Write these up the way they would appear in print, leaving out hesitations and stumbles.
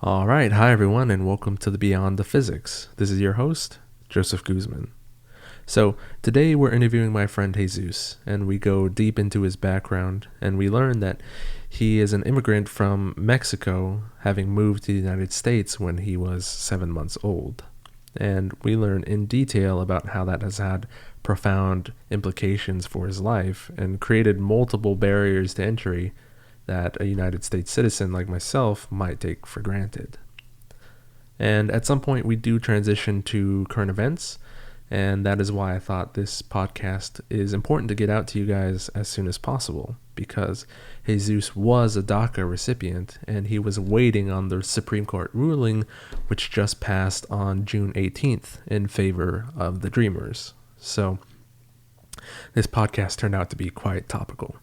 All right. Hi, everyone, and welcome to the Beyond the Physics. This is your host, Joseph Guzman. So, today we're interviewing my friend Jesus, and we go deep into his background, and we learn that he is an immigrant from Mexico, having moved to the United States when he was 7 months old. And we learn in detail about how that has had profound implications for his life and created multiple barriers to entry that a United States citizen like myself might take for granted. And at some point, we do transition to current events, and that is why I thought this podcast is important to get out to you guys as soon as possible, because Jesus was a DACA recipient, and he was waiting on the Supreme Court ruling, which just passed on June 18th in favor of the Dreamers. So this podcast turned out to be quite topical.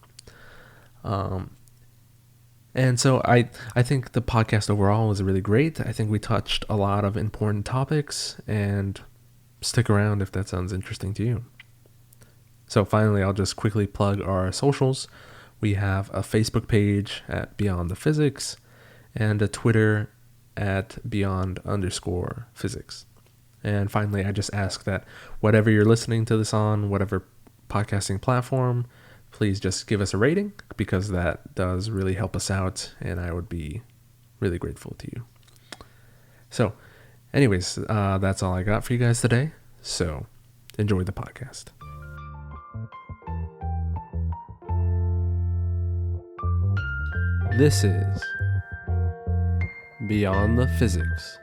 And so I think the podcast overall was really great. I think we touched a lot of important topics, and stick around if that sounds interesting to you. So finally, I'll just quickly plug our socials. We have a Facebook page at Beyond the Physics and a Twitter at Beyond_physics. And finally, I just ask that whatever you're listening to this on, whatever podcasting platform, please just give us a rating, because that does really help us out, and I would be really grateful to you. So, anyways, that's all I got for you guys today. So, enjoy the podcast. This is Beyond the Physics.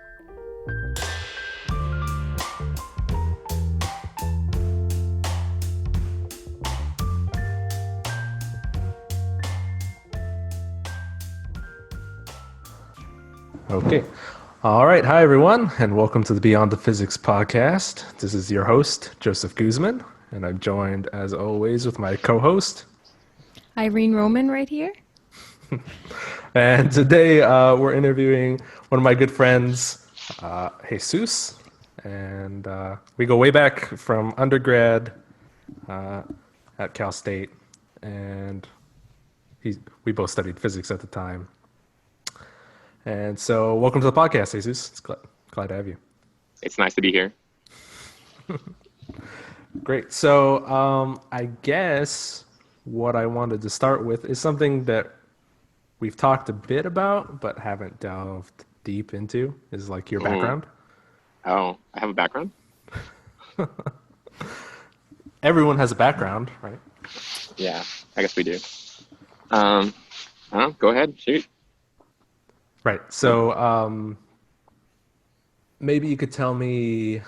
Okay. All right. Hi, everyone, and welcome to the Beyond the Physics podcast. This is your host, Joseph Guzman, and I'm joined, as always, with my co-host, Irene Roman right here. And today we're interviewing one of my good friends, Jesus, and we go way back from undergrad at Cal State, and we both studied physics at the time. And so, welcome to the podcast, Jesus. It's glad to have you. It's nice to be here. Great. So, I guess what I wanted to start with is something that we've talked a bit about, but haven't delved deep into, is like your background. Oh, I have a background? Everyone has a background, right? Yeah, I guess we do. I don't know. Go ahead. Shoot. Right. So maybe you could tell me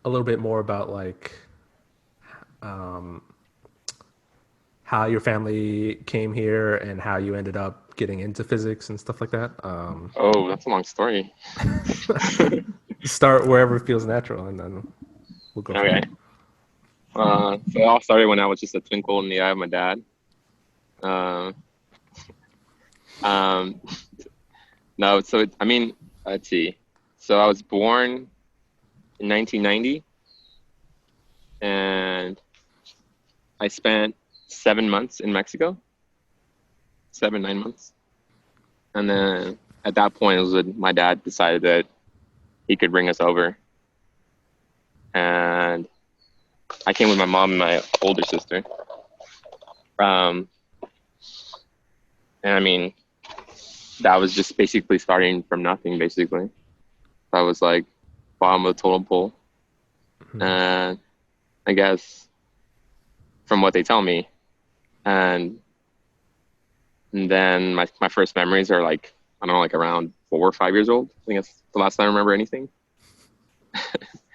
a little bit more about like how your family came here and how you ended up getting into physics and stuff like that. Oh, that's a long story. Start wherever it feels natural, and then we'll go. Okay. So it all started when I was just a twinkle in the eye of my dad. No, so let's see. So I was born in 1990, and I spent 7 months in Mexico. 9 months. And then at that point, it was when my dad decided that he could bring us over. And I came with my mom and my older sister. And I mean, that was just basically starting from nothing, basically. I was like bottom of the totem pole. Mm-hmm. And I guess from what they tell me, and then my first memories are like, I don't know, like around 4 or 5 years old. I think that's the last time I remember anything.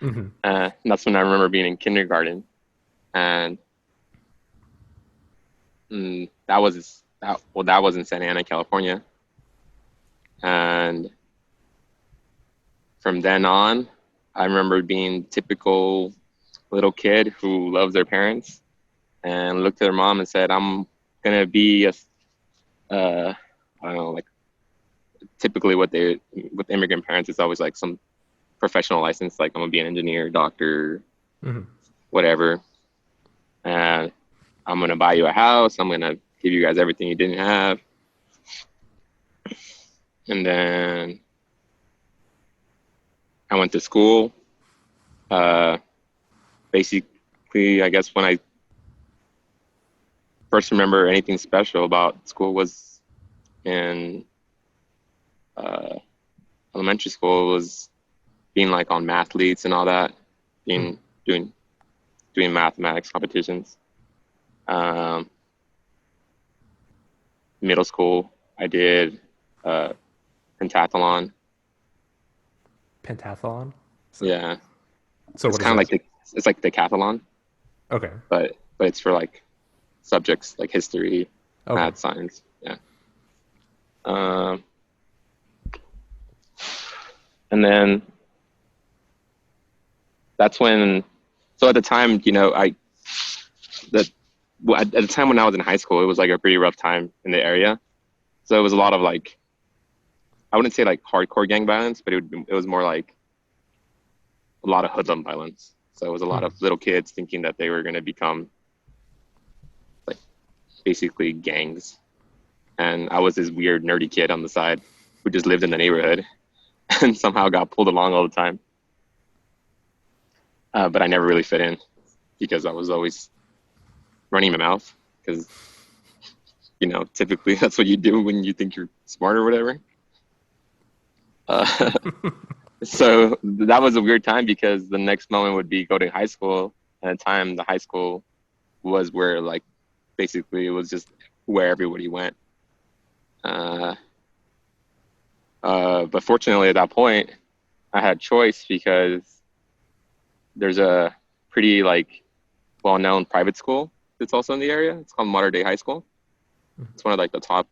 Mm-hmm. That's when I remember being in kindergarten. And that was in Santa Ana, California. And from then on, I remember being typical little kid who loves their parents and looked at their mom and said, I'm going to be I don't know, like typically with immigrant parents, it's always like some professional license, like I'm going to be an engineer, doctor, whatever. And I'm going to buy you a house. I'm going to give you guys everything you didn't have. And then I went to school. Basically, I guess when I first remember anything special about school was in elementary school. It was being like on mathletes and all that, doing mathematics competitions. Middle school, I did pentathlon. Pentathlon? Yeah. So It's what is kind of that? like it's like decathlon, Okay. but it's for like subjects like history, Okay. math, science. Yeah. Um, and then that's when. So at the time, at the time when I was in high school, it was like a pretty rough time in the area. So it was a lot of like, I wouldn't say like hardcore gang violence, but it was more like a lot of hoodlum violence. So it was a lot of little kids thinking that they were going to become like basically gangs. And I was this weird nerdy kid on the side who just lived in the neighborhood and somehow got pulled along all the time. But I never really fit in because I was always running my mouth because, typically that's what you do when you think you're smart or whatever. So that was a weird time because the next moment would be go to high school. And at the time, the high school was where like basically it was just where everybody went. But fortunately at that point, I had choice because there's a pretty like well-known private school that's also in the area. It's called Modern Day High School. It's one of like the top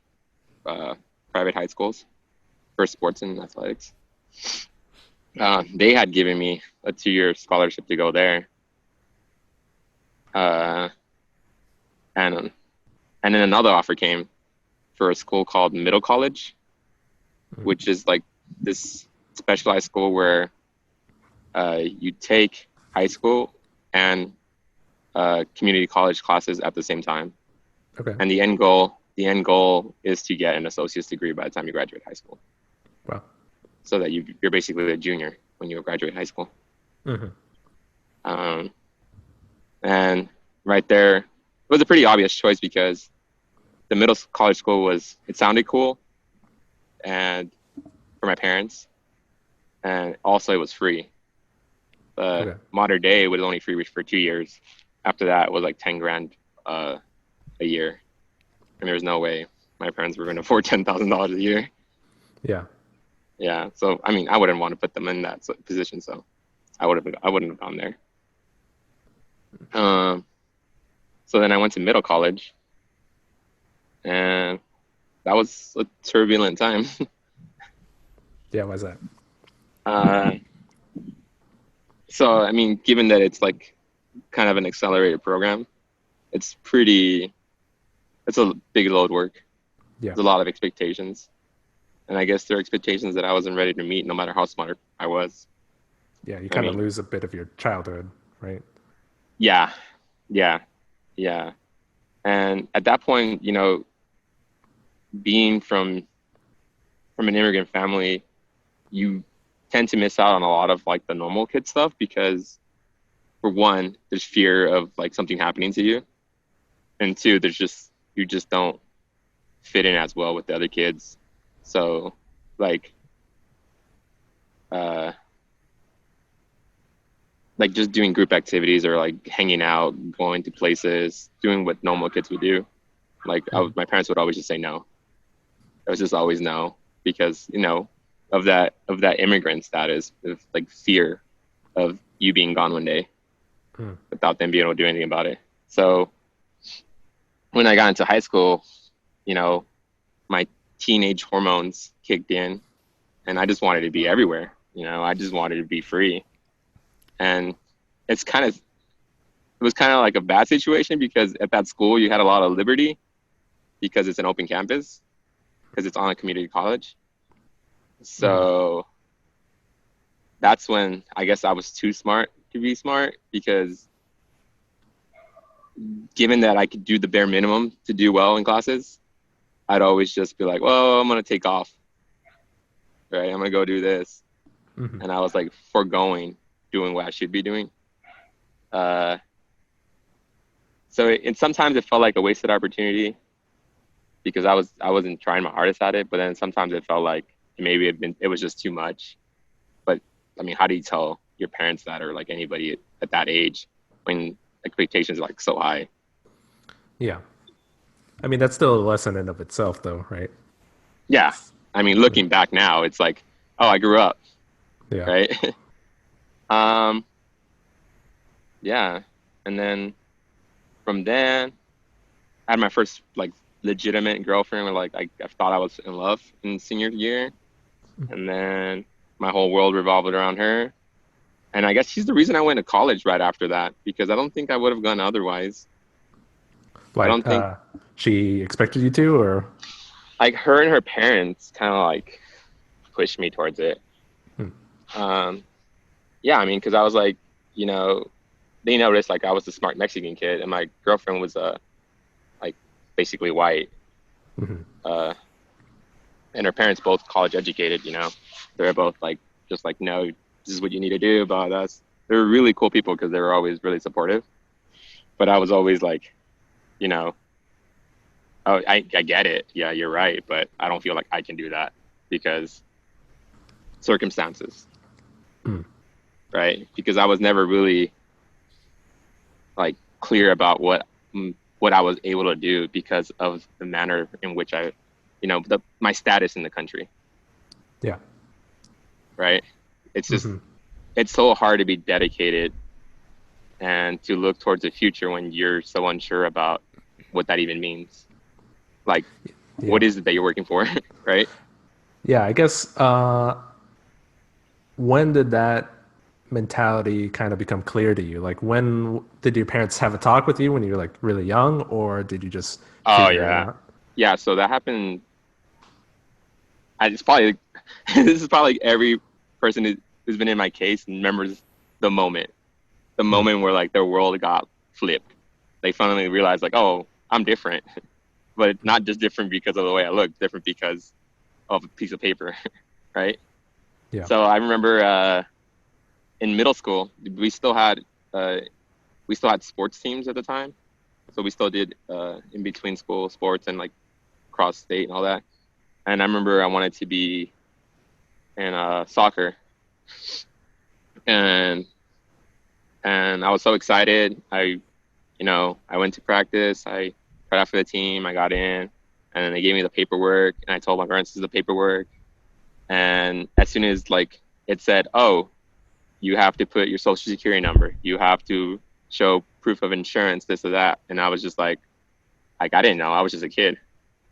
private high schools for sports and athletics. They had given me a 2-year scholarship to go there. And then another offer came for a school called Middle College, which is like this specialized school where you take high school and community college classes at the same time. Okay. And the end goal is to get an associate's degree by the time you graduate high school. Wow. So that you're basically a junior when you graduate high school. And right there, it was a pretty obvious choice because the middle college school it sounded cool, and for my parents, and also it was free. Modern Day was only free for 2 years. After that, it was like 10 grand a year, and there was no way my parents were going to afford $10,000 a year. Yeah. Yeah. So I mean, I wouldn't want to put them in that position, so I wouldn't have gone there. So then I went to middle college, and that was a turbulent time. Yeah, why's that? So I mean, given that it's like kind of an accelerated program, it's a big load work. Yeah. There's a lot of expectations, and I guess there are expectations that I wasn't ready to meet, no matter how smart I was. Yeah, you kind of lose a bit of your childhood, right? Yeah. And at that point, being from an immigrant family, you tend to miss out on a lot of like the normal kid stuff because, for one, there's fear of like something happening to you, and two, you just don't fit in as well with the other kids. So like just doing group activities or like hanging out, going to places, doing what normal kids would do. Like my parents would always just say no. It was just always no because, of that immigrant status, of like fear of you being gone one day without them being able to do anything about it. So when I got into high school, my teenage hormones kicked in and I just wanted to be everywhere. I just wanted to be free. And it was kind of like a bad situation because at that school you had a lot of liberty because it's an open campus, because it's on a community college. So that's when I guess I was too smart to be smart, because given that I could do the bare minimum to do well in classes, I'd always just be like, well, I'm going to take off. Right? I'm going to go do this. and I was like foregoing doing what I should be doing. Uh, so sometimes it felt like a wasted opportunity because I wasn't trying my hardest at it. But then sometimes it felt like maybe it was just too much. But I mean, how do you tell your parents that, or like anybody at that age when expectations are like so high? Yeah. I mean, that's still a lesson in of itself, though, right? Yeah, I mean, looking back now, it's like, oh, I grew up, Yeah. right? um, yeah, and then from then, I had my first like legitimate girlfriend where like I thought I was in love in senior year, and then my whole world revolved around her. And I guess she's the reason I went to college right after that because I don't think I would have gone otherwise. I Like, don't think she expected you to, or like her and her parents kind of like pushed me towards it. hmm. Um, yeah, I mean, because I was like, you know, they noticed like I was the smart Mexican kid, and my girlfriend was like basically white. Uh, and her parents both college educated. They're both like just like, no, this is what you need to do. But they're really cool people because they were always really supportive. But I was always like, you know, oh, I get it. Yeah, you're right, but I don't feel like I can do that because circumstances, right? Because I was never really like clear about what I was able to do because of the manner in which my status in the country, Yeah. right? It's just it's so hard to be dedicated and to look towards the future when you're so unsure about what that even means. Like, Yeah. what is it that you're working for, right? Yeah, I guess when did that mentality kind of become clear to you? Like, when did your parents have a talk with you when you were like really young, or did you just Oh figure it yeah, out? yeah. So that happened. It's probably this is probably every person who's been in my case remembers the moment, the moment where like their world got flipped. They finally realized like, oh, I'm different, but not just different because of the way I look, different because of a piece of paper, right? Yeah. So I remember in middle school uh, we still had sports teams at the time, so we still did in between school sports and like cross state and all that. And I remember I wanted to be in soccer, and I was so excited. I went to practice. I tried out for the team. I got in, and then they gave me the paperwork, and I told my parents this is the paperwork. And as soon as like it said, oh, you have to put your social security number, you have to show proof of insurance, this or that, and I was just like I didn't know. I was just a kid.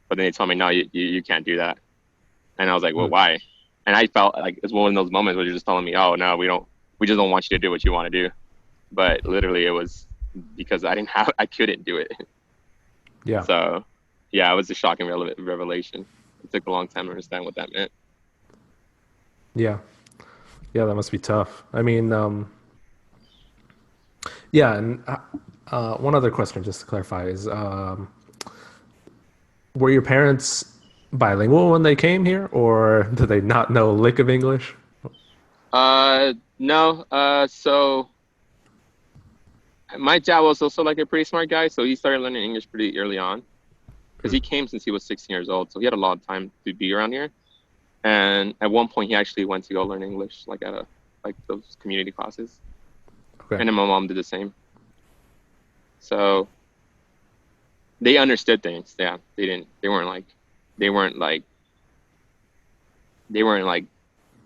But then they told me, no, you can't do that. And I was like, well, why? And I felt like it's one of those moments where you're just telling me, oh, no, we just don't want you to do what you want to do. But literally it was because I couldn't do it. Yeah. So yeah, it was a shocking revelation. It took a long time to understand what that meant. Yeah. Yeah, that must be tough. I mean, yeah, and one other question just to clarify is were your parents bilingual when they came here, or did they not know a lick of English? No. So my dad was also like a pretty smart guy. So he started learning English pretty early on because he came since he was 16 years old. So he had a lot of time to be around here. And at one point, he actually went to go learn English, like at like those community classes. Okay. And then my mom did the same. So they understood things. Yeah, they didn't. They weren't like. They weren't like.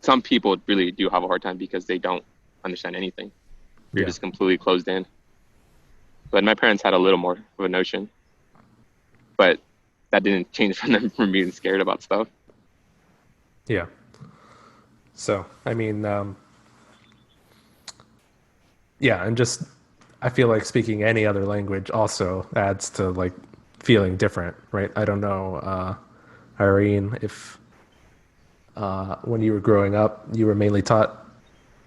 Some people really do have a hard time because they don't understand anything. You're Yeah. just completely closed in. But my parents had a little more of a notion. But that didn't change from them from being scared about stuff. Yeah. So, I mean, yeah, and just I feel like speaking any other language also adds to like feeling different, right? I don't know, Irene, if when you were growing up, you were mainly taught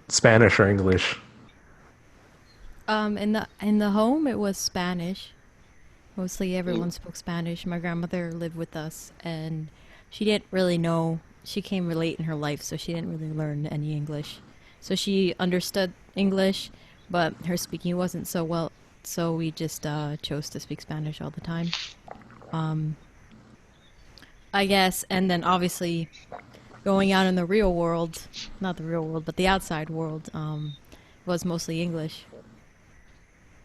Spanish or English. In the home, it was Spanish. Mostly everyone spoke Spanish. My grandmother lived with us, and she didn't really know she came late in her life, so she didn't really learn any English. So she understood English, but her speaking wasn't so well. So we just chose to speak Spanish all the time. I guess, and then obviously going out in the real world, not the real world, but the outside world, was mostly English.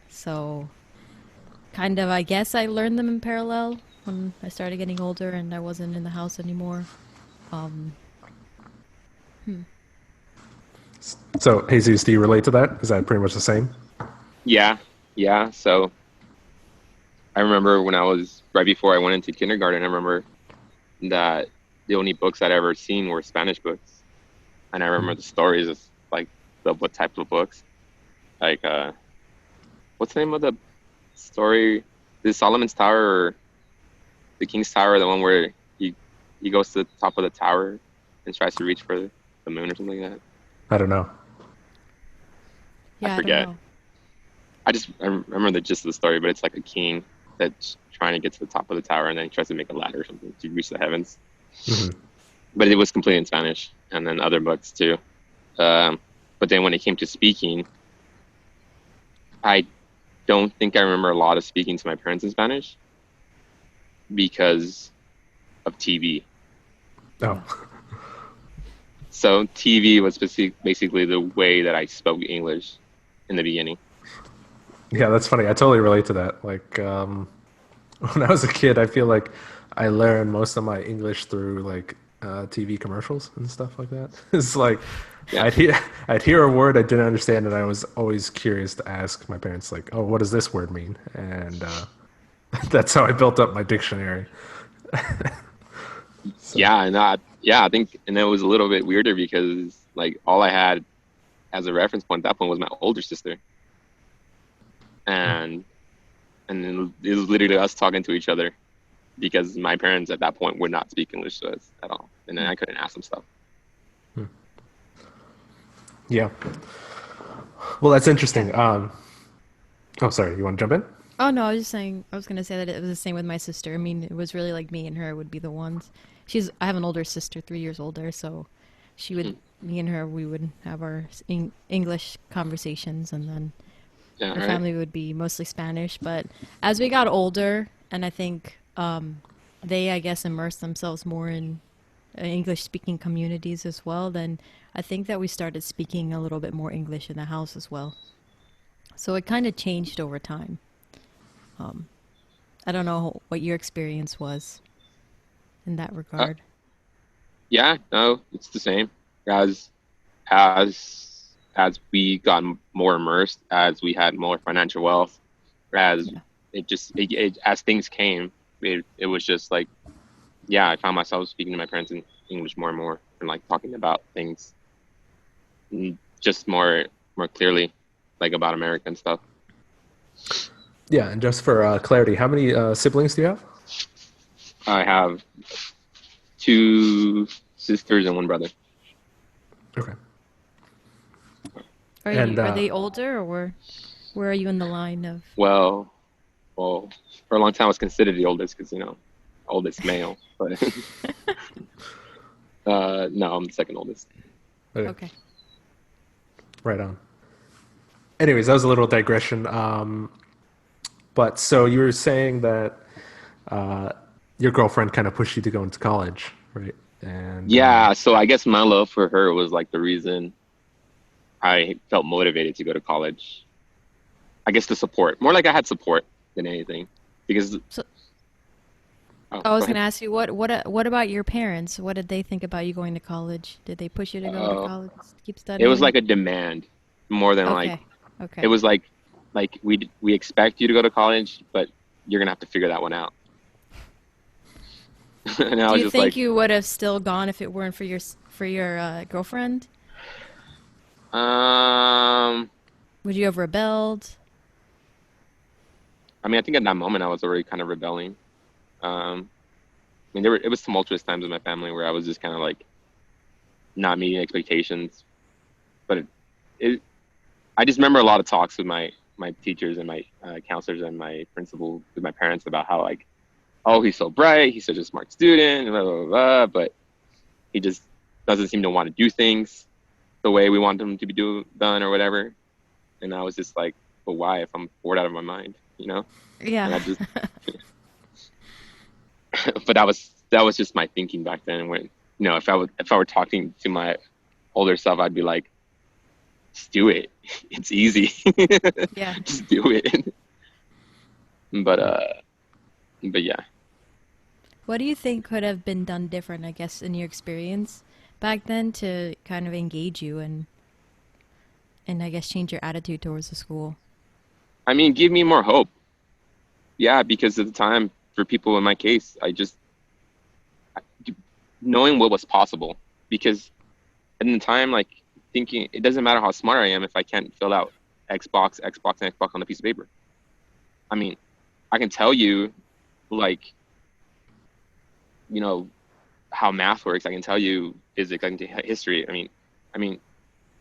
So kind of, I guess I learned them in parallel when I started getting older and I wasn't in the house anymore. Um, So, Jesus, do you relate to that? Is that pretty much the same? Yeah, yeah. So I remember when I was right before I went into kindergarten, I remember that the only books I'd ever seen were Spanish books, and I remember the stories of like what type of books, like what's the name of the story? The Solomon's Tower or the King's Tower, the one where he goes to the top of the tower and tries to reach for the moon or something like that. I don't know. yeah, I don't forget. know. I remember the gist of the story, but it's like a king that's trying to get to the top of the tower and then he tries to make a ladder or something to reach the heavens. Mm-hmm. But it was completely in Spanish, and then other books too. But then when it came to speaking, I don't think I remember a lot of speaking to my parents in Spanish because of TV. Oh, So TV was basically the way that I spoke English in the beginning. yeah, that's funny. I totally relate to that. Like, when I was a kid, I feel like I learned most of my English through like TV commercials and stuff like that. It's like Yeah, I'd hear a word I didn't understand, and I was always curious to ask my parents, like, "Oh, what does this word mean?" And that's how I built up my dictionary. So, yeah, and I think, and it was a little bit weirder because like all I had as a reference point at that point was my older sister, and then it was literally us talking to each other because my parents at that point would not speak English to us at all, and then I couldn't ask them stuff. yeah. Well, that's interesting. Oh, sorry. You want to jump in? Oh no, I was just saying. I was gonna say that it was the same with my sister. I mean, it was really like me and her would be the ones. I have an older sister, 3 years older, so she would, me and her, we would have our English conversations, and then Yeah, my right. family would be mostly Spanish. But as we got older, and I think they, I guess, immersed themselves more in English-speaking communities as well, then I think that we started speaking a little bit more English in the house as well. So it kind of changed over time. I don't know what your experience was in that Uh, regard. yeah, no, it's the same as as we got more immersed, as we had more financial wealth, as Yeah. as things came, it was just like, yeah, I found myself speaking to my parents in English more and more, and like talking about things just more clearly, like about America and stuff. Yeah. And just for clarity, how many siblings do you have? I have two sisters and one brother. Okay. And Are they older, or where are you in the line of? Well, well, for a long time I was considered the oldest because oldest male, but no, I'm the second oldest. okay, Okay. right on. Anyways, that was a little digression. But so you were saying that uh, your girlfriend kind of pushed you to go into college, right? And Yeah, so I guess my love for her was like the reason I felt motivated to go to college. I guess the support, more like I had support than anything, because So I go was going ahead. to ask you what about your parents? What did they think about you going to college? Did they push you to go to Uh, college, keep it was studying? like a demand more than like Okay. it Okay. was like we expect you to go to college, but you're gonna have to figure that one out. And I Do was you just think like, you would have still gone if it weren't for your girlfriend? um, Would you have rebelled? I mean, I think at that moment I was already kind of rebelling. Um, I mean, it was tumultuous times in my family where I was just kind of like not meeting expectations, but it I just remember a lot of talks with my teachers and my counselors and my principal with my parents about how like, oh, he's so bright, he's such a smart student, blah blah blah. But he just doesn't seem to want to do things the way we want them to be done or whatever. And I was just like, but why if I'm bored out of my mind, you know? And I Yeah. just, but that was just my thinking back then. When, if I were talking to my older self, I'd be like, just do it. It's easy. Yeah. Just do it. But yeah. What do you think could have been done different, I guess, in your experience back then to kind of engage you and I guess change your attitude towards the school? I mean, give me more hope. Yeah, because at the time, for people in my case, knowing what was possible. Because at the time, like, thinking it doesn't matter how smart I am if I can't fill out Xbox, Xbox, and Xbox on a piece of paper. I mean, I can tell you, like, how math works. I can tell you physics. I can tell you history. I mean,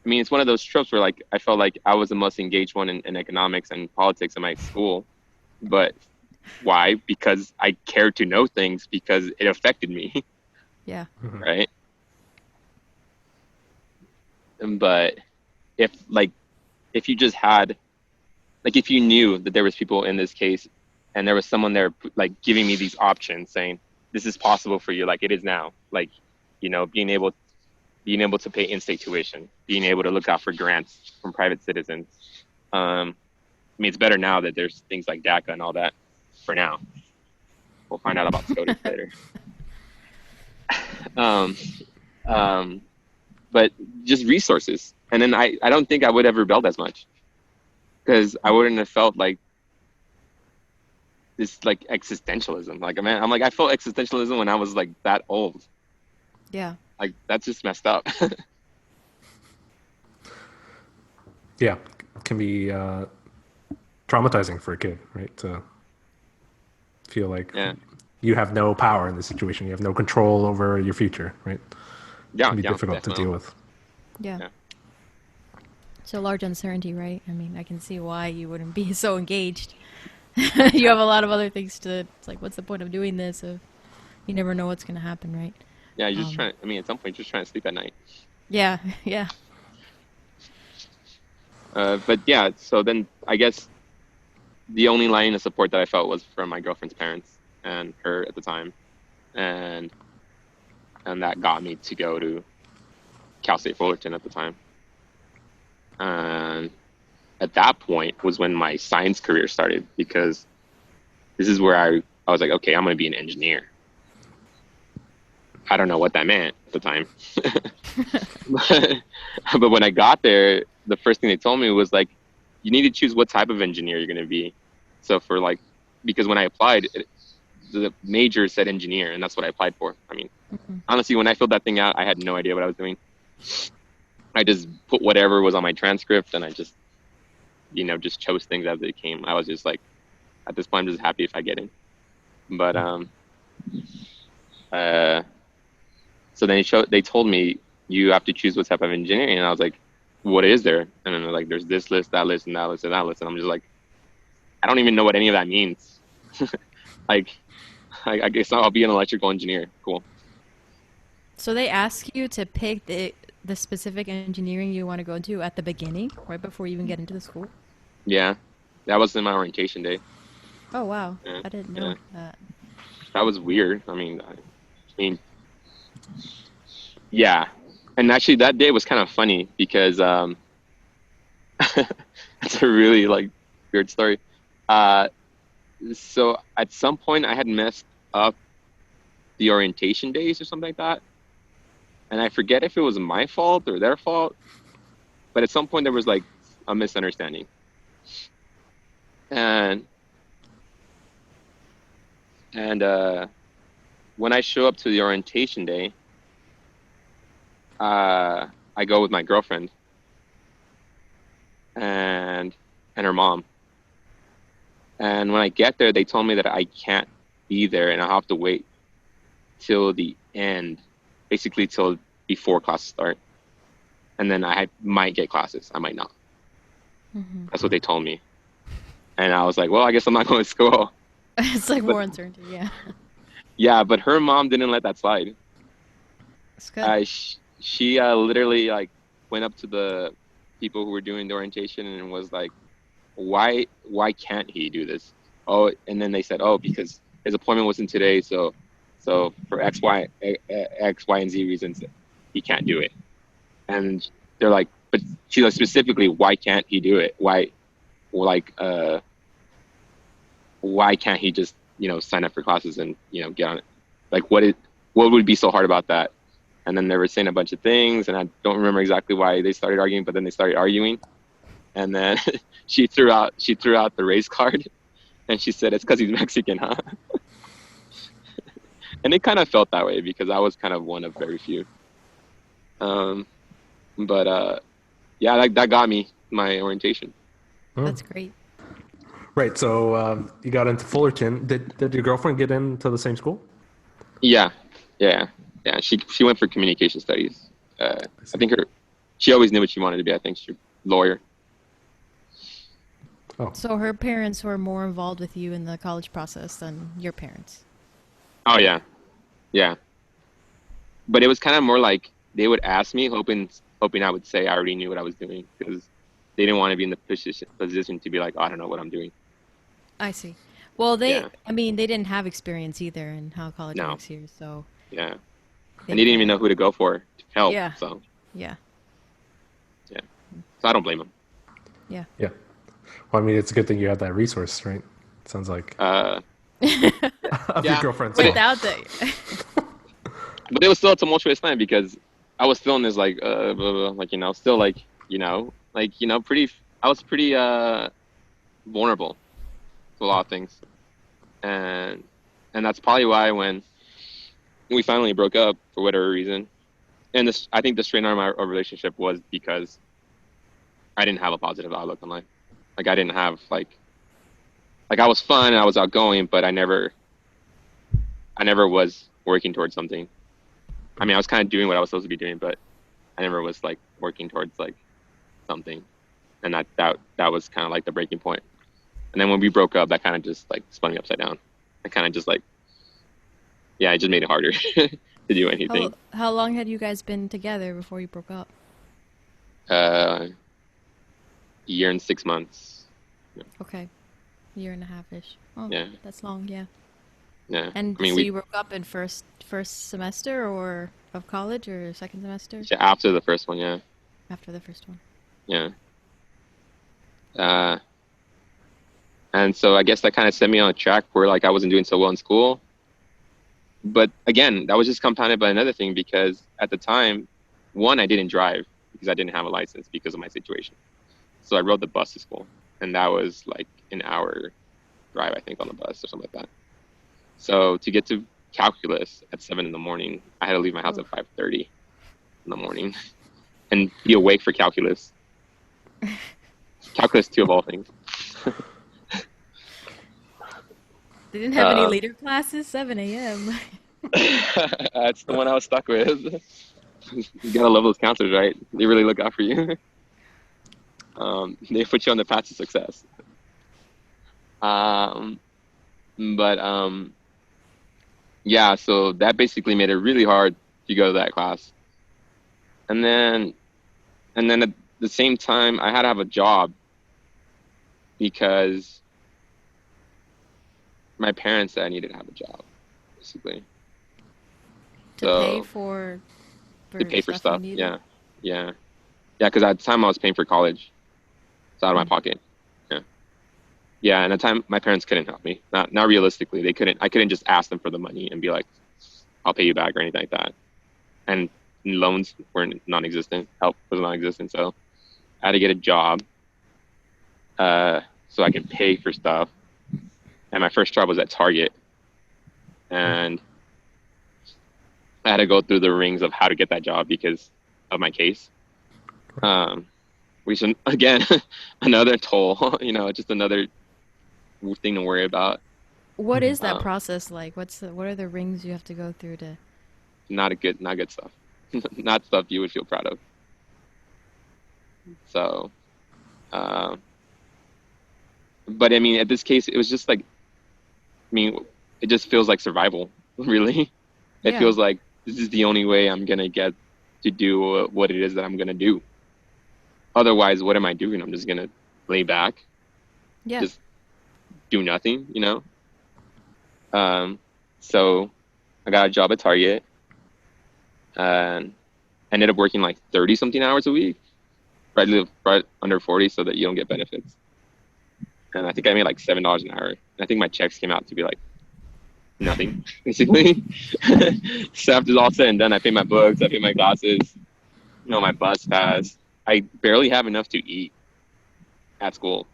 it's one of those tropes where, like, I felt like I was the most engaged one in economics and politics in my school. But why? Because I cared to know things because it affected me, Yeah. right? But if you just had, like, if you knew that there was people in this case and there was someone there, like, giving me these options saying, this is possible for you, like it is now, like, being able to pay in-state tuition, being able to look out for grants from private citizens. It's better now that there's things like DACA and all that for now. We'll find out about SCOTUS later. But just resources. And then I don't think I would have rebelled as much because I wouldn't have felt like this, like, existentialism. Like, man, I felt existentialism when I was like that old. Yeah. Like, that's just messed up. Yeah, it can be traumatizing for a kid, right? To feel like Yeah. you have no power in the situation, you have no control over your future, right? It Yeah, can be yeah, difficult to definitely. deal with. Yeah. Yeah. So large uncertainty, right? I mean, I can see why you wouldn't be so engaged. You have a lot of other things it's like, what's the point of doing this if you never know what's going to happen, right? Yeah, you're just trying. At some point, you're just trying to sleep at night. Yeah. Yeah. But yeah, so then I guess the only line of support that I felt was from my girlfriend's parents and her at the time, and that got me to go to Cal State Fullerton at the time. And at that point was when my science career started, because this is where I was like, okay, I'm going to be an engineer. I don't know what that meant at the time. But when I got there, the first thing they told me was, like, you need to choose what type of engineer you're going to be. So because when I applied, the major said engineer, and that's what I applied for. Honestly, when I filled that thing out, I had no idea what I was doing. I just put whatever was on my transcript, and I just, just chose things as they came. I was just like, at this point, I'm just happy if I get in. But so then they told me, you have to choose what type of engineering, and I was like, what is there? And then they're like, there's this list, that list, and that list, and that list, and I'm just like, I don't even know what any of that means. Like, I guess I'll be an electrical engineer. Cool. So they ask you to pick the specific engineering you want to go into at the beginning, right before you even get into the school? Yeah, that was in my orientation day. Oh, wow. Yeah, I didn't know that. that was weird. Yeah. And actually, that day was kind of funny because it's a really, like, weird story. So at some point, I had messed up the orientation days or something like that. And I forget if it was my fault or their fault. But at some point, there was, like, a misunderstanding. And when I show up to the orientation day, I go with my girlfriend and her mom. And when I get there, they told me that I can't be there and I'll have to wait till the end, basically till before classes start. And then I might get classes. I might not. Mm-hmm. That's what they told me. And I was like, well, I guess I'm not going to school. It's like more uncertainty, yeah. Yeah, but her mom didn't let that slide. It's good. She literally like went up to the people who were doing the orientation and was like, why can't he do this? Oh, and then they said, oh, because his appointment wasn't today, so for X, Y, and Z reasons, he can't do it. And they're like, but she's like, specifically, why can't he do it? Like, why can't he just, sign up for classes and, get on it? Like, what would be so hard about that? And then they were saying a bunch of things, and I don't remember exactly why they started arguing, but then they started arguing. And then she threw out the race card, and she said, it's because he's Mexican, huh? And it kind of felt that way because I was kind of one of very few. But yeah, that got me my orientation. That's great. Right. So you got into Fullerton. Did your girlfriend get into the same school? Yeah. She went for communication studies. I think she always knew what she wanted to be. I think she's a lawyer. Oh. So her parents were more involved with you in the college process than your parents. Oh yeah. But it was kind of more like they would ask me, hoping I would say I already knew what I was doing, because they didn't want to be in the position to be like, oh, I don't know what I'm doing. I see. Well, Yeah. I mean, they didn't have experience either in how college No. works here, so. Yeah. And they didn't even know who to go for to help. Yeah. So Yeah. I don't blame them. Yeah. Yeah. Well, I mean, it's a good thing you had that resource, right? Sounds like of your girlfriend. Without the. But it was still a tumultuous time because I was still in this like blah, blah, like still like pretty. I was pretty vulnerable to a lot of things, and that's probably why when we finally broke up for whatever reason, and I think the strain on our relationship was because I didn't have a positive outlook on life. Like I didn't have like I was fun and I was outgoing, but I never was working towards something. I mean, I was kind of doing what I was supposed to be doing, but I never was like working towards like something. And that was kind of like the breaking point. And then when we broke up, that kind of just like spun me upside down. I kind of just like, yeah, it just made it harder to do anything. How long had you guys been together before you broke up? Year and 6 months. Yeah. Okay. Year and a half-ish. Oh, Yeah. That's long, yeah. Yeah. And I mean, so you broke up in first semester or of college or second semester? After the first one, yeah. After the first one. Yeah. And so I guess that kind of set me on a track where like I wasn't doing so well in school. But again, that was just compounded by another thing because at the time, one, I didn't drive because I didn't have a license because of my situation. So I rode the bus to school, and that was like an hour drive, I think, on the bus or something like that. So to get to calculus at 7 a.m, I had to leave my house at 5:30 in the morning and be awake for calculus. Calculus 2 of all things. They didn't have any later classes? 7 a.m. That's the one I was stuck with. You gotta love those counselors, right? They really look out for you. They put you on the path to success. Yeah, so that basically made it really hard to go to that class. And then at the same time, I had to have a job because my parents said I needed to have a job, basically. To pay for stuff. Yeah. Because at the time I was paying for college. It's out of my pocket. Yeah, and at the time my parents couldn't help me. Not realistically, they couldn't. I couldn't just ask them for the money and be like, "I'll pay you back" or anything like that. And loans were non-existent. Help was non-existent. So I had to get a job, so I can pay for stuff. And my first job was at Target, and I had to go through the rings of how to get that job because of my case. Which again, another toll. Just another thing to worry about. What is that process like? What are the rings you have to go through to? Not good stuff. Not stuff you would feel proud of. So, but I mean, at this case, it was just like, it just feels like survival, really. It feels like this is the only way I'm gonna get to do what it is that I'm gonna do. Otherwise, what am I doing? I'm just gonna lay back, Yeah. just do nothing, you know? So I got a job at Target and ended up working like 30 something hours a week, right under 40 so that you don't get benefits. And I think I made like $7 an hour. And I think my checks came out to be like nothing, basically. So after it's all said and done, I pay my books, I pay my classes, you know, my bus pass. I barely have enough to eat at school.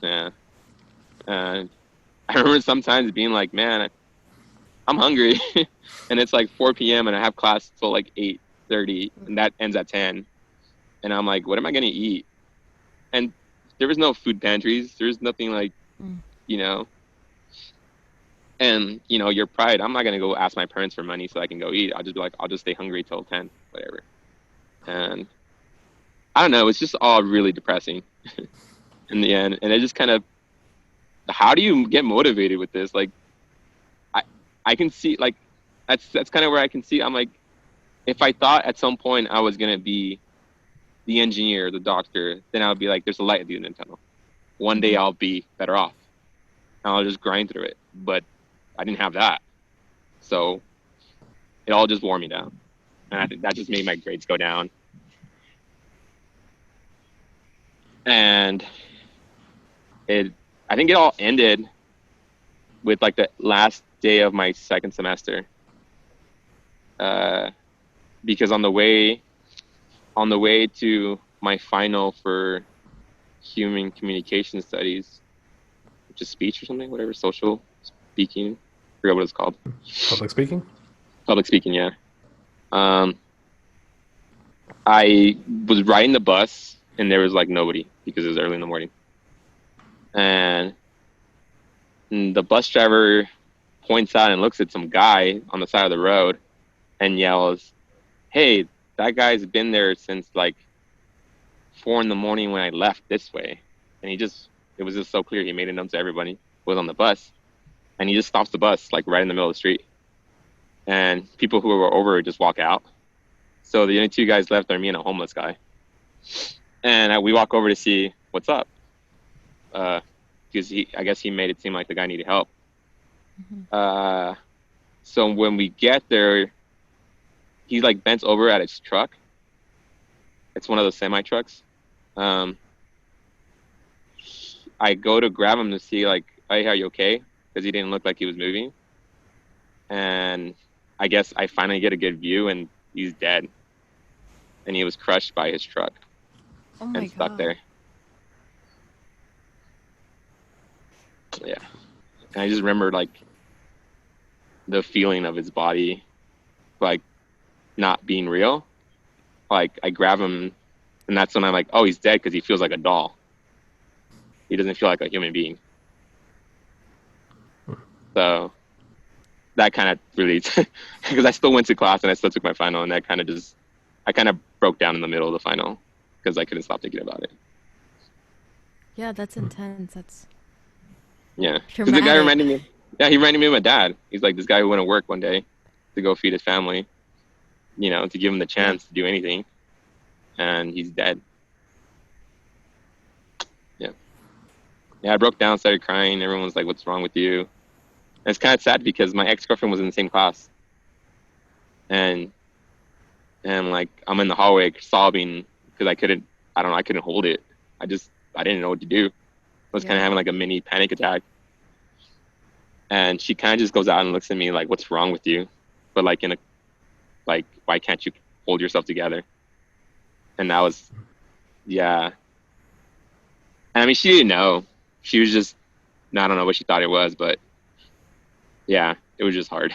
Yeah. And I remember sometimes being like, man, I'm hungry. And it's like 4 p.m. and I have class till like 8:30 and that ends at 10. And I'm like, what am I going to eat? And there was no food pantries. There's nothing like, you know, and, you know, your pride, I'm not going to go ask my parents for money so I can go eat. I'll just be like, I'll just stay hungry till 10, whatever. And I don't know. It's just all really depressing in the end. And it just kind of, how do you get motivated with this? Like, I can see, like, that's kind of where I can see. I'm like, if I thought at some point I was going to be the engineer, the doctor, then I would be like, there's a light at the end of the tunnel. One day I'll be better off. And I'll just grind through it. But I didn't have that. So it all just wore me down. And I think that just made my grades go down. And I think it all ended with like the last day of my second semester. Because on the way to my final for human communication studies, which is speech or something, whatever, social speaking, I forget what it's called. Public speaking? Public speaking, yeah. I was riding the bus and there was like nobody because it was early in the morning. And the bus driver points out and looks at some guy on the side of the road and yells, "Hey, that guy's been there since like 4 a.m. when I left this way." And it was just so clear. He made it known to everybody who was on the bus. And he just stops the bus like right in the middle of the street. And people who were over just walk out. So the only two guys left are me and a homeless guy. And we walk over to see what's up. Because I guess he made it seem like the guy needed help. So when we get there, he like bent over at his truck. It's one of those semi trucks. I go to grab him to see like, "Hey, are you okay?" Because he didn't look like he was moving. And I guess I finally get a good view and he's dead. And he was crushed by his truck and stuck there. Yeah. And I just remember like the feeling of his body like not being real. Like I grab him and that's when I'm like, oh, he's dead because he feels like a doll. He doesn't feel like a human being. So that kind of really, because I still went to class and I still took my final, and that kind of just, I kind of broke down in the middle of the final because I couldn't stop thinking about it. Yeah, that's intense. That's yeah. Because the guy reminded me, he reminded me of my dad. He's like this guy who went to work one day to go feed his family, you know, to give him the chance to do anything, and he's dead. Yeah, I broke down, started crying. Everyone was like, "What's wrong with you?" And it's kind of sad because my ex-girlfriend was in the same class. And like, I'm in the hallway sobbing because I couldn't hold it. I didn't know what to do. I was kind of having like a mini panic attack. And she kind of just goes out and looks at me like, "What's wrong with you?" But like why can't you hold yourself together? And that was, yeah. And I mean, she didn't know. She was just, I don't know what she thought it was, but yeah, it was just hard.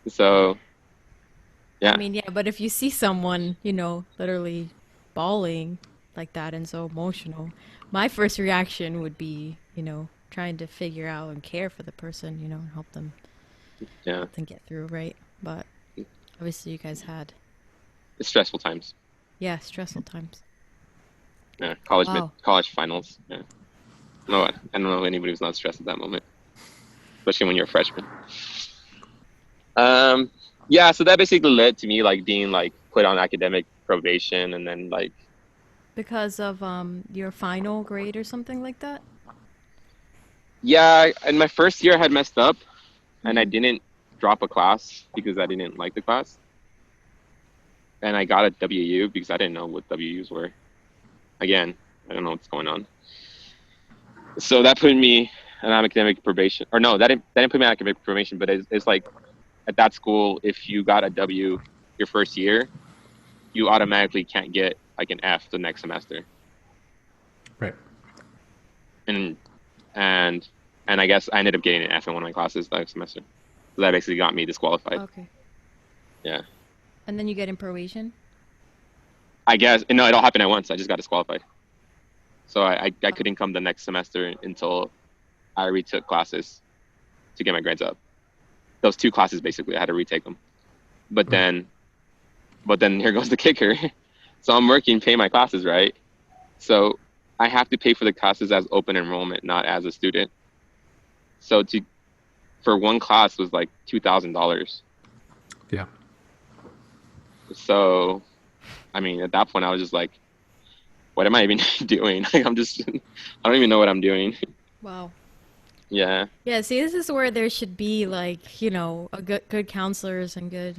So, yeah. I mean, yeah, but if you see someone, you know, literally bawling like that and so emotional, my first reaction would be, you know, trying to figure out and care for the person, you know, and help them get through, right? But obviously you guys had... It's stressful times. Yeah, stressful times. Yeah, college finals. Yeah. No, I don't know anybody who's not stressed at that moment, especially when you're a freshman. Yeah, so that basically led to me like being like put on academic probation, and then like Because of your final grade or something like that? yeah, in my first year I had messed up and I Mm-hmm. didn't drop a class because I didn't like the class, and I got a WU because I didn't know what WUs were. Again, I don't know what's going on. So that put me on academic probation, or no, that didn't put me on academic probation, but it's like at that school, if you got a W your first year, you automatically can't get like an F the next semester. Right. And and and I guess I ended up getting an F in one of my classes that semester. So that basically got me disqualified. Okay. Yeah. And then you get in probation? I guess no, it all happened at once. I just got disqualified. So I Oh. couldn't come the next semester until I retook classes to get my grades up. Those two classes basically I had to retake them. But Right. then but then here goes the kicker. So I'm working, paying my classes, right? So I have to pay for the classes as open enrollment, not as a student. So to for one class was like $2,000. Yeah. So I mean, at that point, I was just like, what am I even doing? Like, I don't even know what I'm doing. Wow. Yeah, Yeah, see, this is where there should be like, a good counselors and good,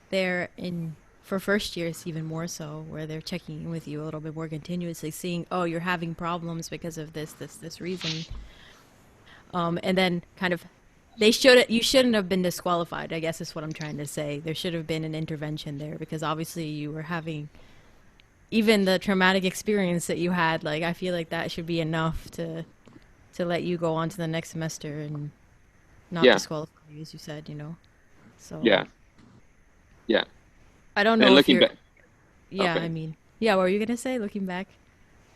there in for first years even more so, where they're checking in with you a little bit more continuously, seeing, oh, you're having problems because of this reason. And then kind of you shouldn't have been disqualified, I guess is what I'm trying to say. There should have been an intervention there because obviously you were having even the traumatic experience that you had, like I feel like that should be enough to let you go on to the next semester and not yeah, disqualify you, as you said. So yeah, yeah. I don't And know if looking you're, back, yeah, I okay. mean, yeah, what were you gonna say looking back?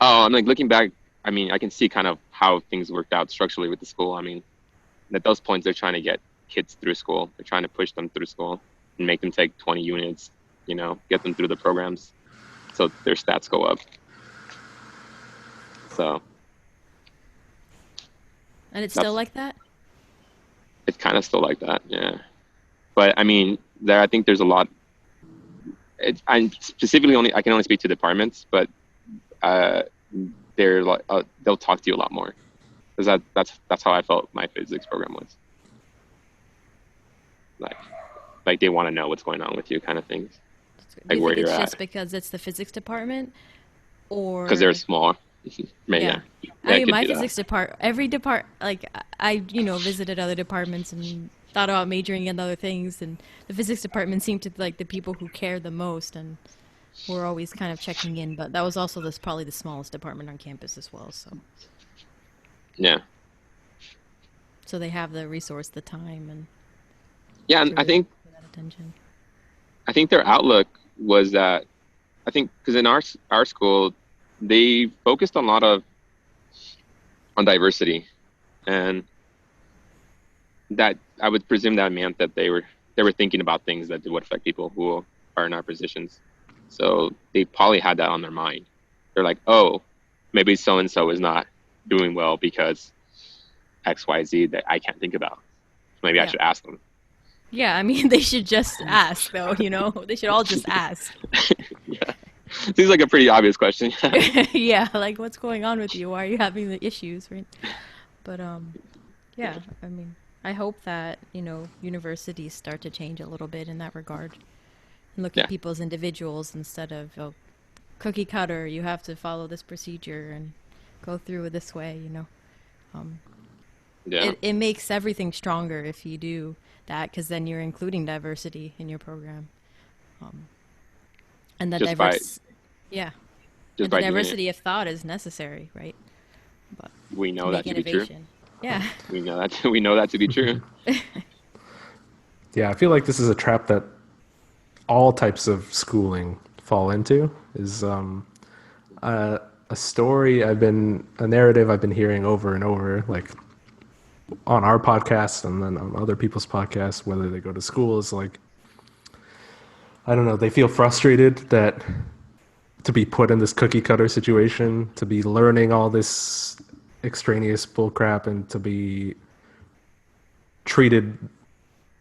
Oh, I'm like looking back. I mean, I can see kind of how things worked out structurally with the school. I mean, at those points, they're trying to get kids through school. They're trying to push them through school and make them take 20 units. Get them through the programs so their stats go up. So And it's still that's like that? it's kind of still like that. Yeah, but I mean, I think there's a lot. I'm specifically I can only speak to departments, but uh, they're like they'll talk to you a lot more because that's how I felt my physics program was like they want to know what's going on with you, kind of things, Do like you where think you're it's at, just because it's the physics department, because they're or small. Yeah, yeah? yeah, I it mean, could my be that. physics every like I visited other departments and thought about majoring in other things, and the physics department seemed to like the people who care the most, and we're always kind of checking in. But that was also probably the smallest department on campus as well, Yeah, so they have the resource, the time, and yeah, and to I really think pay that attention. I think their outlook was that I think because in our school they focused a lot of on diversity, and that I would presume that meant that they were thinking about things that would affect people who are in our positions. So they probably had that on their mind. They're like, oh, maybe so and so is not doing well because XYZ that I can't think about. Maybe I Yeah. should ask them. Yeah, I mean, they should just ask, though. They should all just ask. Yeah, seems like a pretty obvious question. Yeah, like what's going on with you? Why are you having the issues, right? But yeah, I mean, I hope that, universities start to change a little bit in that regard and look at Yeah, people as individuals instead of cookie cutter, you have to follow this procedure and go through it this way. Um, yeah. it makes everything stronger if you do that because then you're including diversity in your program. Um, and the Just by diverse, yeah, just and the by doing it, diversity of thought is necessary, right? But we to know make that to be true. innovation, yeah. We know that to be true. Yeah, I feel like this is a trap that all types of schooling fall into. Is a story a narrative I've been hearing over and over, like on our podcast and then on other people's podcasts, whether they go to school, is like, I don't know, they feel frustrated that to be put in this cookie cutter situation, to be learning all this extraneous bullcrap and to be treated,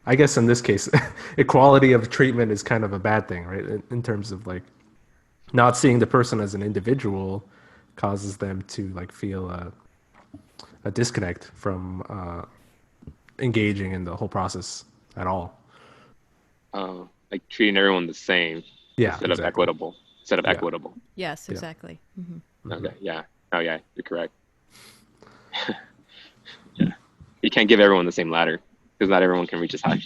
I guess in this case, equality of treatment is kind of a bad thing, right? In terms of like not seeing the person as an individual causes them to like feel a disconnect from engaging in the whole process at all. Like treating everyone the same Yeah, instead of exactly. equitable. Instead of Yeah, equitable. Yes, yeah. exactly. Okay, yeah. Oh yeah, you're correct. Yeah. You can't give everyone the same ladder because not everyone can reach as high.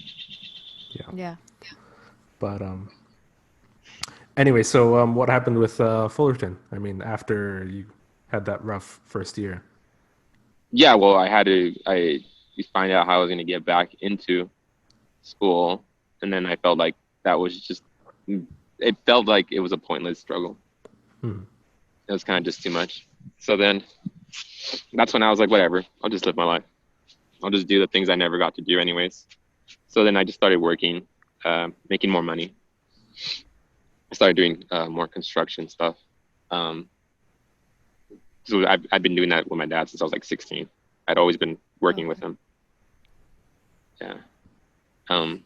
Yeah. Yeah. But anyway, so what happened with Fullerton? I mean, after you had that rough first year. Yeah, well, I find out how I was gonna get back into school, and then I felt like that was just it felt like it was a pointless struggle. Hmm. It was kind of just too much. So then that's when I was like, whatever, I'll just live my life. I'll just do the things I never got to do anyways. So then I just started working, making more money. I started doing more construction stuff. Um, so I've been doing that with my dad since I was like 16. I'd always been working with Okay. him. Yeah. Um,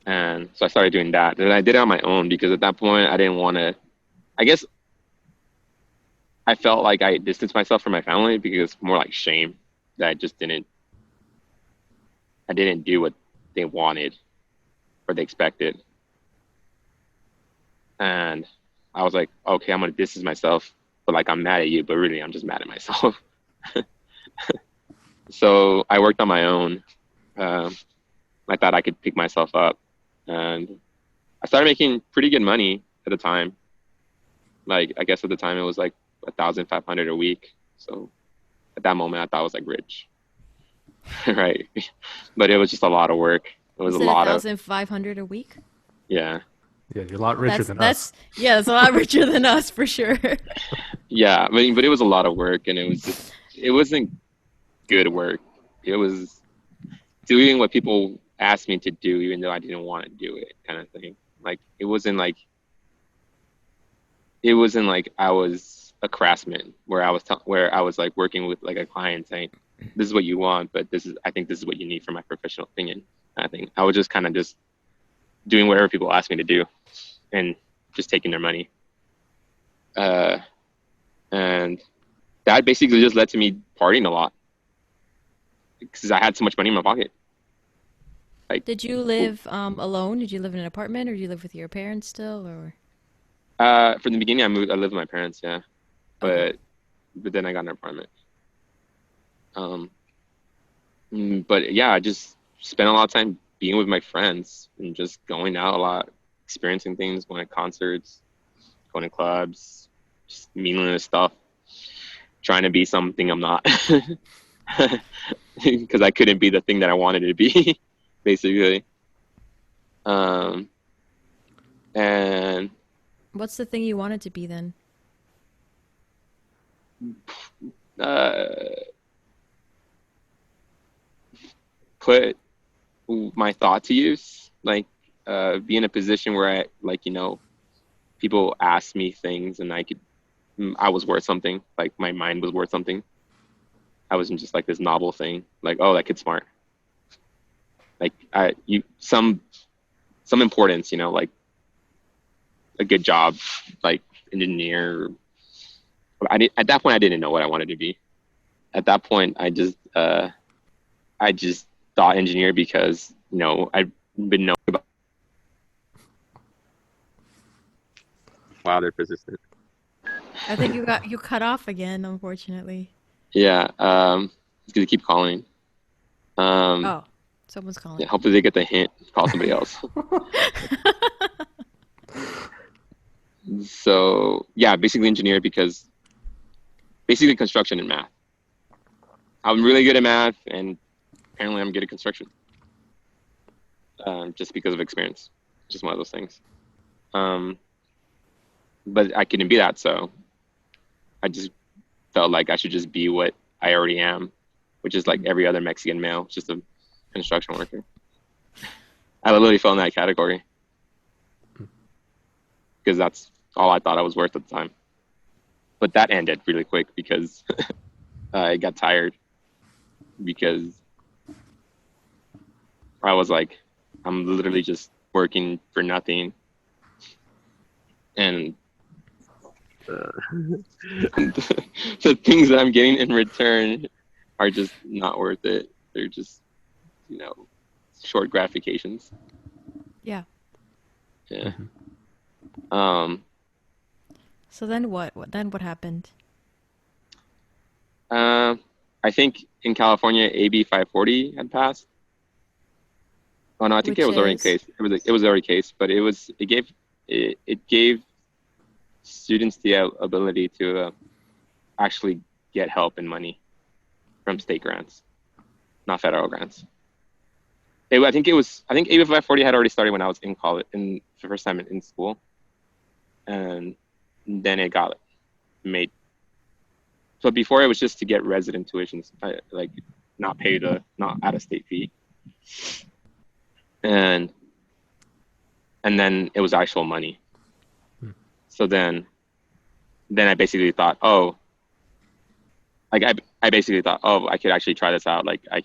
and so I started doing that. And I did it on my own because at that point I didn't want to. I guess I felt like I distanced myself from my family because more like shame that I didn't do what they wanted or they expected. And I was like, okay, I'm gonna distance myself, but like I'm mad at you, but really I'm just mad at myself. So I worked on my own. Um, I thought I could pick myself up, and I started making pretty good money at the time. Like I guess at the time it was like 1,500 a week. So at that moment I thought I was like rich, right? But it was just a lot of work. It You was a said a lot of 1,500 a week? yeah, Yeah, you're a lot richer than us. That's yeah, that's a lot richer than us for sure. yeah. I mean, but it was a lot of work, and it wasn't good work. It was doing what people asked me to do, even though I didn't want to do it, kind of thing. Like it wasn't like I was a craftsman where where I was like working with like a client saying, "This is what you want, but I think this is what you need for my professional opinion." I think I was just kind of just doing whatever people asked me to do, and just taking their money. Uh, and that basically just led to me partying a lot because I had so much money in my pocket. Like, Did you live alone? Did you live in an apartment or did you live with your parents still or from the beginning, I lived with my parents, yeah, Okay. but then I got an apartment. Um, but yeah, I just spent a lot of time being with my friends and just going out a lot, experiencing things, going to concerts, going to clubs, just meaningless stuff, trying to be something I'm not, because I couldn't be the thing that I wanted to be, basically. Um, and What's the thing you wanted to be then? uh, put my thought to use, like be in a position where I like people ask me things and I was worth something, like my mind was worth something. I wasn't just like this novel thing, like, oh, that kid's smart, like some importance, like a good job, like engineer. At that point I didn't know what I wanted to be. At that point I just thought engineer because I've been knowing about. Wow, they're persistent. I think you cut off again, unfortunately. Yeah, he's gonna keep calling. Oh, someone's Yeah, calling. hopefully they get the hint. Call somebody else. So yeah, basically engineer because basically construction and math. I'm really good at math, and apparently I'm good at construction. Just because of experience. Just one of those things. Um, but I couldn't be that, so I just felt like I should just be what I already am, which is like every other Mexican male, just a construction worker. I literally fell in that category because that's all I thought I was worth at the time. But that ended really quick because I got tired because I was like, I'm literally just working for nothing, and the things that I'm getting in return are just not worth it. They're just, you know, short gratifications. Yeah. Yeah. So then what? Then what happened? I think in California, AB 540 had passed. Oh no, I think it Which was already in is case. It was already case, but it gave students the ability to actually get help and money from state grants, not federal grants. I think AB 540 had already started when I was in college, in the first time in school, and then it got made. So before it was just to get resident tuitions, like not out of state fee, and then it was actual money. So then I basically thought, oh, like I basically thought, oh, I could actually try this out. Like I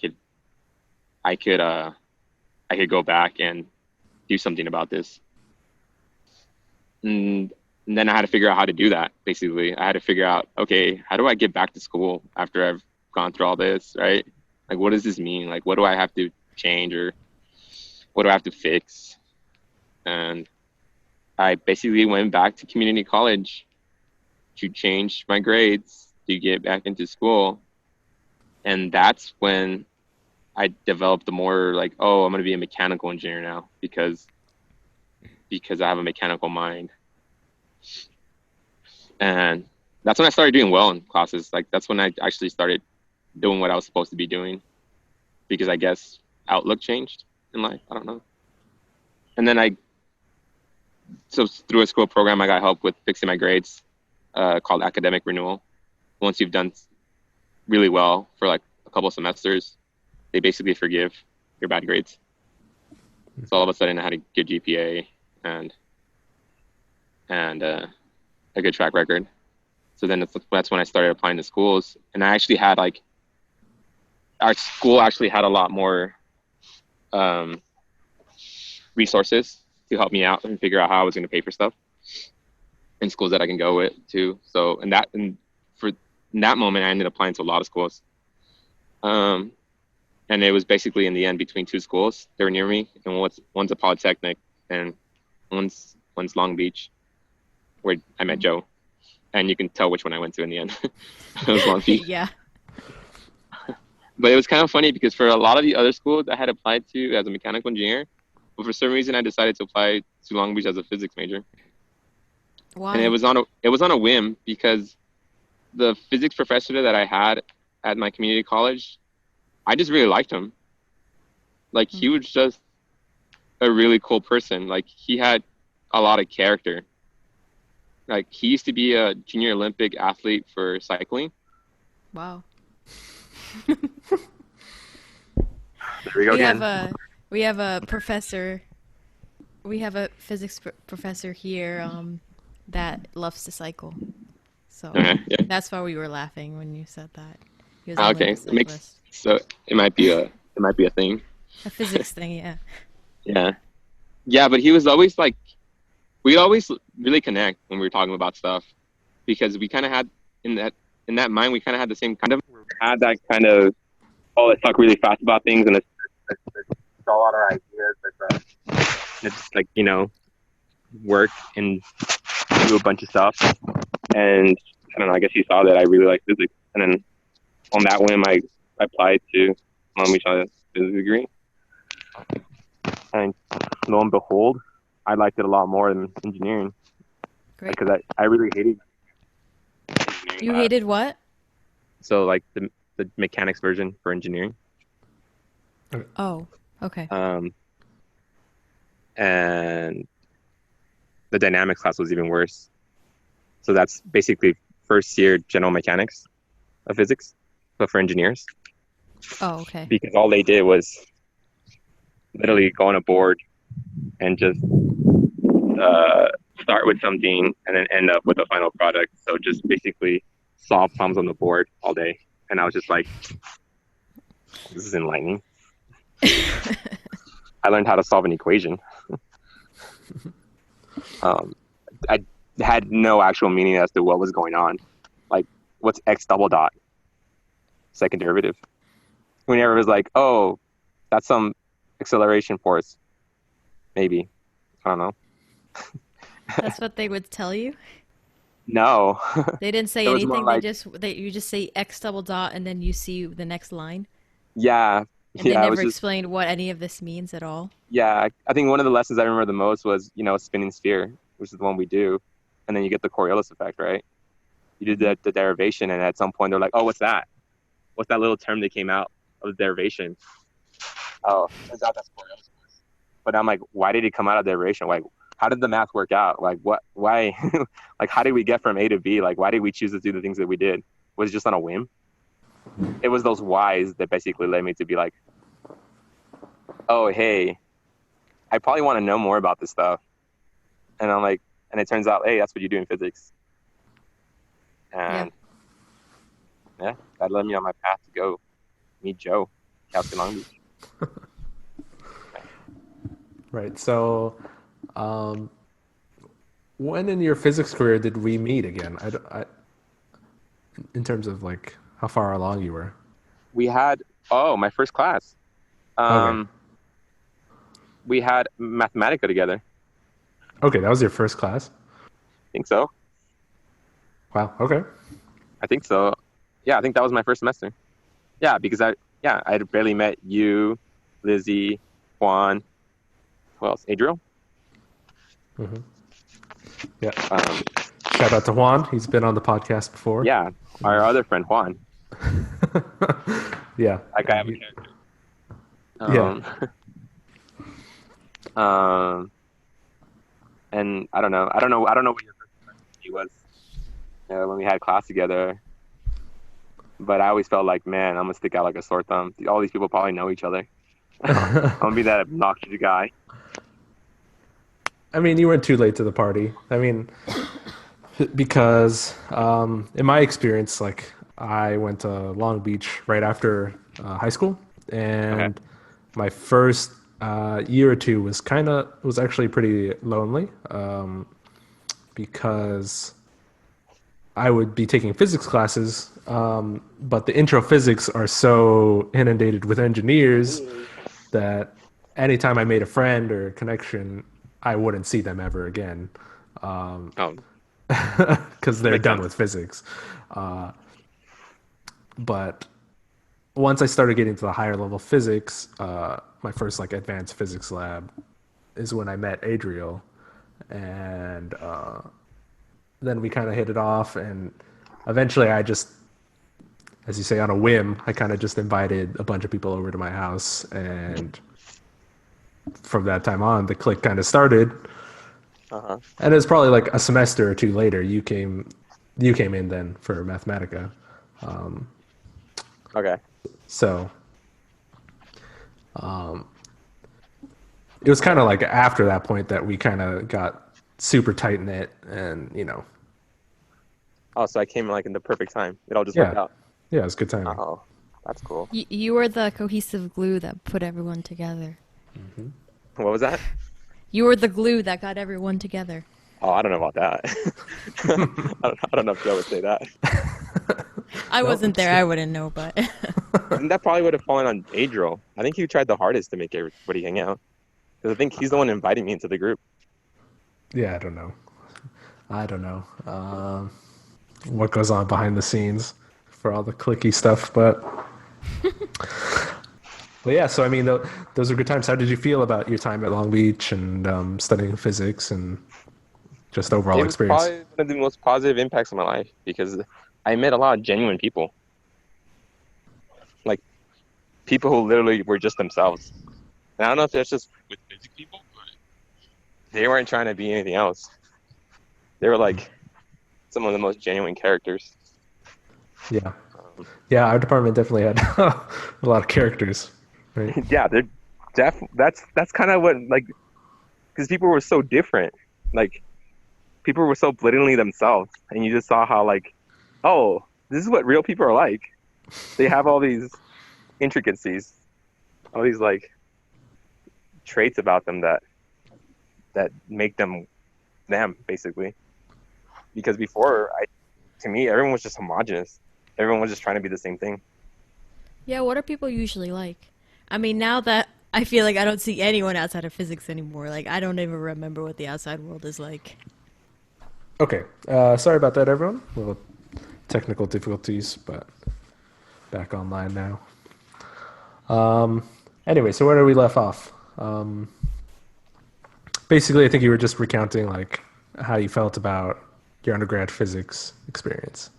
could go back and do something about this. And then I had to figure out how to do that. Basically, I had to figure out, okay, how do I get back to school after I've gone through all this, right? Like, what does this mean? Like, what do I have to change, or what do I have to fix? And I basically went back to community college to change my grades to get back into school. And that's when I developed the more like, oh, I'm going to be a mechanical engineer now because I have a mechanical mind. And that's when I started doing well in classes. Like that's when I actually started doing what I was supposed to be doing, because I guess outlook changed in life. I don't know. And then so through a school program, I got help with fixing my grades, called academic renewal. Once you've done really well for like a couple of semesters, they basically forgive your bad grades. So all of a sudden I had a good GPA and a good track record. So then that's when I started applying to schools, and I actually had our school actually had a lot more resources to help me out and figure out how I was going to pay for stuff in schools that I can go with too. So in that moment, I ended up applying to a lot of schools. And it was basically in the end between two schools. They were near me, and one's a polytechnic, and one's Long Beach, where I met Joe. And you can tell which one I went to in the end. It was Long Beach. Yeah. But it was kind of funny because for a lot of the other schools I had applied to as a mechanical engineer, but for some reason I decided to apply to Long Beach as a physics major. Why? And it was on a whim, because the physics professor that I had at my community college, I just really liked him. Like he was just a really cool person. Like he had a lot of character. Like he used to be a junior Olympic athlete for cycling. Wow. There we go again. We have a professor. We have a physics professor here that loves to cycle. So Okay, yeah. that's why we were laughing when you said that. He was Okay, so it might be a thing. A physics thing, yeah. Yeah, but he was always like, we'd always really connect when we were talking about stuff, because we kind of had in that mind, we kind of had the same kind of, had that kind of, oh, let's talk really fast about things and let's throw out our ideas. Let's like, work and do a bunch of stuff. And I don't know, I guess he saw that I really like physics. And then on that whim, I applied to Long Beach on a physics degree. And lo and behold, I liked it a lot more than engineering. Great. Because I really hated engineering. You hated what? So like the mechanics version for engineering. Oh, okay. And the dynamics class was even worse. So that's basically first year general mechanics of physics, but for engineers. Oh, okay. Because all they did was literally go on a board and just start with something and then end up with a final product. So just basically solve problems on the board all day. And I was just like, this is enlightening. I learned how to solve an equation. I had no actual meaning as to what was going on. Like, what's x double dot? Second derivative. Whenever it was like, oh, that's some acceleration force. Maybe. I don't know. That's what they would tell you. No. They didn't say It was more anything. like, You just say X double dot and then you see the next line. yeah, And they it was never just, explained what any of this means at all. yeah. I think one of the lessons I remember the most was, spinning sphere, which is the one we do. And then you get the Coriolis effect, right? You do Hmm. the derivation, and at some point they're like, oh, what's that? What's that little term that came out of the derivation? Oh, turns out that's Coriolis force. But I'm like, why did it come out of derivation? Like, how did the math work out? Like, why, like, how did we get from A to B? Like, why did we choose to do the things that we did? Was it just on a whim? It was those whys that basically led me to be like, oh, hey, I probably want to know more about this stuff. And I'm like, and it turns out, hey, that's what you do in physics. Yeah. And yeah, that led me on my path to go meet Joe, Captain Long Beach. Right. So, um, when in your physics career did we meet again? In terms of like how far along you were. We had, my first class. Okay. We had Mathematica together. Okay, that was your first class. I think so. Wow. Okay. I think so. Yeah, I think that was my first semester. Yeah, because I had barely met you, Lizzie, Juan, who else? Adriel? Yeah. Um, Shout out to Juan. He's been on the podcast before. yeah, our other friend, Juan. Yeah. That guy have a character. Yeah. And I don't know what your first semester was when we had class together. But I always felt like, man, I'm gonna stick out like a sore thumb. All these people probably know each other. I'm gonna be that obnoxious guy. I mean, you weren't too late to the party. I mean, because in my experience, like I went to Long Beach right after high school, Okay. and my first year or two was actually pretty lonely because I would be taking physics classes, but the intro physics are so inundated with engineers that anytime I made a friend or a connection, I wouldn't see them ever again Oh, because that they're makes done sense. with physics. But once I started getting to the higher level physics, my first like advanced physics lab is when I met Adriel, and then we kind of hit it off, and eventually I just, as you say, on a whim, I kind of just invited a bunch of people over to my house, and from that time on, the clique kind of started. Uh-huh. And it was probably like a semester or two later, you came in then for Mathematica. Okay. So it was kind of like after that point that we kind of got super tight knit, and Oh, so I came like in the perfect time. It all just worked yeah, out. yeah, it was good timing. Oh, that's cool. You were the cohesive glue that put everyone together. What was that? You were the glue that got everyone together. Oh, I don't know about that. I don't know if Joe would say that. I Nope, wasn't it's there. good. I wouldn't know, but And that probably would have fallen on Adriel. I think he tried the hardest to make everybody hang out. Because I think he's the one inviting me into the group. Yeah, I don't know what goes on behind the scenes for all the clicky stuff, but yeah. So I mean, those are good times. How did you feel about your time at Long Beach and studying physics and just overall It was experience? probably one of the most positive impacts of my life because I met a lot of genuine people. Like people who literally were just themselves. And I don't know if that's just with physics people, but they weren't trying to be anything else. They were like some of the most genuine characters. Yeah, yeah. Our department definitely had a lot of characters, right? Yeah, they're that's kind of what like because people were so different. Like people were so blatantly themselves, and you just saw how like, oh, this is what real people are like. They have all these intricacies. all these like traits about them that make them basically. Because before, to me, everyone was just homogenous. Everyone was just trying to be the same thing. Yeah, what are people usually like? I mean, now that I feel like I don't see anyone outside of physics anymore, like I don't even remember what the outside world is like. Okay, sorry about that, everyone. Little technical difficulties, but back online now. Anyway, so where did we left off? Basically, I think you were just recounting like how you felt about your undergrad physics experience.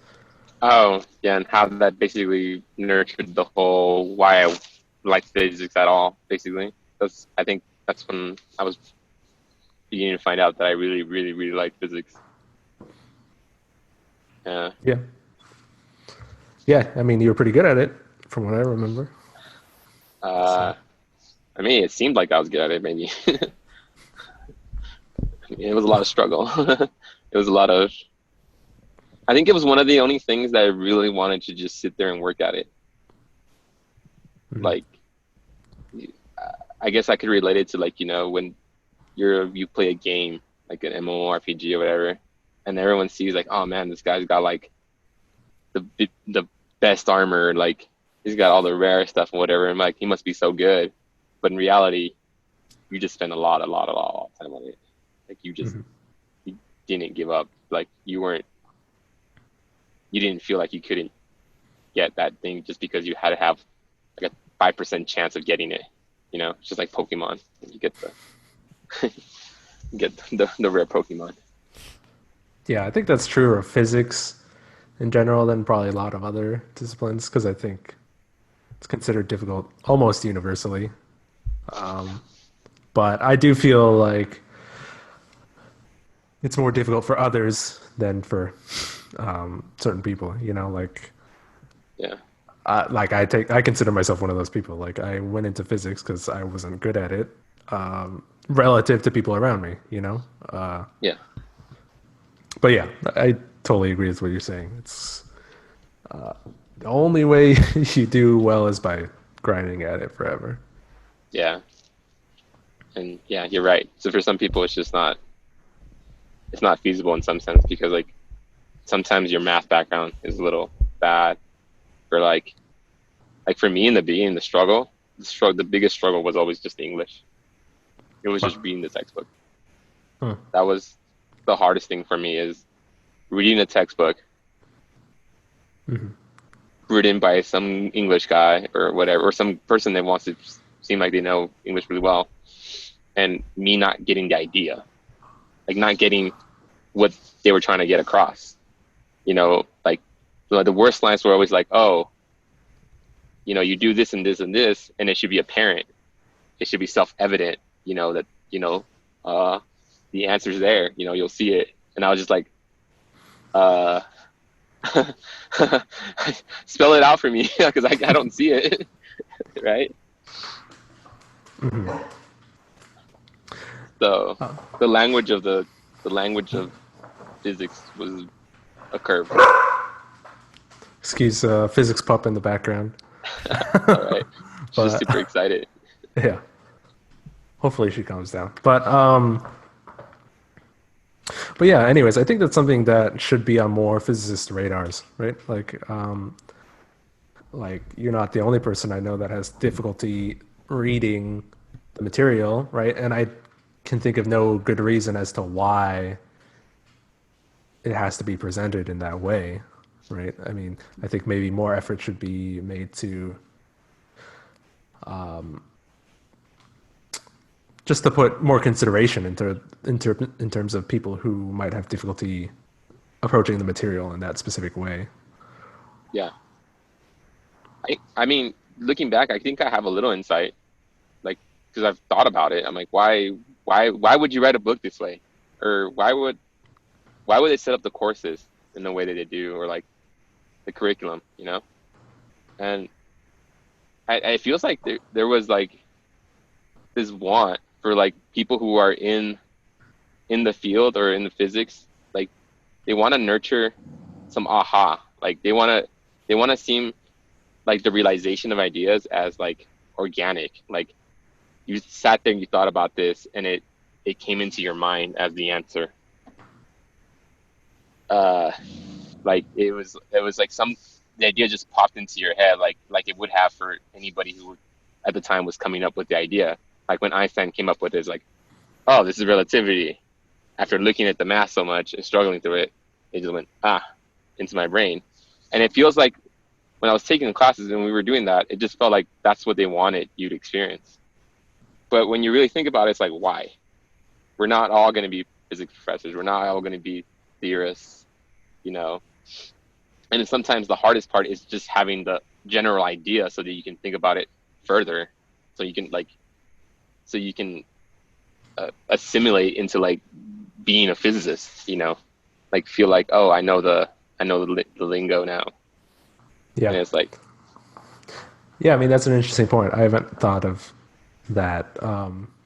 Oh, yeah, and how that basically nurtured the whole why I like physics at all, basically. I think that's when I was beginning to find out that I really, really, really like physics. Yeah. Yeah. Yeah, I mean, you were pretty good at it, from what I remember. I mean, it seemed like I was good at it, maybe. It was a lot of struggle. It was a lot of. I think it was one of the only things that I really wanted to just sit there and work at it. Mm-hmm. Like, I guess I could relate it to like, when you play a game, like an MMORPG or whatever, and everyone sees like, oh man, this guy's got like the best armor, like he's got all the rare stuff and whatever, and like he must be so good. But in reality, you just spent a lot of time on it. Like you didn't give up. Like you didn't feel like you couldn't get that thing just because you had to have like a 5% chance of getting it. It's just like Pokemon. You get the rare Pokemon. Yeah, I think that's true of physics in general than probably a lot of other disciplines because I think it's considered difficult almost universally. But I do feel like it's more difficult for others than for certain people, like Yeah. I consider myself one of those people. Like I went into physics because I wasn't good at it relative to people around me, Yeah. But yeah, I totally agree with what you're saying. It's the only way you do well is by grinding at it forever. Yeah. And yeah, you're right. So for some people, it's not feasible in some sense because like sometimes your math background is a little bad, or like for me in the beginning, the biggest struggle was always just English. It was just reading the textbook. That was the hardest thing for me, is reading a textbook written by some English guy or whatever, or some person that wants to seem like they know English really well, and me not getting the idea, like not getting what they were trying to get across. Like the worst lines were always like, oh, you do this and this and this, and it should be apparent. It should be self-evident, that, the answer's there, you'll see it. And I was just like, spell it out for me because I don't see it. Right. So the language of physics was a curve. Excuse physics pup in the background. All right. She's just super excited. Yeah. Hopefully she calms down. But yeah, anyways, I think that's something that should be on more physicist radars, right? Like you're not the only person I know that has difficulty reading the material, right? And I can think of no good reason as to why it has to be presented in that way, right? I mean, I think maybe more effort should be made to just to put more consideration in terms of people who might have difficulty approaching the material in that specific way. Yeah. I mean, looking back, I think I have a little insight, like, because I've thought about it. I'm like, why would you write a book this way? Or why would they set up the courses in the way that they do, or like the curriculum, And it feels like there was like this want for like people who are in the field or in the physics, like they want to nurture some aha, like they want to seem like the realization of ideas as like organic. Like you sat there and you thought about this, and it came into your mind as the answer. Like it was like the idea just popped into your head, like it would have for anybody who at the time was coming up with the idea. Like when Einstein came up with it, it's like, oh, this is relativity. After looking at the math so much and struggling through it, it just went into my brain. And it feels like when I was taking the classes and we were doing that, it just felt like that's what they wanted you to experience. But when you really think about it, it's like, why? We're not all going to be physics professors. We're not all going to be theorists, you know. And then sometimes the hardest part is just having the general idea so that you can think about it further, so you can assimilate into like being a physicist, you know, like feel like, oh, I know the lingo now. Yeah. And it's like, yeah, I mean, that's an interesting point. I haven't thought of that,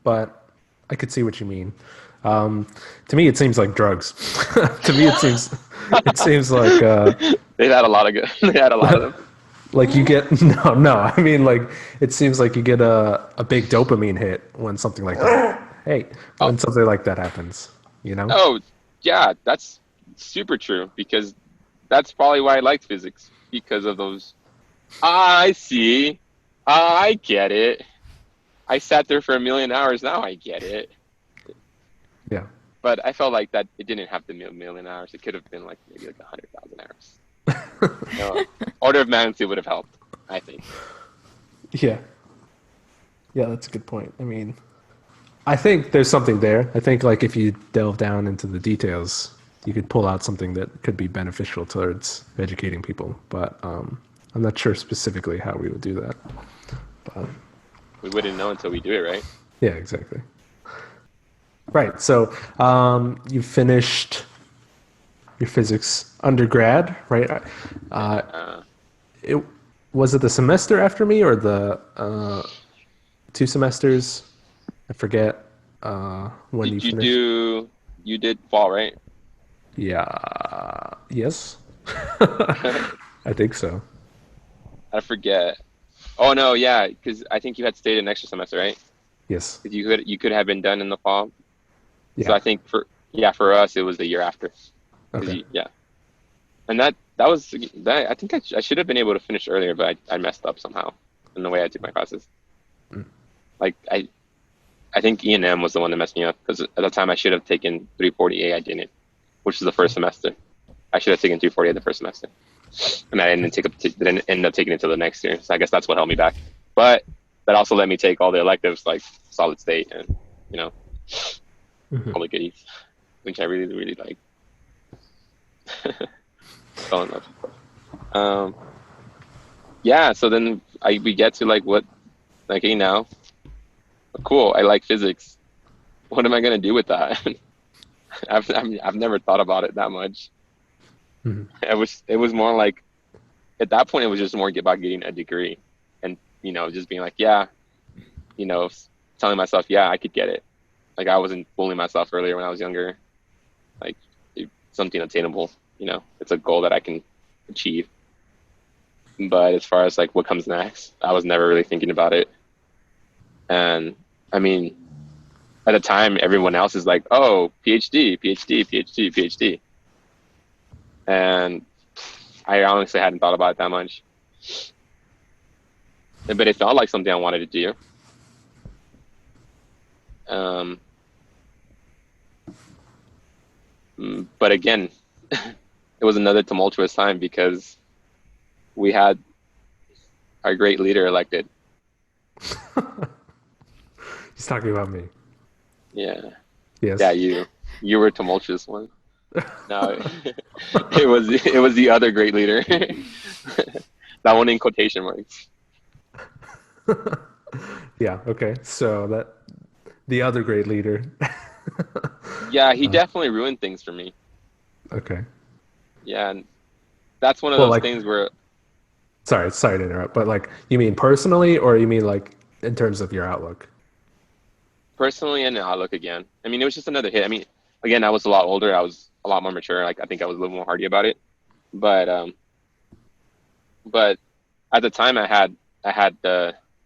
but I could see what you mean. To me, it seems like drugs. To me, it seems like they had a lot of them. like you get no. I mean, like it seems like you get a big dopamine hit when something like that. When something like that happens, you know? Oh, yeah, that's super true, because that's probably why I liked physics, because of those. I see. I get it. I sat there for a million hours. Now I get it. Yeah. But I felt like that it didn't have to be a million hours. It could have been like maybe like 100,000 hours. Order of magnitude would have helped, I think. Yeah. Yeah, that's a good point. I mean, I think there's something there. I think like if you delve down into the details, you could pull out something that could be beneficial towards educating people. But I'm not sure specifically how we would do that. But We wouldn't know until we do it, right? yeah, exactly. Right. So you finished your physics undergrad, right? It was it the semester after me or the 2 semesters? I forget when you finished. You did fall, right? Yeah. Yes. I think so. I forget. Oh no, yeah, because I think you had stayed an extra semester, right? Yes. 'Cause you could have been done in the fall. So Yeah. I think for us it was the year after. 'Cause Okay. yeah, and that was that. I think I should have been able to finish earlier, but I messed up somehow in the way I took my classes. Like I think E&M was the one that messed me up, because at the time I should have taken 340A. I didn't, which is the first semester. I should have taken 340A the first semester, and I didn't end up taking it till the next year. So I guess that's what held me back. But that also let me take all the electives like solid state and all the goodies, which I really really like. Fell in love. Yeah. So then we get to like what, like, hey, now, cool, I like physics. What am I gonna do with that? I've never thought about it that much. It was more like, at that point it was just more about getting a degree, and just being like, yeah, telling myself, yeah, I could get it. Like I wasn't fooling myself earlier when I was younger. Like it's something attainable. It's a goal that I can achieve. But as far as like what comes next, I was never really thinking about it. And I mean, at the time, everyone else is like, oh, PhD, PhD, PhD, PhD. And I honestly hadn't thought about it that much. But it felt like something I wanted to do. But again, it was another tumultuous time, because we had our great leader elected. He's talking about me. Yeah. Yes. Yeah, you were a tumultuous one. No, it was the other great leader. That one in quotation marks. Yeah. Okay. So the other great leader. Yeah, he definitely ruined things for me. Okay. Yeah, and that's one of Well, those like, things where, sorry to interrupt, but like, you mean personally, or you mean like in terms of your outlook? personally and outlook again. I mean, it was just another hit. I mean, again, I was a lot older. I was a lot more mature. Like I think I was a little more hardy about it. But at the time, I had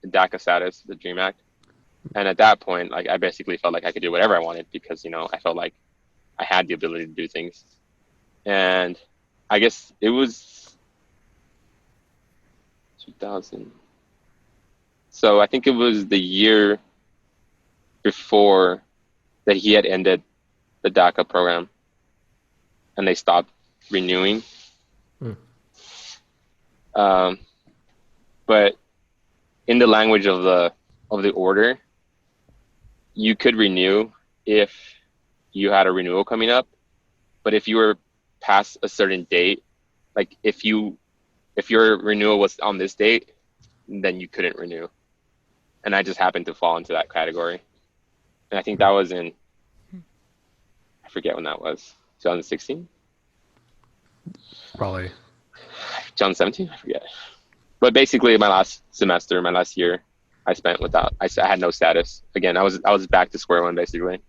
DACA status, the Dream Act. And at that point, like I basically felt like I could do whatever I wanted because, I felt like I had the ability to do things. And I guess it was 2000. So I think it was the year before that he had ended the DACA program and they stopped renewing. But in the language of the order, you could renew if you had a renewal coming up. But if you were past a certain date, like if your renewal was on this date, then you couldn't renew. And I just happened to fall into that category. And I think that was I forget when that was, 2016? Probably 2017? I forget. But basically my last year, I spent without, I had no status. Again, I was back to square one, basically.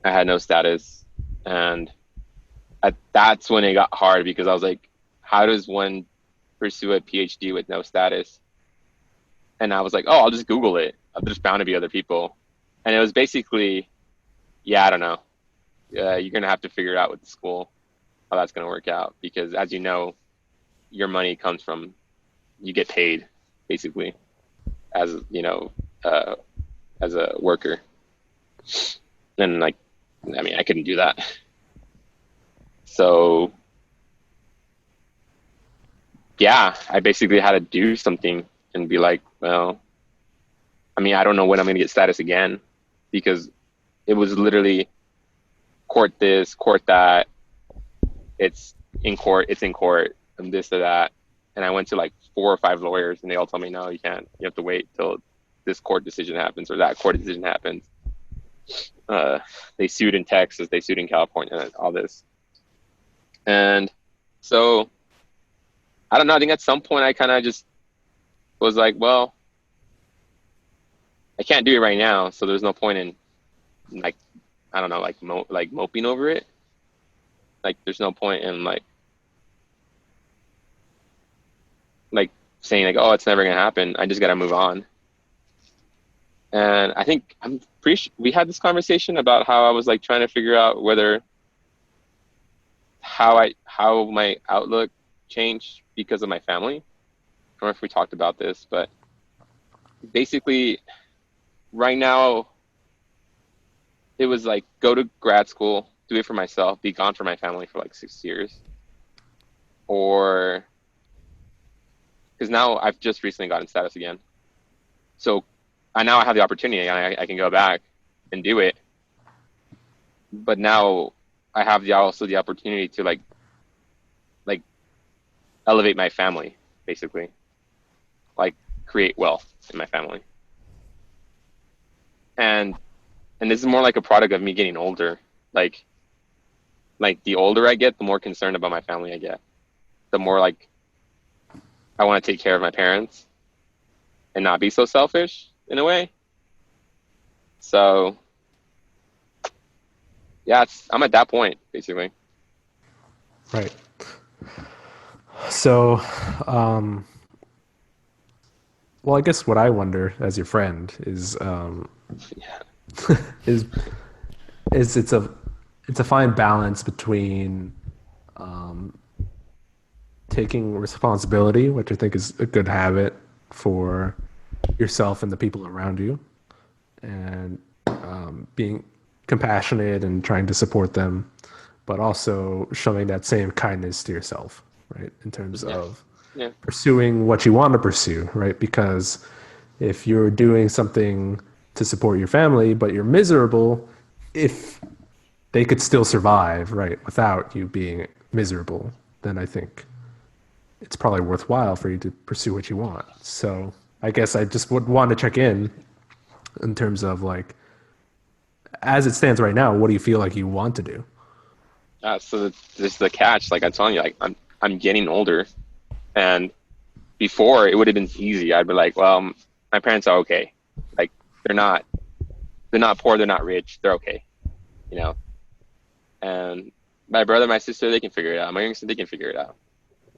I had no status. And that's when it got hard because I was like, how does one pursue a PhD with no status? And I was like, oh, I'll just Google it. There's bound to be other people. And it was basically, I don't know. You're going to have to figure out with the school how that's going to work out. Because as you know, your money comes from, you get paid basically as, as a worker. And like, I couldn't do that. So I basically had to do something and be like, well, I don't know when I'm going to get status again because it was literally court this, court that. It's in court, and this or that. And I went to like 4 or 5 lawyers and they all told me, no, you can't. You have to wait till this court decision happens or that court decision happens. They sued in Texas, they sued in California, all this. And so, I don't know, I think at some point I kind of just was like, well, I can't do it right now, so there's no point in like, I don't know, like moping over it. Like there's no point in like saying like, oh, it's never gonna happen. I just gotta move on. And I think I'm pretty sure we had this conversation about how I was like trying to figure out how my outlook changed because of my family. I don't know if we talked about this, but basically right now it was like go to grad school, do it for myself, be gone from my family for like 6 years. Or because now I've just recently gotten status again. So now I have the opportunity and I can go back and do it. But now I have also the opportunity to like elevate my family, basically. Like create wealth in my family. And this is more like a product of me getting older. Like the older I get, the more concerned about my family I get. The more like I want to take care of my parents and not be so selfish in a way. So I'm at that point basically. right. So, well, I guess what I wonder as your friend is, is it's a fine balance between taking responsibility, which I think is a good habit for yourself and the people around you, and being compassionate and trying to support them, but also showing that same kindness to yourself, right? In terms of pursuing what you want to pursue, right? Because if you're doing something to support your family, but you're miserable, if they could still survive, right, without you being miserable, then I think it's probably worthwhile for you to pursue what you want. So I guess I just would want to check in terms of like, as it stands right now, what do you feel like you want to do? So this is the catch. Like I'm telling you, like I'm getting older, and before it would have been easy. I'd be like, well, my parents are okay. Like they're not poor, they're not rich, they're okay, you know. And my brother, my sister, they can figure it out. My younger sister, they can figure it out.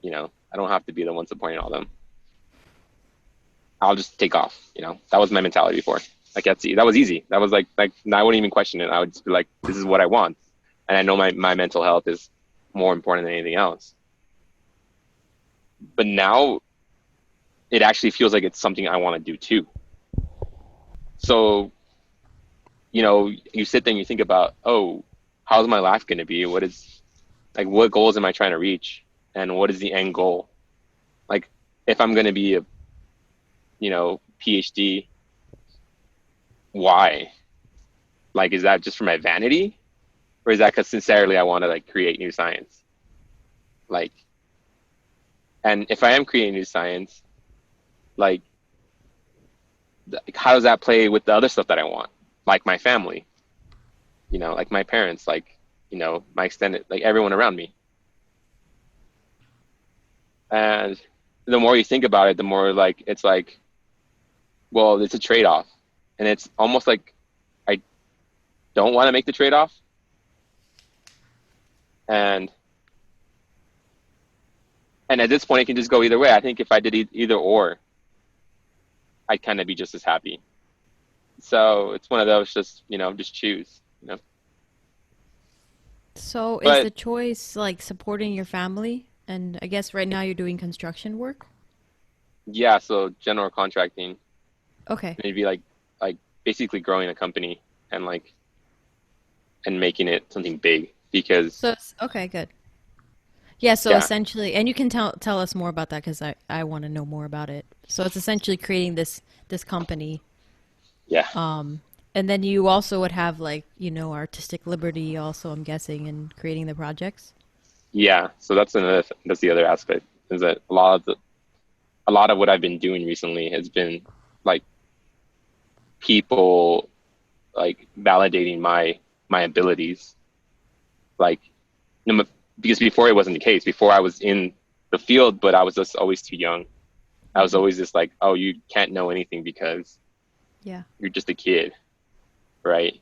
You know, I don't have to be the one supporting all them. I'll just take off. That was my mentality before. Like that was easy. That was like I wouldn't even question it. I would just be like, this is what I want, and I know my mental health is more important than anything else. But now it actually feels like it's something I want to do too. So you sit there and you think about, oh, how's my life going to be? What goals am I trying to reach, and what is the end goal? Like, if I'm going to be a PhD, why? Like, is that just for my vanity, or is that because sincerely I want to like create new science? Like, and if I am creating new science, like, how does that play with the other stuff that I want, like my family, like my parents, like, my extended, like everyone around me. And the more you think about it, the more like it's like, well, it's a trade-off, and it's almost like I don't want to make the trade-off, and at this point it can just go either way. I think if I did either or, I'd kind of be just as happy. So it's one of those, just choose. So is But the choice like supporting your family? And I guess right now you're doing construction work? yeah, so general contracting, Okay. maybe like basically growing a company and making it something big, because So it's okay, good. Yeah, so yeah, essentially, and you can tell us more about that because I want to know more about it. So it's essentially creating this company. yeah, And then you also would have like, artistic liberty also, I'm guessing, in creating the projects. yeah. So that's the other aspect, is that a lot of what I've been doing recently has been like people like validating my abilities, like, because before it wasn't the case. Before I was in the field, but I was just always too young. I was Hmm. always just like, oh, you can't know anything because Yeah. you're just a kid, right?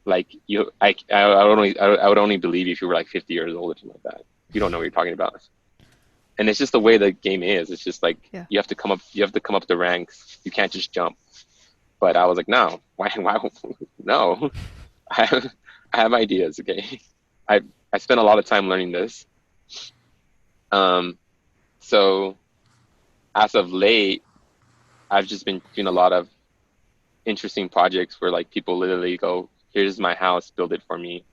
Like, I would only believe you if you were like 50 years old or something like that. You don't know what you're talking about. And it's just the way the game is. It's just like Yeah. you have to come up the ranks. You can't just jump. But I was like, no, why, no. I have ideas. Okay, I I spent a lot of time learning this. Um, so as of late, I've just been doing a lot of interesting projects where like people literally go, "Here's my house, build it for me,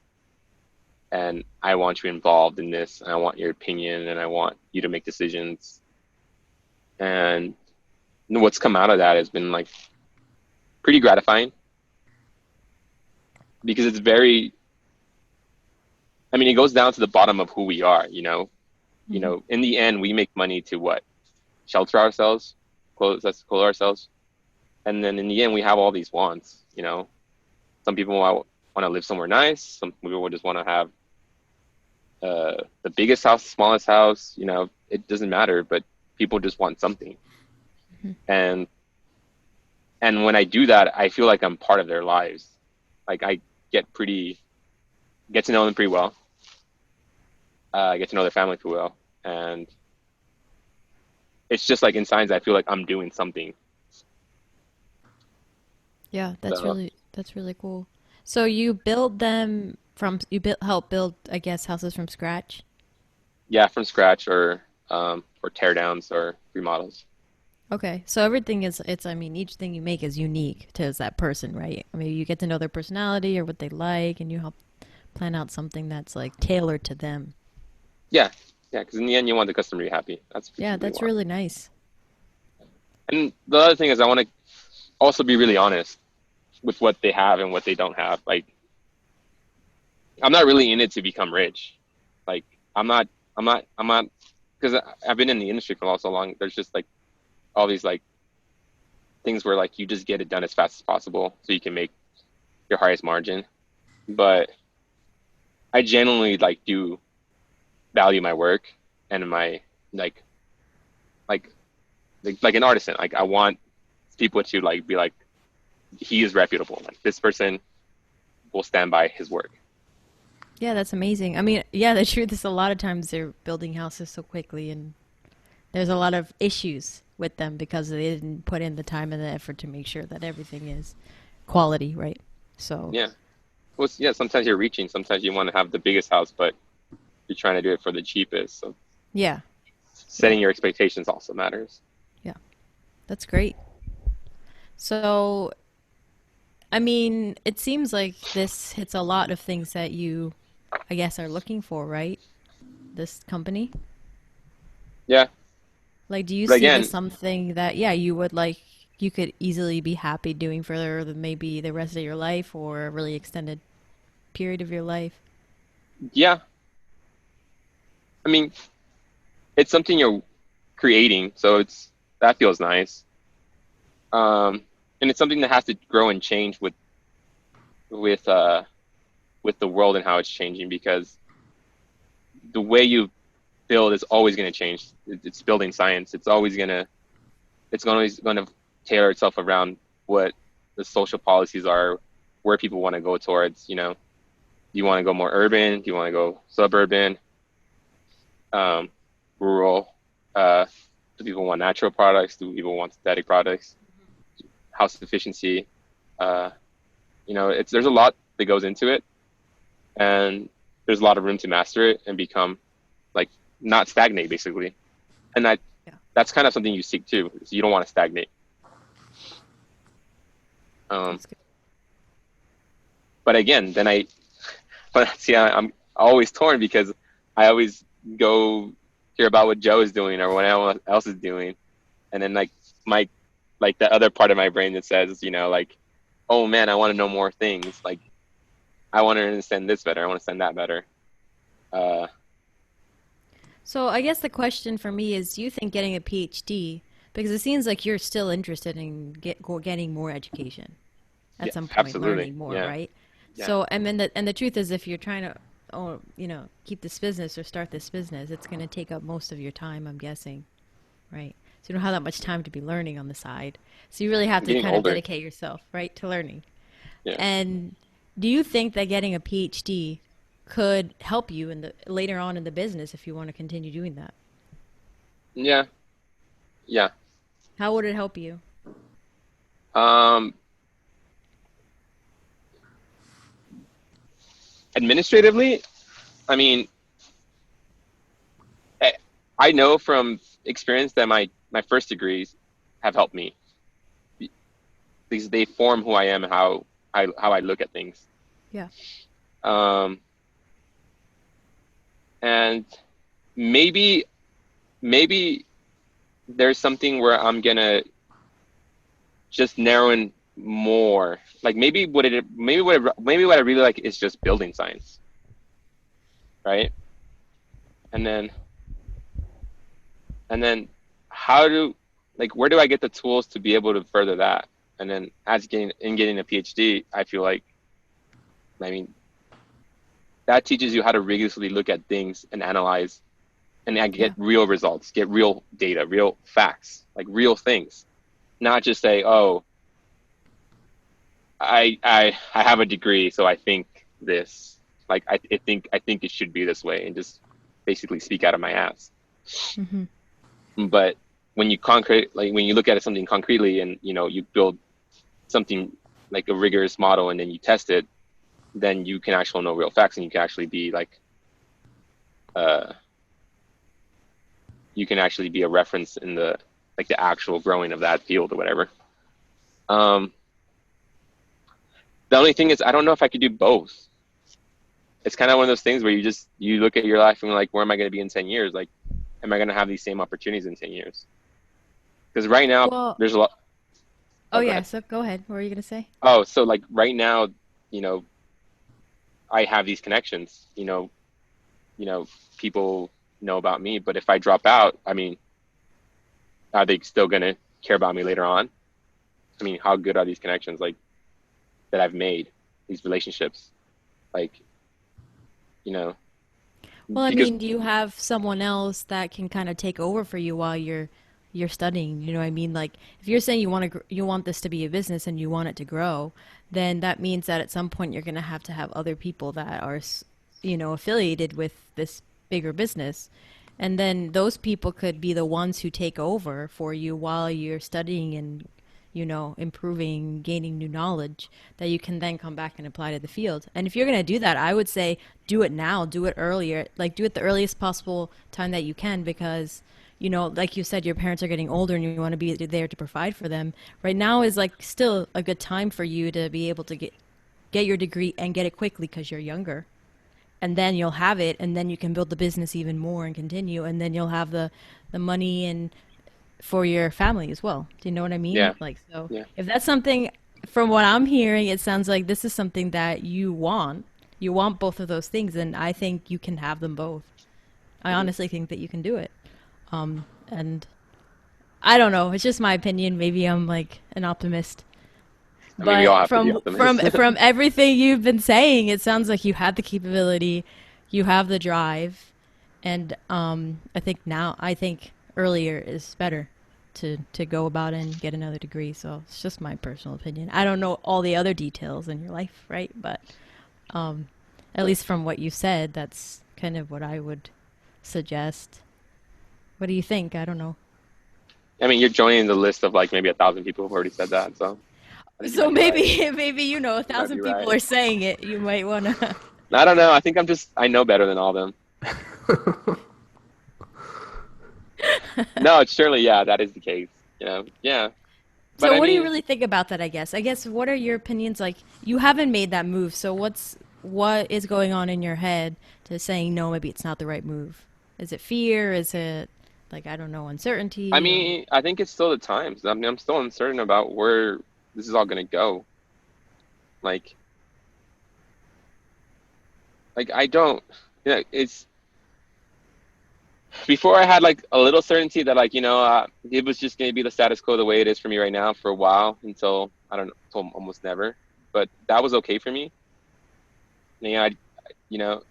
and I want you involved in this, and I want your opinion, and I want you to make decisions." And what's come out of that has been like pretty gratifying, because it's very, I mean, it goes down to the bottom of who we are. Hmm. In the end, we make money to what? Shelter ourselves, clothe ourselves, and then in the end, we have all these wants. Some people want to live somewhere nice. Some people just want to have the biggest house, the smallest house. It doesn't matter, but people just want something. Hmm. And when I do that, I feel like I'm part of their lives. Like, I get to know them pretty well. I get to know their family pretty well, and it's just like in science, I feel like I'm doing something. Yeah, So that's really cool. So you build them from you build help build, I guess, houses from scratch. yeah, from scratch, or tear downs or remodels. Okay, so everything is it's I mean each thing you make is unique to that person, right? I mean you get to know their personality or what they like, and you help plan out something that's like tailored to them. Yeah, yeah, because in the end, you want the customer to be happy. That's what Yeah, you really that's want. really nice. And the other thing is, I want to also be really honest with what they have and what they don't have. Like, I'm not really in it to become rich. Like, I'm not, because I've been in the industry for so long. There's just like all these like things where like you just get it done as fast as possible so you can make your highest margin. But I genuinely like do value my work and my like like like an artisan. Like, I want people to like be like, he is reputable. Like, this person will stand by his work. Yeah, that's amazing. I mean, yeah, the truth is a lot of times they're building houses so quickly and there's a lot of issues with them because they didn't put in the time and the effort to make sure that everything is quality, right? So, Yeah. Well, yeah, sometimes you're reaching, sometimes you want to have the biggest house, but you're trying to do it for the cheapest. So yeah, yeah, setting your expectations also matters. yeah. That's great. So, I mean, it seems like this hits a lot of things that you, I guess, are looking for, right? This company? Yeah. Like, do you But see this again, something that, yeah, you would like, you could easily be happy doing for maybe the rest of your life or a really extended period of your life? yeah, I mean, it's something you're creating, so that feels nice. Um, and it's something that has to grow and change with uh with the world and how it's changing because the way you build is always going to change. It's building science. It's always going to tailor itself around what the social policies are, where people want to go towards. Do you want to go more urban? Do you want to go suburban, um, rural? Do people want natural products? Do people want synthetic products? House efficiency? Uh, there's a lot that goes into it, and there's a lot of room to master it and become like not stagnate basically. And Yeah, that's kind of something you seek too. Is you don't want to stagnate. Um, that's good. but again, then but see, I'm always torn because I always go hear about what Joe is doing or what anyone else is doing, and then my like the other part of my brain that says, like, oh man, I want to know more things. Like I want to understand this better. I want to understand that better. Uh, So I guess the question for me is, do you think getting a PhD, because it seems like you're still interested in getting more education at yeah, some point, absolutely. learning more, Yeah, right? yeah. So and the truth is, if you're trying to, oh, keep this business or start this business, it's going to take up most of your time, I'm guessing, right? So you don't have that much time to be learning on the side. So you really have I'm to getting kind of older. dedicate yourself, right, to learning. Yeah, And do you think that getting a PhD could help you in the later on in the business if you want to continue doing that? yeah, yeah. How would it help you? Um, administratively, I mean, I I know from experience that my first degrees have helped me because they form who I am and how I look at things. Yeah. Um, and maybe there's something where I'm gonna just narrow in more. Like maybe what I really like is just building science, right? And then and then how do like where do I get the tools to be able to further that? And then getting a PhD, I feel like I mean that teaches you how to rigorously look at things and analyze and get Yeah. real results, get real data, real facts, like real things. Not just say, oh, I have a degree, so I think this. Like I think it should be this way, and just basically speak out of my ass. Mm-hmm. But when you look at something concretely, and you build something like a rigorous model, and then you test it, then you can actually know real facts, and you can actually be uh, a reference in the actual growing of that field or whatever. Um, the only thing is, I don't know if I could do both. It's kind of one of those things where you look at your life and like, where am I going to be in 10 years? Like, am I going to have these same opportunities in 10 years? Because right now Well, there's a lot. oh Oh, go yeah, ahead. so go ahead. What were you gonna say? Oh, so like right now, you know, I have these connections. You know, people know about me, but if I drop out, I mean, are they still going to care about me later on? I mean, how good are these connections like that I've made, these relationships? Like, you know, Well, I because mean, do you have someone else that can kind of take over for you while you're studying? You know what I mean? Like, if you're saying you want this to be a business and you want it to grow, then that means that at some point you're going to have other people that are, affiliated with this bigger business. And then those people could be the ones who take over for you while you're studying and, improving, gaining new knowledge that you can then come back and apply to the field. And if you're going to do that, I would say do it now, do it earlier, like do it the earliest possible time that you can, because, like you said, your parents are getting older and you want to be there to provide for them. Right now is like still a good time for you to be able to get your degree and get it quickly because you're younger, and then you'll have it, and then you can build the business even more and continue, and then you'll have the money and for your family as well. Do you know what I mean? Yeah. Like, so Yeah. if that's something, from what I'm hearing, it sounds like this is something that you want. You want both of those things, and I think you can have them both. I Hmm. honestly think that you can do it. And I don't know. It's just my opinion. Maybe I'm like an optimist. I mean, we all But have to be from optimists. from everything you've been saying, it sounds like you have the capability, you have the drive, and I think earlier is better to go about and get another degree. So it's just my personal opinion. I don't know all the other details in your life, right? But um, at least from what you said, that's kind of what I would suggest. What do you think? I don't know. I mean, you're joining the list of like maybe 1,000 people who've already said that. So I think you So might be right. maybe a You might be thousand people right. are saying it. You might wanna. I don't know. I think I know better than all of them. No, it's surely, yeah, that is the case. Yeah. But So I what do you mean, really think about that, I guess? What are your opinions? Like, you haven't made that move, so what is going on in your head to saying no, maybe it's not the right move? Is it fear? Is it like, I don't know, I uncertainty, or mean, I think it's still the times. I mean, I'm still uncertain about where this is all gonna go. Like, I don't. It's before I had like a little certainty that like it was just gonna be the status quo the way it is for me right now for a while until I don't know, until almost never. But that was okay for me. You know,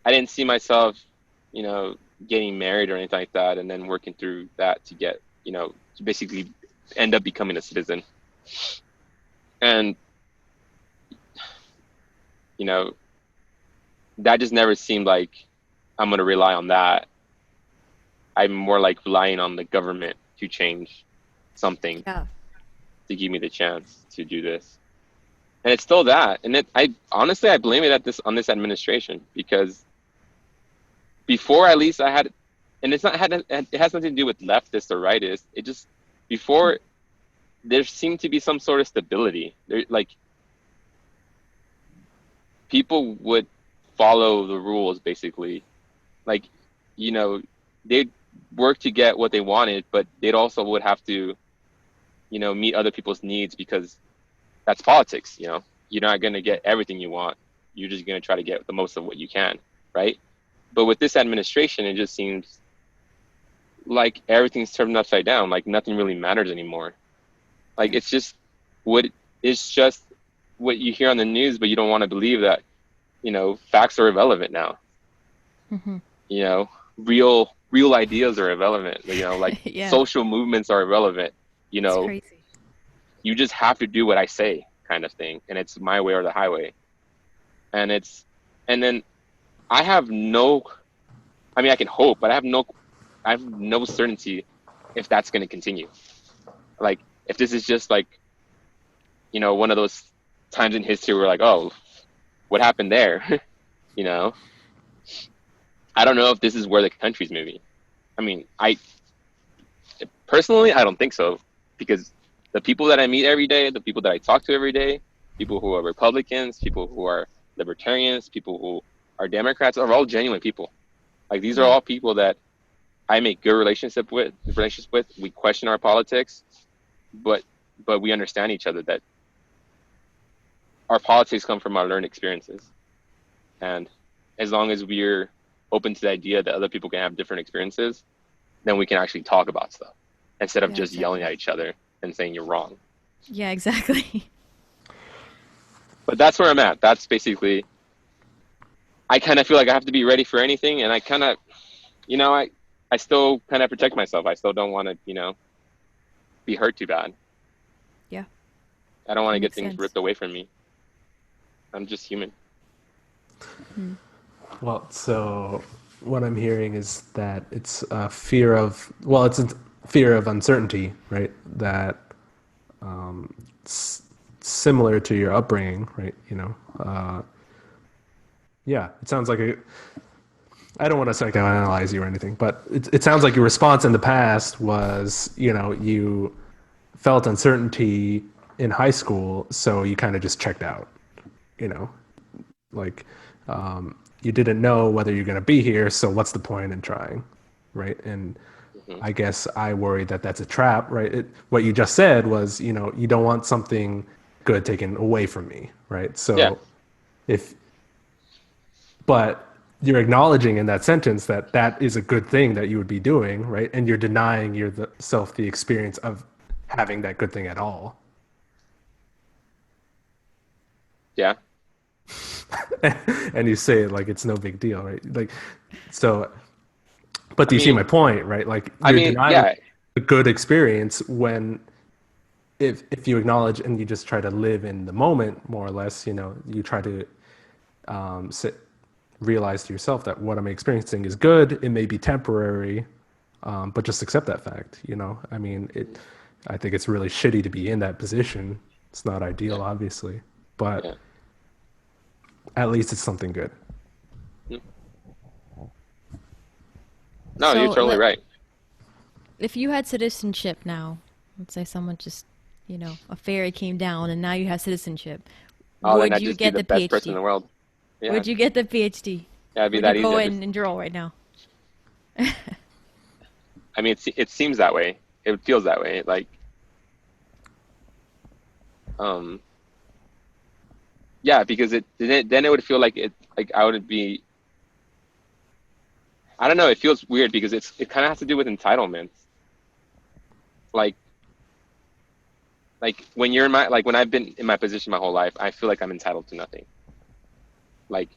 I didn't see myself, you know, getting married or anything like that, and then working through that to get, to basically end up becoming a citizen. And, you know, that just never seemed like I'm going to rely on that. I'm more like relying on the government to change something yeah, to give me the chance to do this. And it's still that. And I honestly, I blame it on this administration because before at least I had, and it has nothing to do with leftist or rightist. It just before there seemed to be some sort of stability. There, like people would follow the rules basically. Like, you know, they'd work to get what they wanted, but they'd also would have to, meet other people's needs because that's politics. You're not going to get everything you want. You're just going to try to get the most of what you can, right? But with this administration, it just seems like everything's turned upside down. Like nothing really matters anymore. Like yeah. it's just what you hear on the news, but you don't want to believe that, facts are irrelevant now. Hmm. You know, real ideas are irrelevant. Like Yeah, social movements are irrelevant. You it's know, crazy. you just have to do what I say kind of thing. And it's my way or the highway. And and then I have no, I mean, I can hope, but I have no certainty if that's going to continue. Like, if this is just like, one of those times in history where like, oh, what happened there? you know, I don't know if this is where the country's moving. I mean, personally, I don't think so because the people that I meet every day, the people that I talk to every day, people who are Republicans, people who are libertarians, people who are Democrats are all genuine people. Like these are Yeah, all people that I make good relationships with. We question our politics, but we understand each other that our politics come from our learned experiences. And as long as we're open to the idea that other people can have different experiences, then we can actually talk about stuff instead of yeah, just yelling exactly. at each other and saying you're wrong. Yeah, exactly. But that's where I'm at. That's basically, I kind of feel like I have to be ready for anything. And I kind of, I still kind of protect myself. I still don't want to, be hurt too bad. Yeah, I don't want that to get makes things sense. ripped away from me. I'm just human. Mm. Well, so what I'm hearing is that it's a fear of, well, it's a fear of uncertainty, right? That s- similar to your upbringing, right? Yeah, it sounds like a, I don't want to psychoanalyze you or anything, but it sounds like your response in the past was, you felt uncertainty in high school, so you kind of just checked out, you know, like you didn't know whether you're going to be here, so what's the point in trying, right? And Hmm. I guess I worry that that's a trap, right? What you just said was, you don't want something good taken away from me, right? Yeah. So if but you're acknowledging in that sentence that that is a good thing that you would be doing, right? And you're denying yourself the experience of having that good thing at all. Yeah. And you say it like it's no big deal, right? Like, so, but I do you see my mean, point, right? Like I you're mean, denying yeah, a good experience when if you acknowledge and you just try to live in the moment more or less, you try to sit, realize to yourself that what I'm experiencing is good. It may be temporary, but just accept that fact. I mean, I think it's really shitty to be in that position. It's not yeah, ideal, obviously, but yeah. at least it's something good. Mm. No, you're So totally right. if you had citizenship now, let's say someone just, a fairy came down and now you have citizenship, Oh, then would I'd you just be get the the best person in PhD? the world. Yeah, Would you get the PhD? yeah, it'd be Would you that easy. go in and draw right now? I mean, it seems that way. It feels that way. Like, um, yeah, because then it would feel like like I would be. I don't know. It feels weird because it kind of has to do with entitlements. Like, when you're in when I've been in my position my whole life, I feel like I'm entitled to nothing. Like,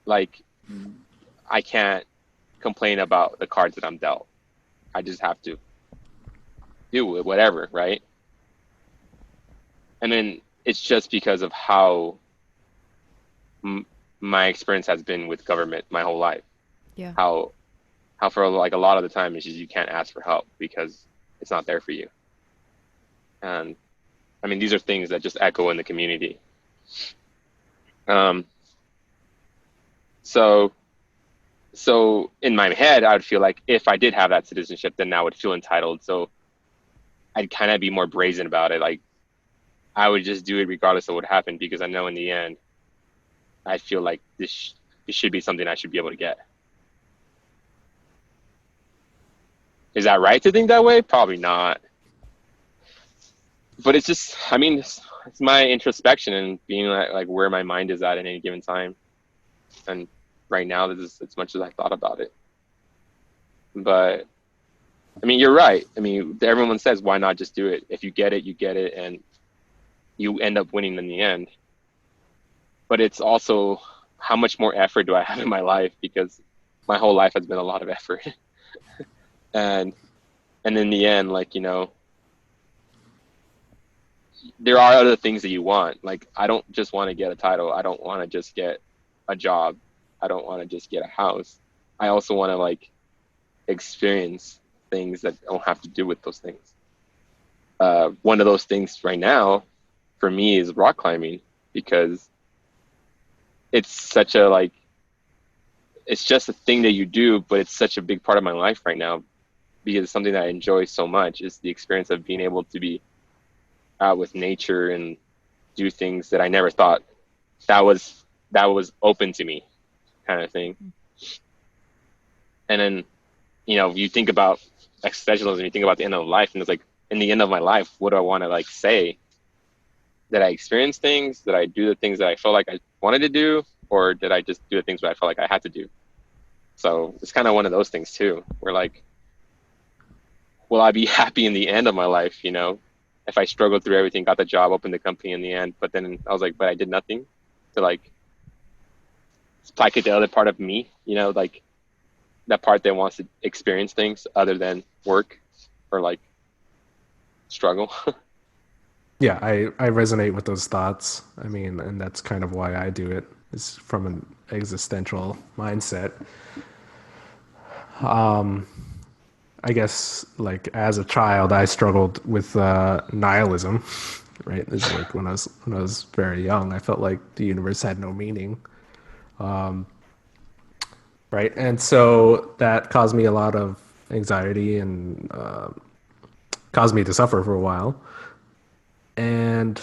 like I can't complain about the cards that I'm dealt. I just have to do it, whatever, right? And then it's just because of how m my experience has been with government my whole life. Yeah. How for like a lot of the time it's just you can't ask for help because it's not there for you. And I mean these are things that just echo in the community. Um, so in my head I would feel like if I did have that citizenship, then I would feel entitled. So I'd kind of be more brazen about it. Like I would just do it regardless of what happened because I know in the end I feel like this should be something I should be able to get. Is that right to think that way? Probably not. But it's just, I mean, it's my introspection and being like where my mind is at any given time. And right now, this is as much as I thought about it. But I mean, you're right. I mean, everyone says, why not just do it? If you get it, you get it, and you end up winning in the end. But it's also how much more effort do I have in my life? Because my whole life has been a lot of effort. and in the end, like, there are other things that you want. Like, I don't just want to get a title. I don't want to just get a job. I don't want to just get a house. I also want to like experience things that don't have to do with those things. One of those things right now for me is rock climbing because it's such a like, it's just a thing that you do, but it's such a big part of my life right now because it's something that I enjoy so much is the experience of being able to be out with nature and do things that I never thought that was open to me, kind of thing. And then you think about existentialism, you think about the end of life, and it's like in the end of my life, what do I want to like say? Did I experience things? Did I do the things that I felt like I wanted to do, or did I just do the things that I felt like I had to do? So it's kind of one of those things too, where like, will I be happy in the end of my life? If I struggled through everything, got the job, opened the company in the end, but then I was like, but I did nothing to like placate the other part of me, like that part that wants to experience things other than work or like struggle. Yeah, I resonate with those thoughts. I mean, and that's kind of why I do it, is from an existential mindset. Um, I guess like as a child, I struggled with nihilism. Right, this is like when I was very young. I felt like the universe had no meaning. Right, and so that caused me a lot of anxiety and caused me to suffer for a while. And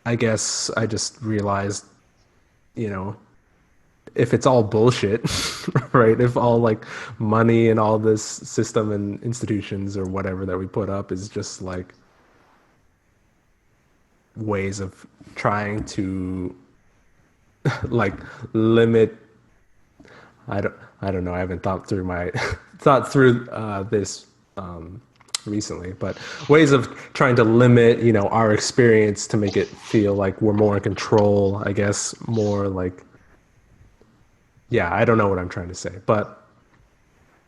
I guess I just realized, you know, if it's all bullshit, right? If all like money and all this system and institutions or whatever that we put up is just like ways of trying to like limit. I don't know. I haven't thought through my thought through this recently, but ways of trying to limit, our experience to make it feel like we're more in control. I guess more like, yeah, I don't know what I'm trying to say, but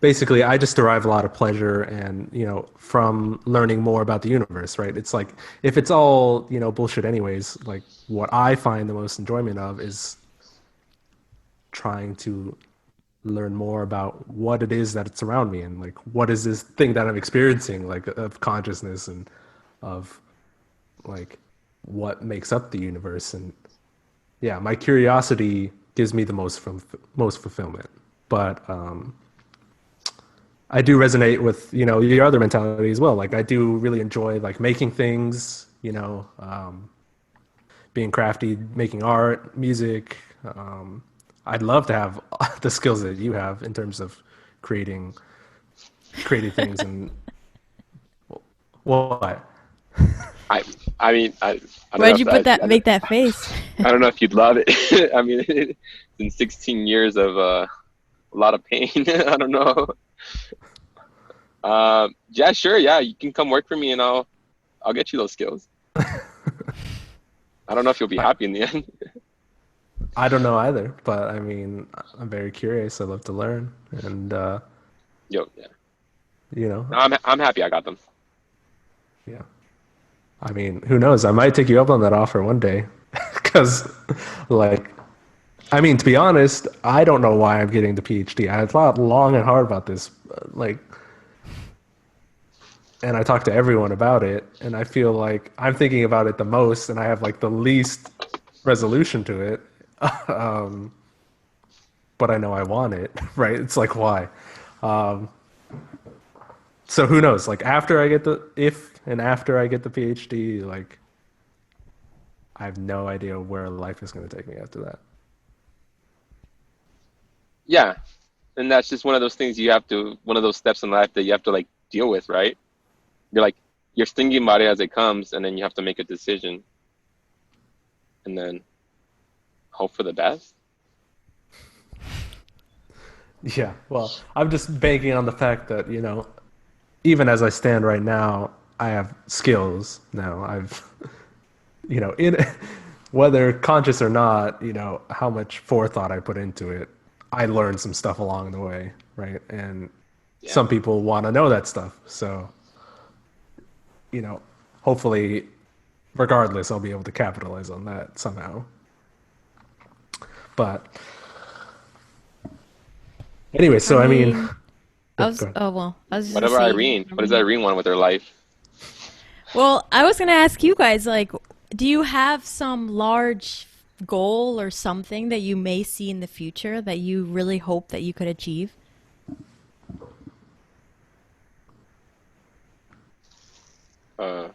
basically I just derive a lot of pleasure and from learning more about the universe, right? It's like if it's all bullshit anyways, like what I find the most enjoyment of is trying to learn more about what it is that's around me and like what is this thing that I'm experiencing, like of consciousness and of like what makes up the universe. And yeah, my curiosity gives me the most fulfillment. But I do resonate with your other mentality as well. Like I do really enjoy like making things, being crafty, making art, music. I'd love to have the skills that you have in terms of creating things. And what? I I mean I don't know Why'd if you put that that, make that face? I don't know if you'd love it. I mean, it's been 16 years of a lot of pain. I don't know. Yeah, sure. Yeah, you can come work for me, and I'll get you those skills. I don't know if you'll be I, happy in the end. I don't know either, but I mean, I'm very curious. I love to learn, and Yo, yeah. you know, No, I'm happy I got them. yeah. I mean, who knows? I might take you up on that offer one day, because, like, I mean, to be honest, I don't know why I'm getting the PhD. I thought long and hard about this, like, and I talked to everyone about it, and I feel like I'm thinking about it the most, and I have like the least resolution to it. um, but I know I want it, right? It's like why? Um, so who knows? Like after I get the if and after I get the PhD, like I have no idea where life is going to take me after that. Yeah, and that's just one of those things one of those steps in life that you have to like deal with, right? You're like, you're thinking about it as it comes, and then you have to make a decision, and then hope for the best. Yeah, well, I'm just banking on the fact that, even as I stand right now, I have skills now. I've, in whether conscious or not, how much forethought I put into it, I learned some stuff along the way, right? And Yeah. some people want to know that stuff. So, you know, hopefully, regardless, I'll be able to capitalize on that somehow. But anyway, I so I mean, mean, yeah, go ahead. I was just What gonna about say, Irene? for What does me. Irene want with her life? Well, I was gonna ask you guys, like, do you have some large goal or something that you may see in the future that you really hope that you could achieve?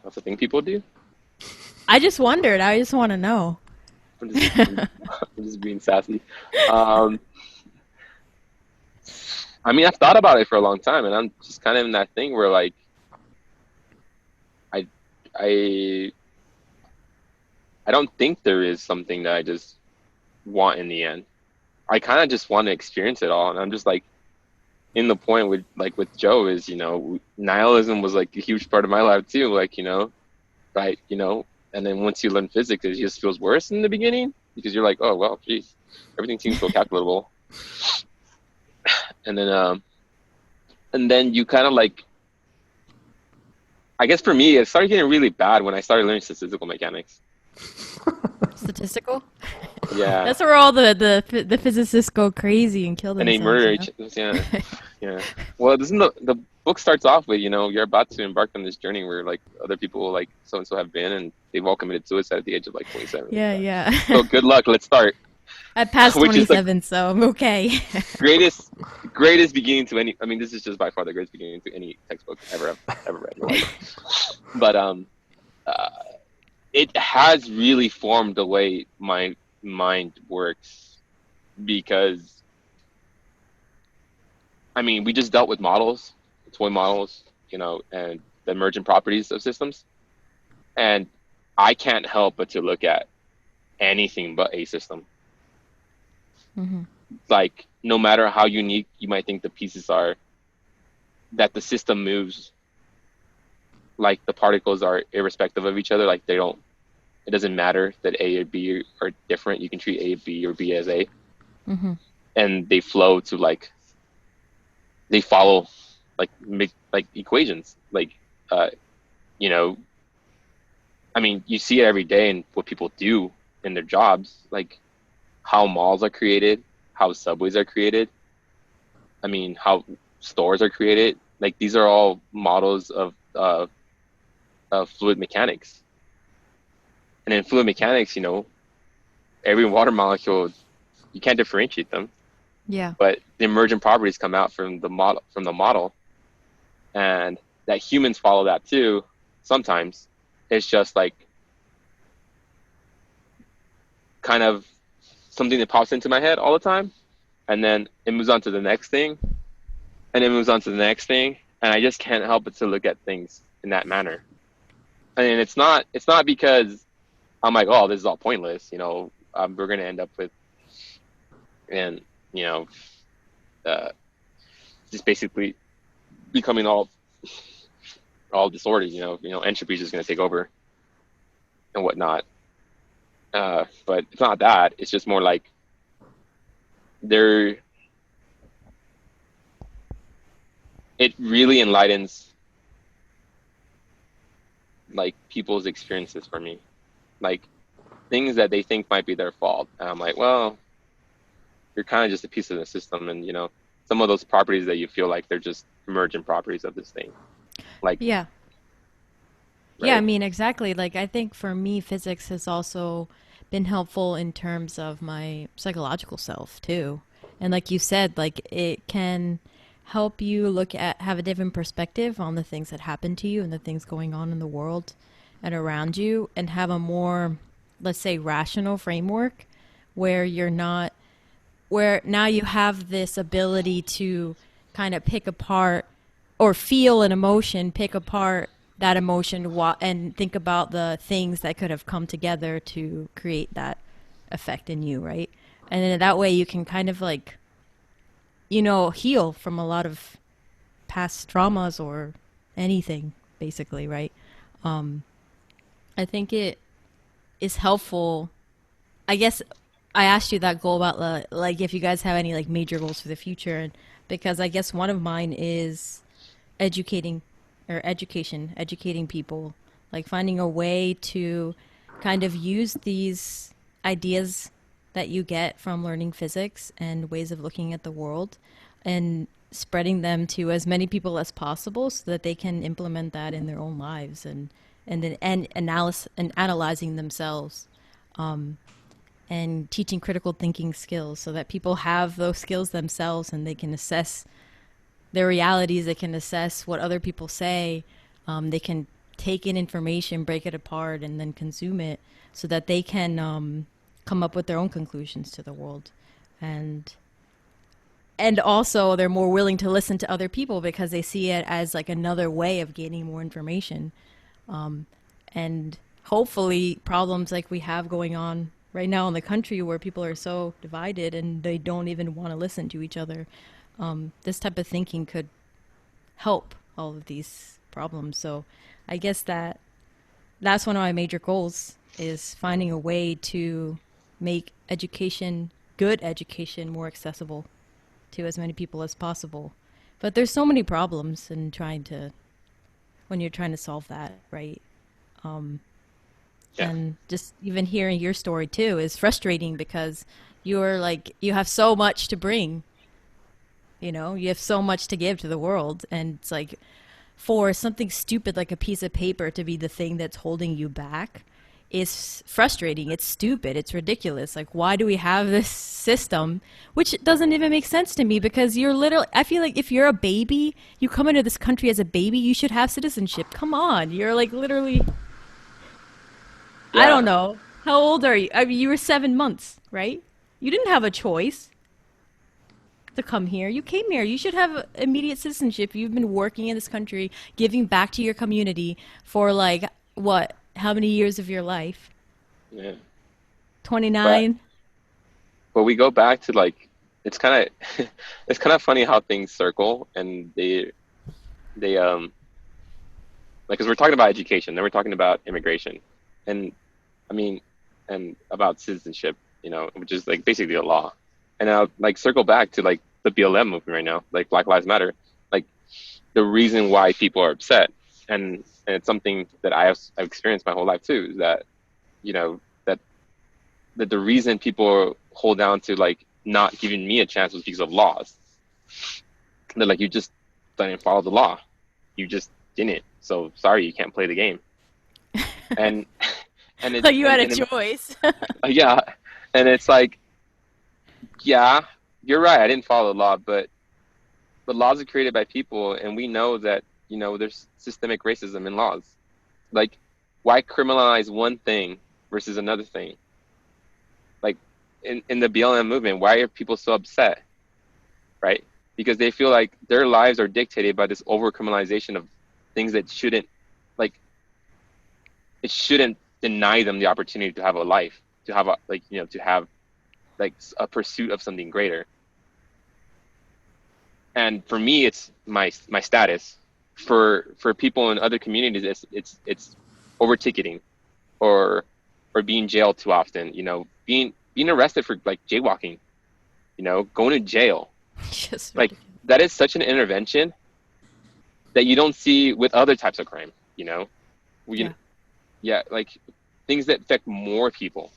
That's a thing people do. I just wondered. I just want to know. I'm just being sassy. Um, I mean, I've thought about it for a long time, and I'm just kind of in that thing where like I I I don't think there is something that I just want in the end. I kind of just want to experience it all, and I'm just like in the point with like with Joe is nihilism was like a huge part of my life too. Like right, and then once you learn physics, it just feels worse in the beginning because you're like, oh well, geez, everything seems so calculable, and then you kind of like, I guess for me, it started getting really bad when I started learning statistical mechanics. Statistical? Yeah, That's where all the physicists go crazy and kill and they themselves, murder you know? each. Yeah, Yeah. Well, doesn't the book starts off with, you're about to embark on this journey where like other people like so and so have been, and they've all committed suicide at the age of like 27. Yeah, yeah. So good luck. Let's start. I passed Which is the 27, so I'm okay. greatest greatest beginning to any. I mean, this is just by far the greatest beginning to any textbook ever read in my life. But uh, it has really formed the way my mind works because I mean, we just dealt with models, toy models, and the emergent properties of systems. And I can't help but to look at anything but a system. Hmm. Like, no matter how unique you might think the pieces are, that the system moves, like the particles are irrespective of each other. Like, it doesn't matter that A or B are different. You can treat A, B, or B as A. Hmm. And they flow to they follow like equations. Uh, you know, I mean, you see it every day in what people do in their jobs, like how malls are created, how subways are created. I mean, how stores are created. Like these are all models of fluid mechanics. And in fluid mechanics, every water molecule, you can't differentiate them, Yeah. but the emergent properties come out from the model, and that humans follow that too. Sometimes it's just like kind of something that pops into my head all the time, and then it moves on to the next thing, and it moves on to the next thing, and I just can't help but to look at things in that manner. And it's not because I'm like, oh, this is all pointless, we're gonna end up with, and you know uh, just basically becoming all disordered. Entropy is just gonna take over and whatnot. But it's not that. It's just more like there. It really enlightens like people's experiences for me, like things that they think might be their fault. And I'm like, well, you're kind of just a piece of the system, and some of those properties that you feel like they're just emergent properties of this thing, like Yeah. Yeah, I right? mean, exactly. Like, I think for me, physics has also been helpful in terms of my psychological self, too. And like you said, like, it can help you have a different perspective on the things that happen to you and the things going on in the world and around you, and have a more, let's say, rational framework where you're not, where now you have this ability to kind of pick apart or feel an emotion, pick apart that emotion and think about the things that could have come together to create that effect in you, right? And then that way you can kind of like, heal from a lot of past traumas or anything, basically, right? Um, I think it is helpful. I guess I asked you that goal about like if you guys have any like major goals for the future, and because I guess one of mine is educating educating people, like finding a way to kind of use these ideas that you get from learning physics and ways of looking at the world and spreading them to as many people as possible so that they can implement that in their own lives and analyzing themselves, um, and teaching critical thinking skills so that people have those skills themselves and they can assess their realities, they can assess what other people say, they can take in information, break it apart, and then consume it so that they can come up with their own conclusions to the world. And also they're more willing to listen to other people because they see it as like another way of gaining more information. And hopefully problems like we have going on right now in the country where people are so divided and they don't even want to listen to each other, this type of thinking could help all of these problems. So I guess that's one of my major goals, is finding a way to make education, good education, more accessible to as many people as possible. But there's so many problems in when you're trying to solve that, right? Um, Yeah. and just even hearing your story too is frustrating because you have so much to bring, You know, you have so much to give to the world, and it's like for something stupid like a piece of paper to be the thing that's holding you back is frustrating. It's stupid. It's ridiculous. Like, why do we have this system, which doesn't even make sense to me? Because you're literally, I feel like if you're a baby, you come into this country as a baby, you should have citizenship. Come on. You're like literally, I don't Yeah. know. How old are you? I mean, you were 7 months, right? You didn't have a choice to come here. You came here. You should have immediate citizenship. You've been working in this country, giving back to your community for like what? How many years of your life? Yeah. But 29? we go back to like it's kind of it's kind of funny how things circle, and they like, because we're talking about education, then we're talking about immigration, and I mean, and about citizenship, which is like basically a law. And I'll like circle back to like the BLM movement right now, like Black Lives Matter. Like the reason why people are upset, and it's something that I've experienced my whole life too, is that that the reason people hold down to like not giving me a chance was because of laws. They're like, you just didn't follow the law, you just didn't. So sorry, you can't play the game. And Like you had a choice. yeah, and it's like, yeah, you're right. I didn't follow the law, but laws are created by people, and we know that there's systemic racism in laws. Like, why criminalize one thing versus another thing? Like in the BLM movement, why are people so upset? Right? Because they feel like their lives are dictated by this over criminalization of things that shouldn't, like, it shouldn't deny them the opportunity to have a life, to have a to have like a pursuit of something greater. And for me, it's my status. For people in other communities, it's over ticketing, or being jailed too often. Being arrested for like jaywalking. Going to jail. Just Like ridiculous. that is such an intervention that you don't see with other types of crime. Yeah. Yeah, like things that affect more people.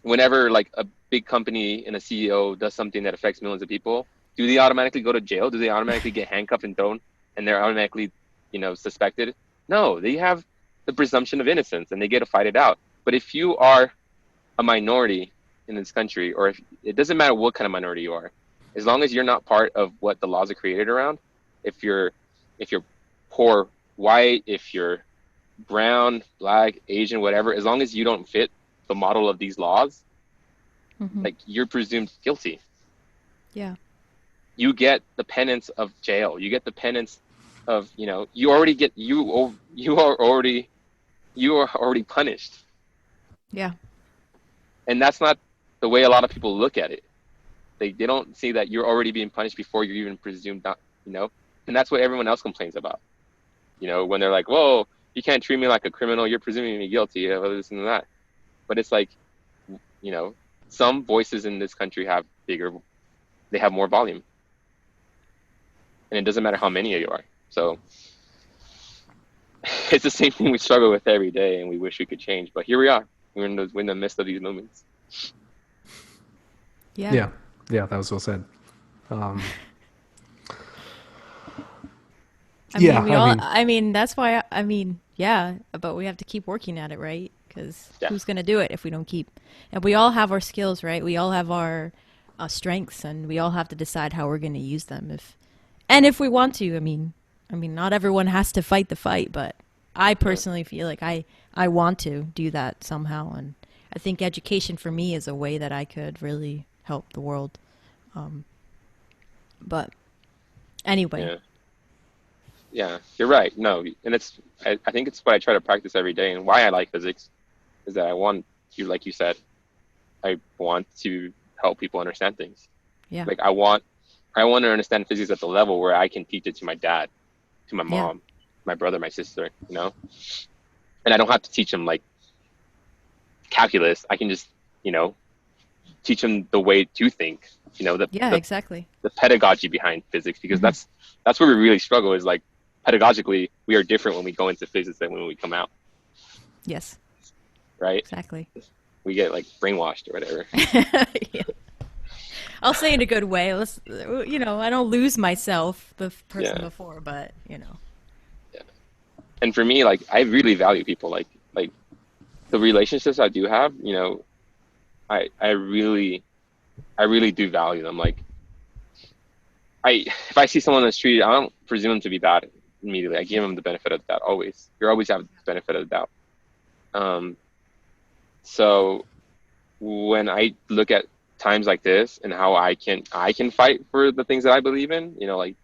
Whenever like a big company and a CEO does something that affects millions of people, do they automatically go to jail? Do they automatically get handcuffed and thrown, and they're automatically, suspected? No, they have the presumption of innocence, and they get to fight it out. But if you are a minority in this country, or if it doesn't matter what kind of minority you are, as long as you're not part of what the laws are created around, if you're poor, white, if you're brown, black, Asian, whatever, as long as you don't fit the model of these laws, Hmm. like you're presumed guilty. Yeah. You get the penance of jail. You get the penance of you already get you are already punished. Yeah. And that's not the way a lot of people look at it. They don't see that you're already being punished before you're even presumed not, and that's what everyone else complains about. When they're like, whoa, you can't treat me like a criminal, you're presuming me guilty of this and that. But it's like, some voices in this country they have more volume. And it doesn't matter how many of you are. So it's the same thing we struggle with every day, and we wish we could change. But here we are. We're in the midst of these movements. Yeah. Yeah, that was well said. Um, I yeah, mean, I mean, that's why, yeah, but we have to keep working at it, right? Because Yeah. who's going to do it if we don't keep, and we all have our skills, right? We all have our strengths, and we all have to decide how we're going to use them if we want to. I mean, not everyone has to fight the fight, but I personally feel like I want to do that somehow. And I think education for me is a way that I could really help the world. But anyway. Yeah. Yeah, you're right. No, and I think it's what I try to practice every day, and why I like physics is that I want you, like you said, I want to help people understand things. Yeah. Like I want to understand physics at the level where I can teach it to my dad, to my Yeah. mom, my brother, my sister, and I don't have to teach them like calculus. I can just, teach them the way to think, Yeah, exactly. the pedagogy behind physics, because that's where we really struggle, is like pedagogically we are different when we go into physics than when we come out, Yes, right? exactly. We get like brainwashed or whatever. Yeah. I'll say in a good way. Let's, I don't lose myself, the person Yeah, before, but yeah. And for me, like I really value people. Like the relationships I do have, I really do value them. Like if I see someone on the street, I don't presume them to be bad immediately. I give them the benefit of the doubt always. You always have the benefit of the doubt. Um, so when I look at times like this and how I can fight for the things that I believe in, like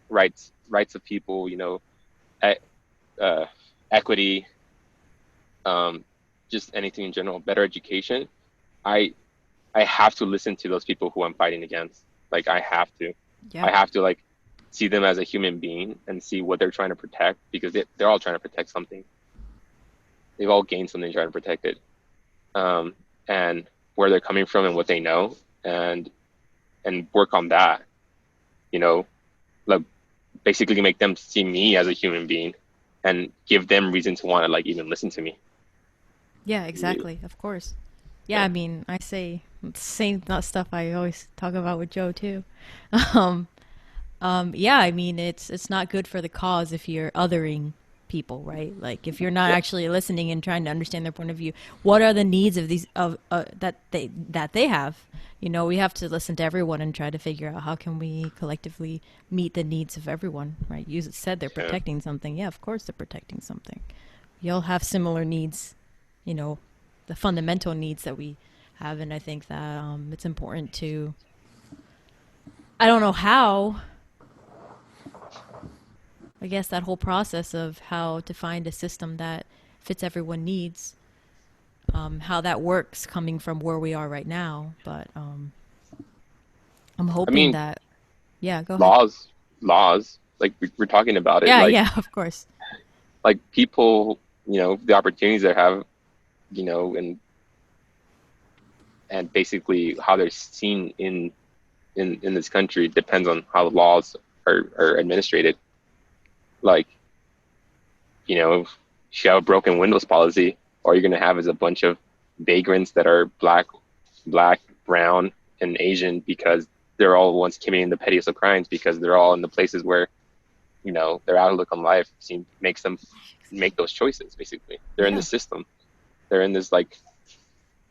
rights of people, e- uh, equity, just anything in general, better education. I I have to listen to those people who I'm fighting against. Like I have to. yeah, I have to like see them as a human being and see what they're trying to protect because they're all trying to protect something. They've all gained something trying to protect it. And where they're coming from and what they know and work on that, you know, like basically make them see me as a human being and give them reason to want to like even listen to me. yeah, exactly. Of course. Yeah, Yeah. I mean, I say the same not stuff I always talk about with Joe too. Um, yeah, I mean, it's not good for the cause if you're othering people, right? Like if you're not Yeah. actually listening and trying to understand their point of view. What are the needs of these of that they have? We have to listen to everyone and try to figure out how can we collectively meet the needs of everyone, right? You said they're Yeah. protecting something. Yeah, of course they're protecting something. We all have similar needs, you know, the fundamental needs that we have, and I think that it's important to. I don't know how, I guess that whole process of how to find a system that fits everyone needs, how that works coming from where we are right now. But I'm I hoping mean, that, yeah, go ahead. laws, like we're talking about it, Yeah, like yeah, of course. people, the opportunities they have, and basically how they're seen in this country depends on how the laws are administrated. Like, if you have a broken windows policy, all you're gonna have is a bunch of vagrants that are black, brown, and Asian because they're all the ones committing the pettiest of crimes because they're all in the places where, their outlook on life makes them make those choices. Basically, they're in Yeah, this system. They're in this like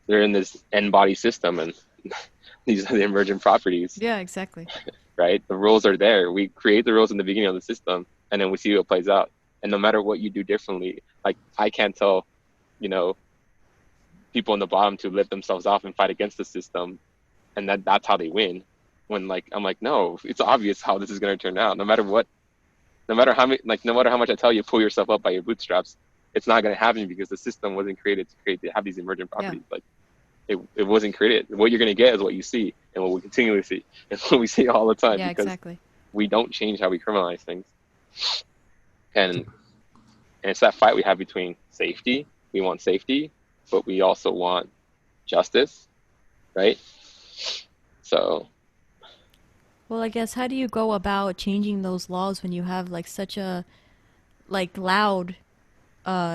they're in this end body system, and these are the emergent properties, yeah, exactly. right? The rules are there. We create the rules in the beginning of the system, and then we see what plays out. And no matter what you do differently, like I can't tell, you know, people on the bottom to lift themselves off and fight against the system, and that's how they win. When like I'm like, no, it's obvious how this is going to turn out. No matter how much I tell you, pull yourself up by your bootstraps, it's not going to happen because the system wasn't created to have these emergent Yeah, properties. Like it wasn't created. What you're going to get is what you see and what we continually see and what we see all the time yeah, because exactly. we don't change how we criminalize things. And it's that fight we have between safety. We want safety, but we also want justice, right? So, Well, I guess how do you go about changing those laws when you have like such a like loud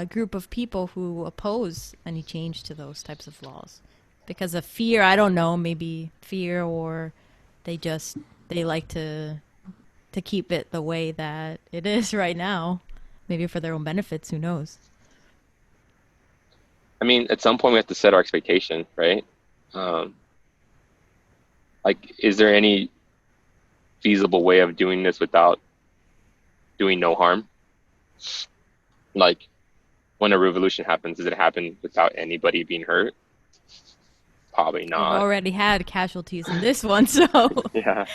group of people who oppose any change to those types of laws because of fear? I don't know, maybe fear, or they just they like to keep it the way that it is right now, maybe for their own benefits. Who knows? I mean, at some point we have to set our expectation, right? Um, like, is there any feasible way of doing this without doing no harm? Like, when a revolution happens, does it happen without anybody being hurt? Probably We've not. already had casualties in this one, so Yeah,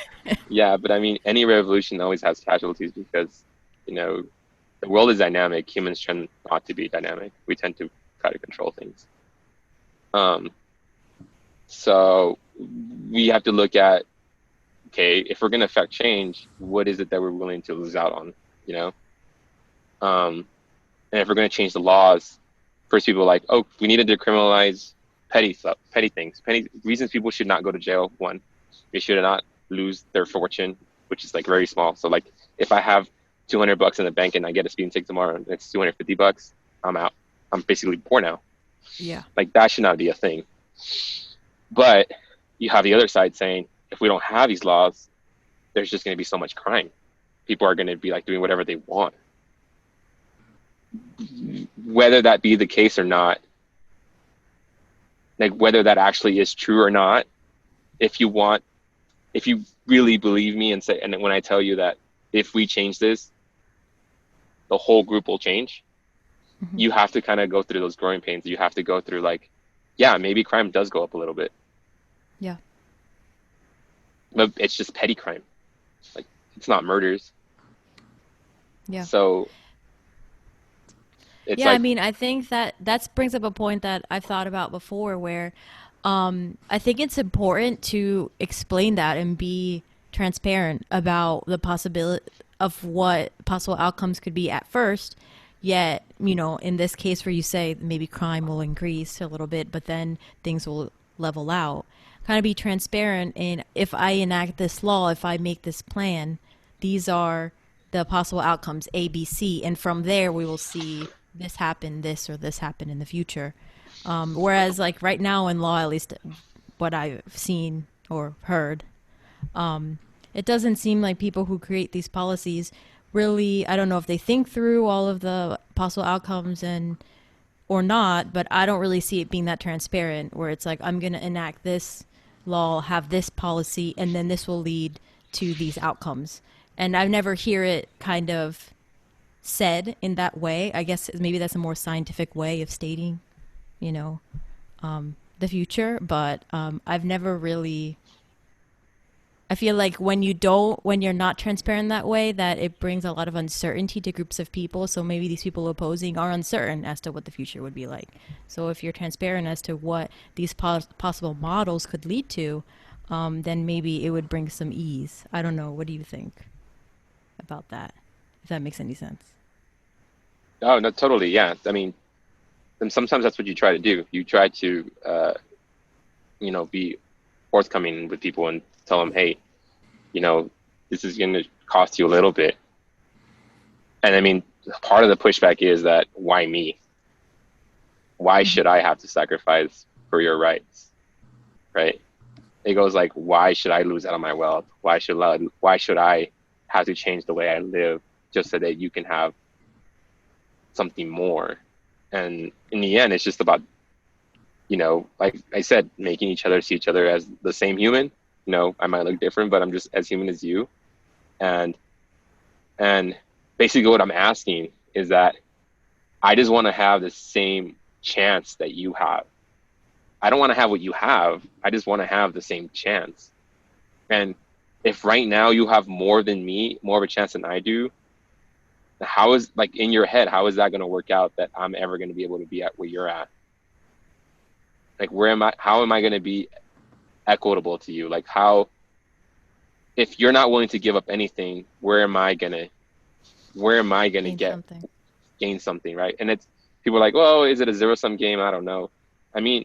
yeah, but I mean, any revolution always has casualties because, you know, the world is dynamic. Humans tend not to be dynamic. We tend to try to control things. Um, so we have to look at, okay, if we're going to affect change, what is it that we're willing to lose out on, you know? Um, and if we're going to change the laws, first people are like, oh, we need to decriminalize petty stuff, petty things, petty reasons people should not go to jail. One, they should not lose their fortune, which is like very small. So like, if I have $200 in the bank and I get a speeding ticket tomorrow, and it's $250, I'm out. I'm basically poor now. yeah, Like that should not be a thing. But you have the other side saying, if we don't have these laws, there's just going to be so much crime. People are going to be like doing whatever they want. Whether that be the case or not, like whether that actually is true or not, if you really believe me and when I tell you that if we change this, the whole group will change, you have to kind of go through those growing pains. You have to go through like, yeah, maybe crime does go up a little bit. Yeah. But it's just petty crime. Like, it's not murders. Yeah. So it's Yeah, I like, mean, I think that brings up a point that I've thought about before where I think it's important to explain that and be transparent about the possibility of what possible outcomes could be at first. Yet, in this case where you say maybe crime will increase a little bit, but then things will level out. Kind of be transparent in if I enact this law, if I make this plan, these are the possible outcomes A, B, C, and from there we will see this happen, this or this happen in the future. Whereas like right now in law, at least what I've seen or heard, it doesn't seem like people who create these policies really, I don't know if they think through all of the possible outcomes and or not, but I don't really see it being that transparent where it's like I'm going to enact this law, have this policy, and then this will lead to these outcomes. And I've never hear it kind of said in that way. I guess maybe that's a more scientific way of stating, the future. But I've never really. I feel like when you're not transparent that way, that it brings a lot of uncertainty to groups of people. So maybe these people opposing are uncertain as to what the future would be like. So if you're transparent as to what these possible models could lead to, then maybe it would bring some ease. I don't know. What do you think about that? If that makes any sense. oh, no, totally. Yeah. I mean, and sometimes that's what you try to do. You try to, be forthcoming with people and tell them, hey, this is going to cost you a little bit. And I mean, part of the pushback is that why me? Why should I have to sacrifice for your rights? Right? It goes like, why should I lose out on my wealth? Why should I have to change the way I live just so that you can have something more? And in the end, it's just about, like I said, making each other see each other as the same human. I might look different, but I'm just as human as you. And basically what I'm asking is that I just want to have the same chance that you have. I don't want to have what you have. I just want to have the same chance. And if right now you have more than me, more of a chance than I do, how is, like, in your head, how is that going to work out that I'm ever going to be able to be at where you're at? Like, how am I going to be equitable to you? Like, if you're not willing to give up anything, where am I going to gain something, right? And people are like, well, is it a zero-sum game? I don't know. I mean,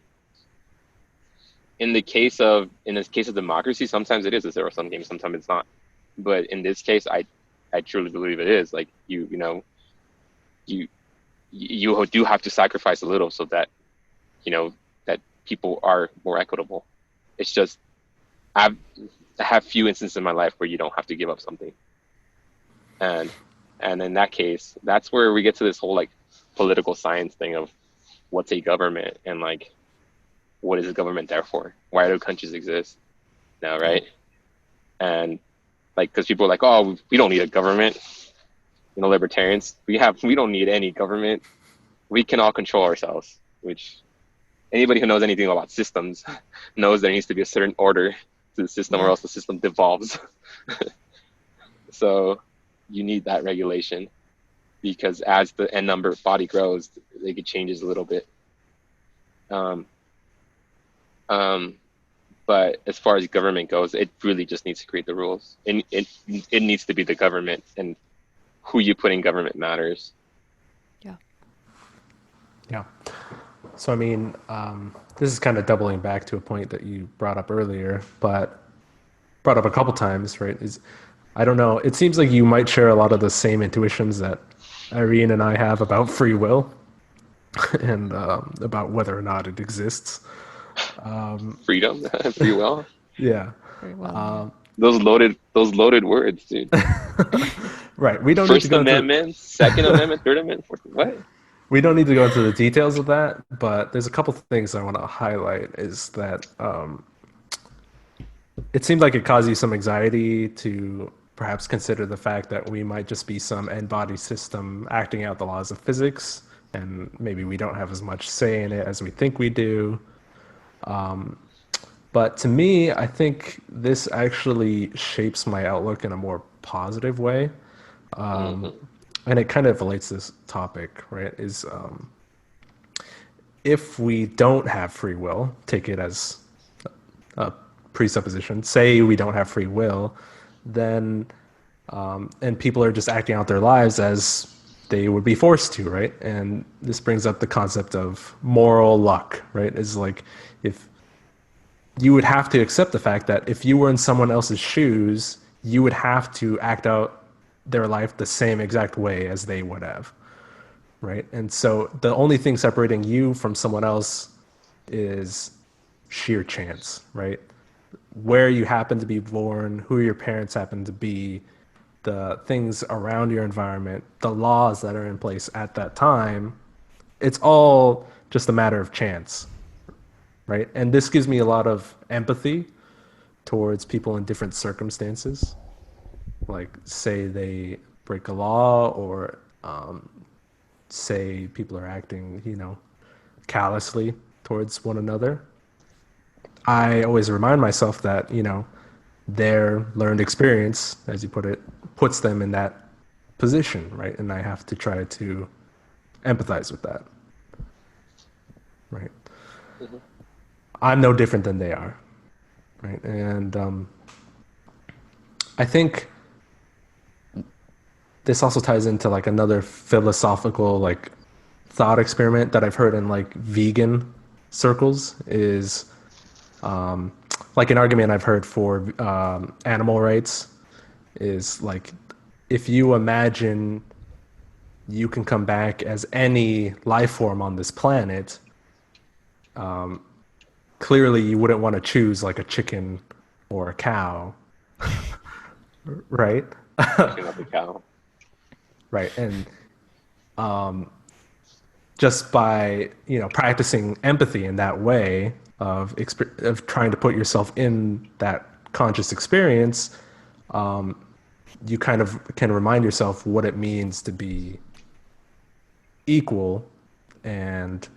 in this case of democracy, sometimes it is a zero-sum game, sometimes it's not. But in this case, I truly believe it is. Like, you do have to sacrifice a little so that, that people are more equitable. It's just, I have few instances in my life where you don't have to give up something. And in that case, that's where we get to this whole like political science thing of what's a government and like, what is a government there for? Why do countries exist now, right? And like, because people are like, oh, we don't need a government. Libertarians, we don't need any government. We can all control ourselves, which anybody who knows anything about systems knows there needs to be a certain order to the system, or else the system devolves. So you need that regulation, because as the n number body grows, it changes a little bit. But as far as government goes, it really just needs to create the rules. And it needs to be the government, and who you put in government matters. Yeah. So, I mean, this is kind of doubling back to a point that you brought up earlier, but brought up a couple times, right? I don't know. It seems like you might share a lot of the same intuitions that Irene and I have about free will and about whether or not it exists. Freedom, free will. Yeah. Very well, yeah. Those loaded words, dude. Right. We don't need to First go into Amendment, Second Amendment, Third Amendment, Fourth. What? we don't need to go into the details of that, but there's a couple things I want to highlight. Is that it seemed like it caused you some anxiety to perhaps consider the fact that we might just be some end-body system acting out the laws of physics, and maybe we don't have as much say in it as we think we do. But to me, I think this actually shapes my outlook in a more positive way. Mm-hmm. And it kind of relates to this topic, right? Is if we don't have free will, take it as a presupposition, say we don't have free will, then and people are just acting out their lives as they would be forced to, right? And this brings up the concept of moral luck, right? Is like if you would have to accept the fact that if you were in someone else's shoes, you would have to act out their life the same exact way as they would have, right? And so the only thing separating you from someone else is sheer chance, right? Where you happen to be born, who your parents happen to be, the things around your environment, the laws that are in place at that time, it's all just a matter of chance, right? And this gives me a lot of empathy towards people in different circumstances. Like, say they break a law, or say people are acting, callously towards one another. I always remind myself that, their learned experience, as you put it, puts them in that position, right? And I have to try to empathize with that, right? Mm-hmm. I'm no different than they are, right? And I think this also ties into like another philosophical like thought experiment that I've heard in like vegan circles is like an argument I've heard for animal rights is like if you imagine you can come back as any life form on this planet, clearly you wouldn't want to choose like a chicken or a cow, right? Picking up the cow. Right. And just by practicing empathy in that way of trying to put yourself in that conscious experience, you kind of can remind yourself what it means to be equal and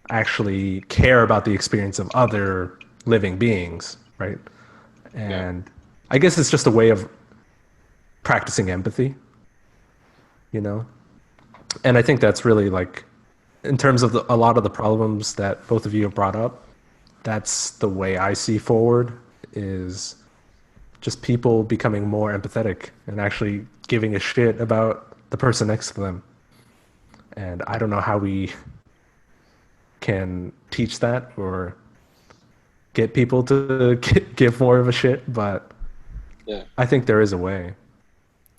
actually care about the experience of other living beings, right? Yeah. And I guess it's just a way of practicing empathy, and I think that's really like, in terms of a lot of the problems that both of you have brought up, that's the way I see forward, is just people becoming more empathetic and actually giving a shit about the person next to them. And I don't know how we can teach that or get people to give more of a shit, but Yeah. I think there is a way.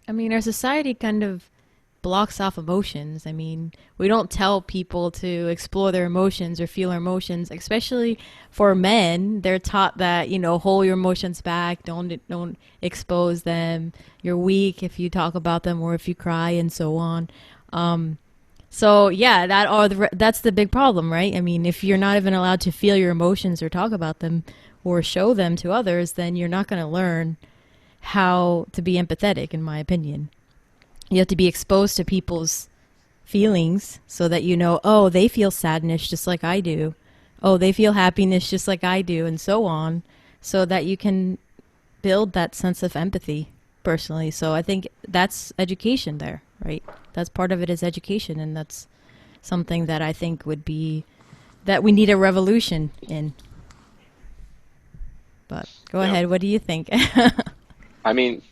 I mean, our society kind of blocks off emotions. I mean, we don't tell people to explore their emotions or feel their emotions, especially for men. They're taught that, hold your emotions back, don't expose them. You're weak if you talk about them or if you cry and so on. So yeah, that's the big problem, right? I mean, if you're not even allowed to feel your emotions or talk about them or show them to others, then you're not going to learn how to be empathetic, in my opinion. You have to be exposed to people's feelings so that oh, they feel sadness just like I do. Oh, they feel happiness just like I do, and so on, so that you can build that sense of empathy personally. So I think that's education there, right? That's part of it, is education, and that's something that I think would be that we need a revolution in. But go ahead, what do you think? I mean,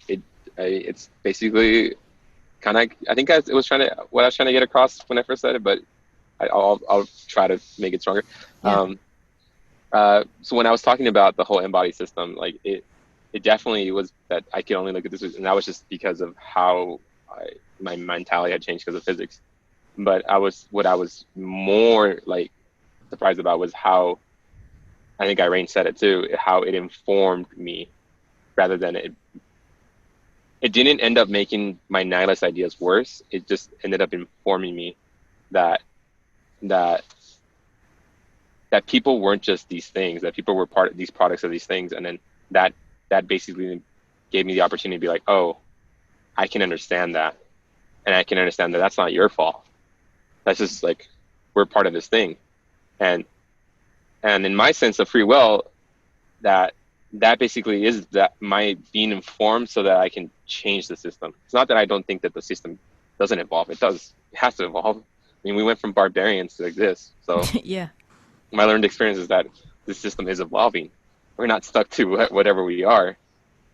it's basically kind of. I think it was what I was trying to get across when I first said it, but I'll try to make it stronger. Yeah. So when I was talking about the whole embodied system, like it definitely was that I could only look at this, and that was just because of how my mentality had changed because of physics. But what I was more like surprised about was how I think Irene said it too, how it informed me rather than it didn't end up making my nihilist ideas worse. It just ended up informing me that that that people weren't just these things, that people were part of these products of these things. And then that basically gave me the opportunity to be like, oh, I can understand that. And I can understand that that's not your fault. That's just like, we're part of this thing. And in my sense of free will, that basically is that my being informed so that I can change the system. It's not that I don't think that the system doesn't evolve. It does. It has to evolve. I mean, we went from barbarians to like this. So Yeah. my learned experience is that the system is evolving. We're not stuck to whatever we are,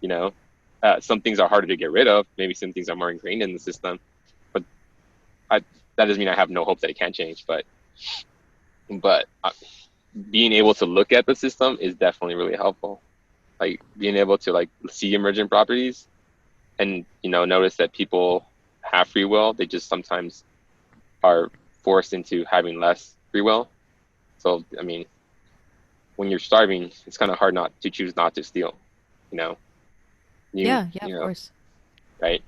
you know. Some things are harder to get rid of. Maybe some things are more ingrained in the system. But that doesn't mean I have no hope that it can change. But being able to look at the system is definitely really helpful. Like being able to like see emergent properties and, you know, notice that people have free will. They just sometimes are forced into having less free will. So, I mean, when you're starving, it's kind of hard not to choose not to steal, you know? Yeah, You of know, course. right?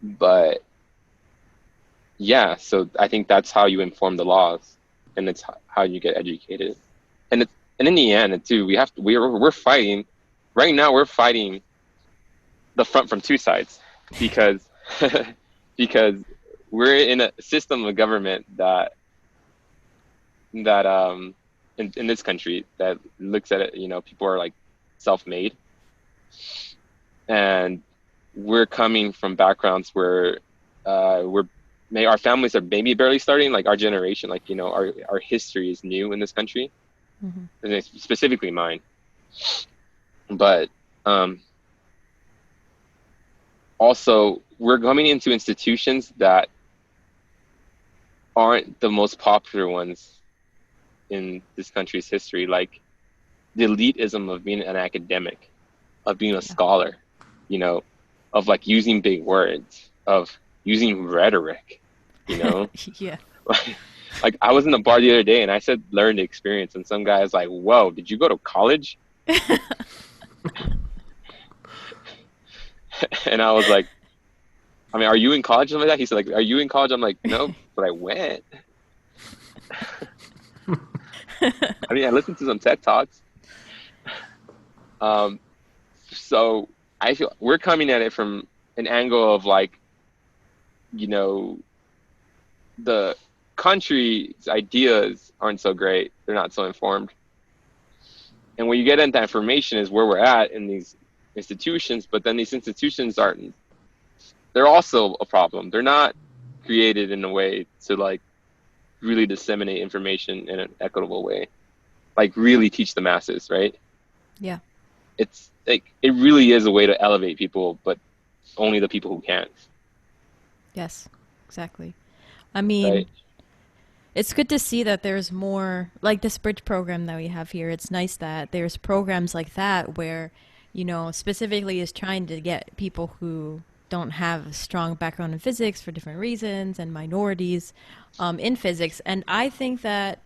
But yeah, so I think that's how you inform the laws, and it's how you get educated. And in the end, too, we're fighting right now. We're fighting the front from two sides because because we're in a system of government that in this country that looks at it, you know, people are like self-made, and we're coming from backgrounds where our families are maybe barely starting, like our generation, like, you know, our history is new in this country, Mm-hmm. and it's specifically mine. But also we're coming into institutions that aren't the most popular ones in this country's history, like the elitism of being an academic, of being a scholar, you know, of like using big words, of using rhetoric, you know. Yeah. Like I was in the bar the other day and I said learned experience, and some guy is like, whoa, did you go to college? And I was like, I mean, are you in college? Something like that. He said, like, are you in college? I'm like, no, but I went. I mean, I listened to some TED Talks. So I feel we're coming at it from an angle of like, you know, the country's ideas aren't so great. They're not so informed. And where you get into information is where we're at in these institutions, but then these institutions they're also a problem. They're not created in a way to like really disseminate information in an equitable way, like really teach the masses, right? Yeah. It's like, it really is a way to elevate people, but only the people who can. Yes, exactly. I mean, Right? it's good to see that there's more, like this bridge program that we have here. It's nice that there's programs like that where, you know, specifically is trying to get people who don't have a strong background in physics for different reasons and minorities in physics. And I think that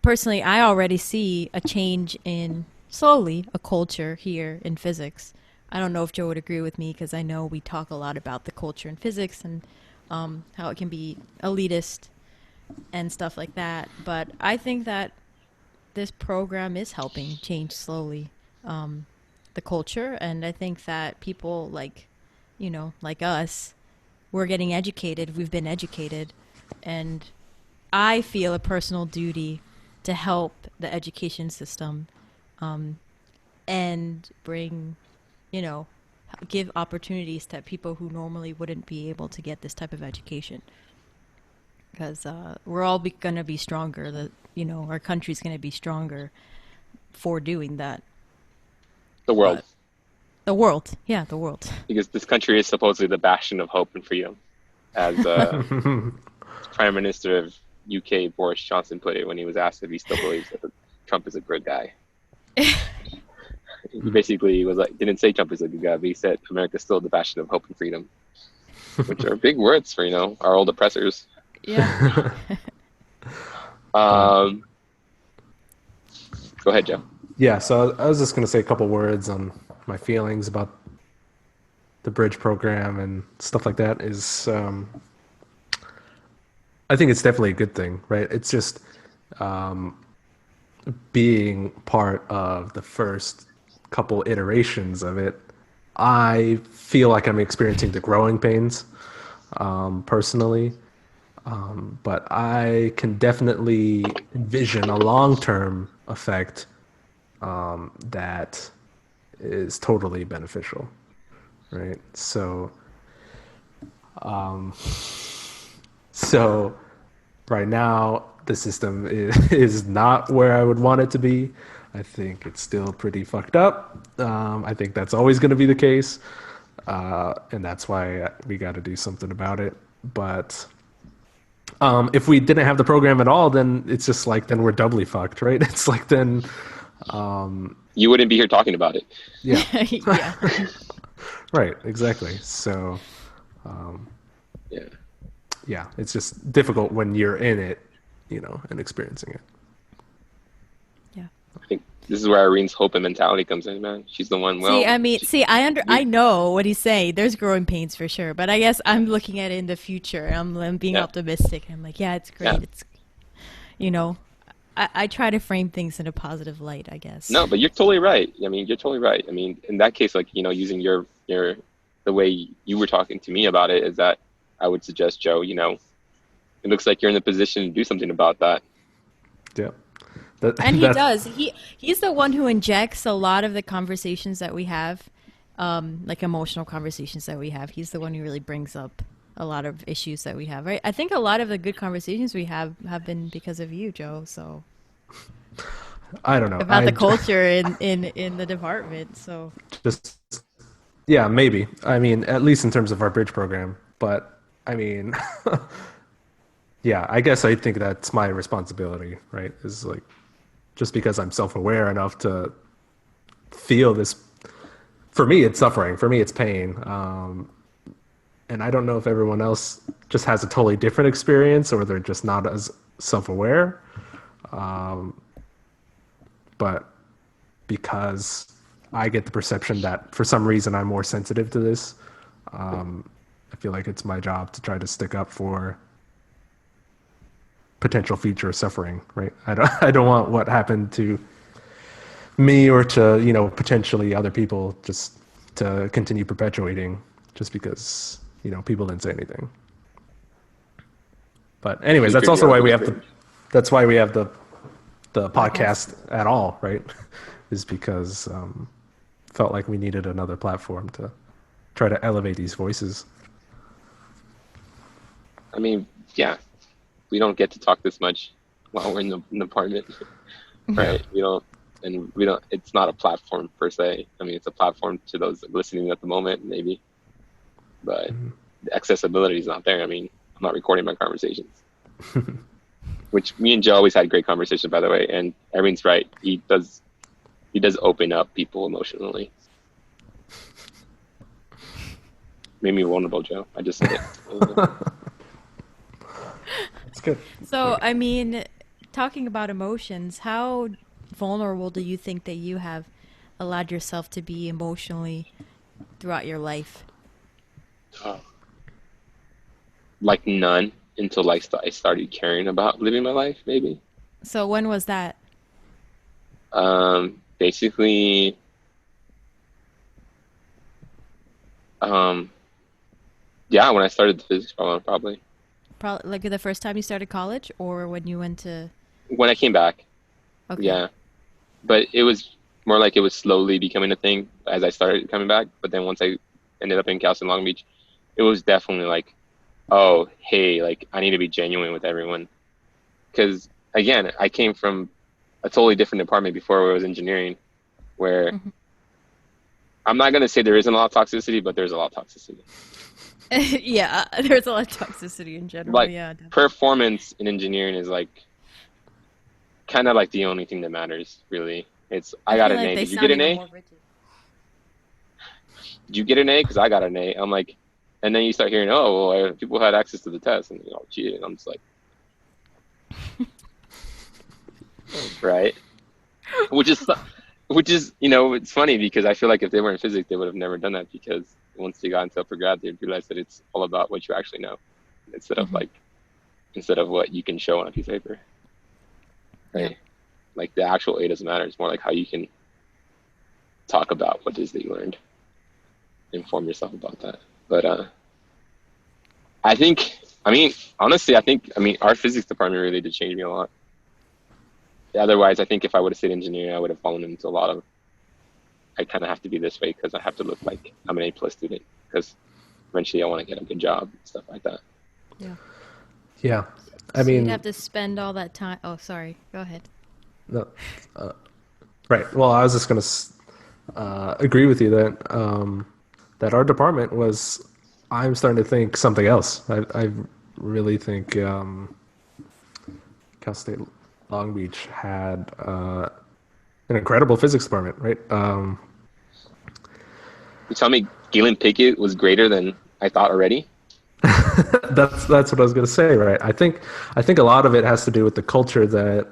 personally, I already see a change in slowly a culture here in physics. I don't know if Joe would agree with me because I know we talk a lot about the culture in physics and how it can be elitist and stuff like that. But I think that this program is helping change slowly the culture, and I think that people like, you know, like us, we're getting educated. We've been educated, and I feel a personal duty to help the education system and bring, you know, give opportunities to people who normally wouldn't be able to get this type of education. Because we're all going to be stronger. You know, our country's going to be stronger for doing that. The world. But the world, yeah, the world. Because this country is supposedly the bastion of hope and freedom, as Prime Minister of UK Boris Johnson put it when he was asked if he still believes that Trump is a good guy. He basically was like, didn't say Trump is a good guy, but he said America's still the bastion of hope and freedom, which are big words for, you know, our old oppressors. Yeah. But Um, Go ahead, Joe. yeah, so I was just going to say a couple words on my feelings about the bridge program and stuff like that. Is I think it's definitely a good thing, right? It's just being part of the first couple iterations of it. I feel like I'm experiencing the growing pains personally, but I can definitely envision a long-term effect that is totally beneficial, right? So right now the system is not where I would want it to be. I think it's still pretty fucked up. I think that's always going to be the case, and that's why we got to do something about it. But if we didn't have the program at all, then it's just like then we're doubly fucked, right? It's like then, You wouldn't be here talking about it. yeah, Yeah. right, exactly. So Yeah. yeah, it's just difficult when you're in it, and experiencing it. Yeah. I think this is where Irene's hope and mentality comes in, man. She's the one. See, Well, I mean, see, you, I know what he's saying. There's growing pains for sure, but I guess I'm looking at it in the future. I'm being yeah, optimistic. I'm like, yeah, it's yeah. great. It's, you know, I try to frame things in a positive light, I guess. No, but you're totally right. I mean, you're totally right. I mean, in that case, like, using the way you were talking to me about it is that I would suggest, Joe, it looks like you're in the position to do something about that. Yeah, that And he that does. He's the one who injects a lot of the conversations that we have, like emotional conversations that we have. He's the one who really brings up a lot of issues that we have, right? I think a lot of the good conversations we have been because of you, Joe. So I don't know. about the culture in the department. So Just yeah, maybe. I mean, at least in terms of our bridge program. But I mean, yeah, I guess I think that's my responsibility, right? Is like just because I'm self-aware enough to feel this. For me, it's suffering. For me, it's pain. And I don't know if everyone else just has a totally different experience or they're just not as self-aware. But because I get the perception that for some reason I'm more sensitive to this, I feel like it's my job to try to stick up for potential future suffering, right? I don't want what happened to me or to, potentially other people just to continue perpetuating just because, people didn't say anything. But anyways, Keep your job straight. that's why we have the podcast. podcast at all, right? Is because felt like we needed another platform to try to elevate these voices. I mean, yeah, we don't get to talk this much while we're in the apartment, Yeah. right? We don't, it's not a platform per se. I mean, it's a platform to those listening at the moment, maybe, but the accessibility is not there. I mean, I'm not recording my conversations, which me and Joe always had great conversations, by the way. And Irene's right. He does open up people emotionally. Made me vulnerable, Joe. I just said it. It's good. So, I mean, talking about emotions, how vulnerable do you think that you have allowed yourself to be emotionally throughout your life? Like none until like I started caring about living my life, maybe. So, when was that? Basically, um, yeah, when I started the physics program, probably Probably like the first time you started college or when you went to. when I came back. Okay. Yeah, but it was more like it was slowly becoming a thing as I started coming back. But then once I ended up in Cal State Long Beach, it was definitely like, oh, hey, like I need to be genuine with everyone. Because again, I came from a totally different department before where I was engineering, where Mhm. I'm not going to say there isn't a lot of toxicity, but there's a lot of toxicity. Yeah, there's a lot of toxicity in general. Like Yeah, definitely. performance in engineering is like kind of like the only thing that matters, really. It's I I got feel an like A. they Did you get sound an even A? more rigid. Did you get an A? Because I got an A. I'm like, And then you start hearing, oh, well, people had access to the test and they all cheated. And I'm just like, right. Which is, it's funny because I feel like if they were in physics, they would have never done that, because once they got into upper grad, they realized that it's all about what you actually know instead of what you can show on a piece of paper. Right. Yeah. Like the actual A doesn't matter. It's more like how you can talk about what it is that you learned, inform yourself about that. But honestly, our physics department really did change me a lot. Otherwise, I think if I would have stayed engineering, I would have fallen into a lot of, I kind of have to be this way because I have to look like I'm an A+ student, because eventually I want to get a good job and stuff like that. Yeah. Yeah. So you'd have to spend all that time. Oh, sorry. Go ahead. No, right. Well, I was just going to agree with you that that our department was. I'm starting to think something else. I really think Cal State Long Beach had an incredible physics department, right? You tell me Galen Pickett was greater than I thought already? That's what I was going to say, right? I think a lot of it has to do with the culture that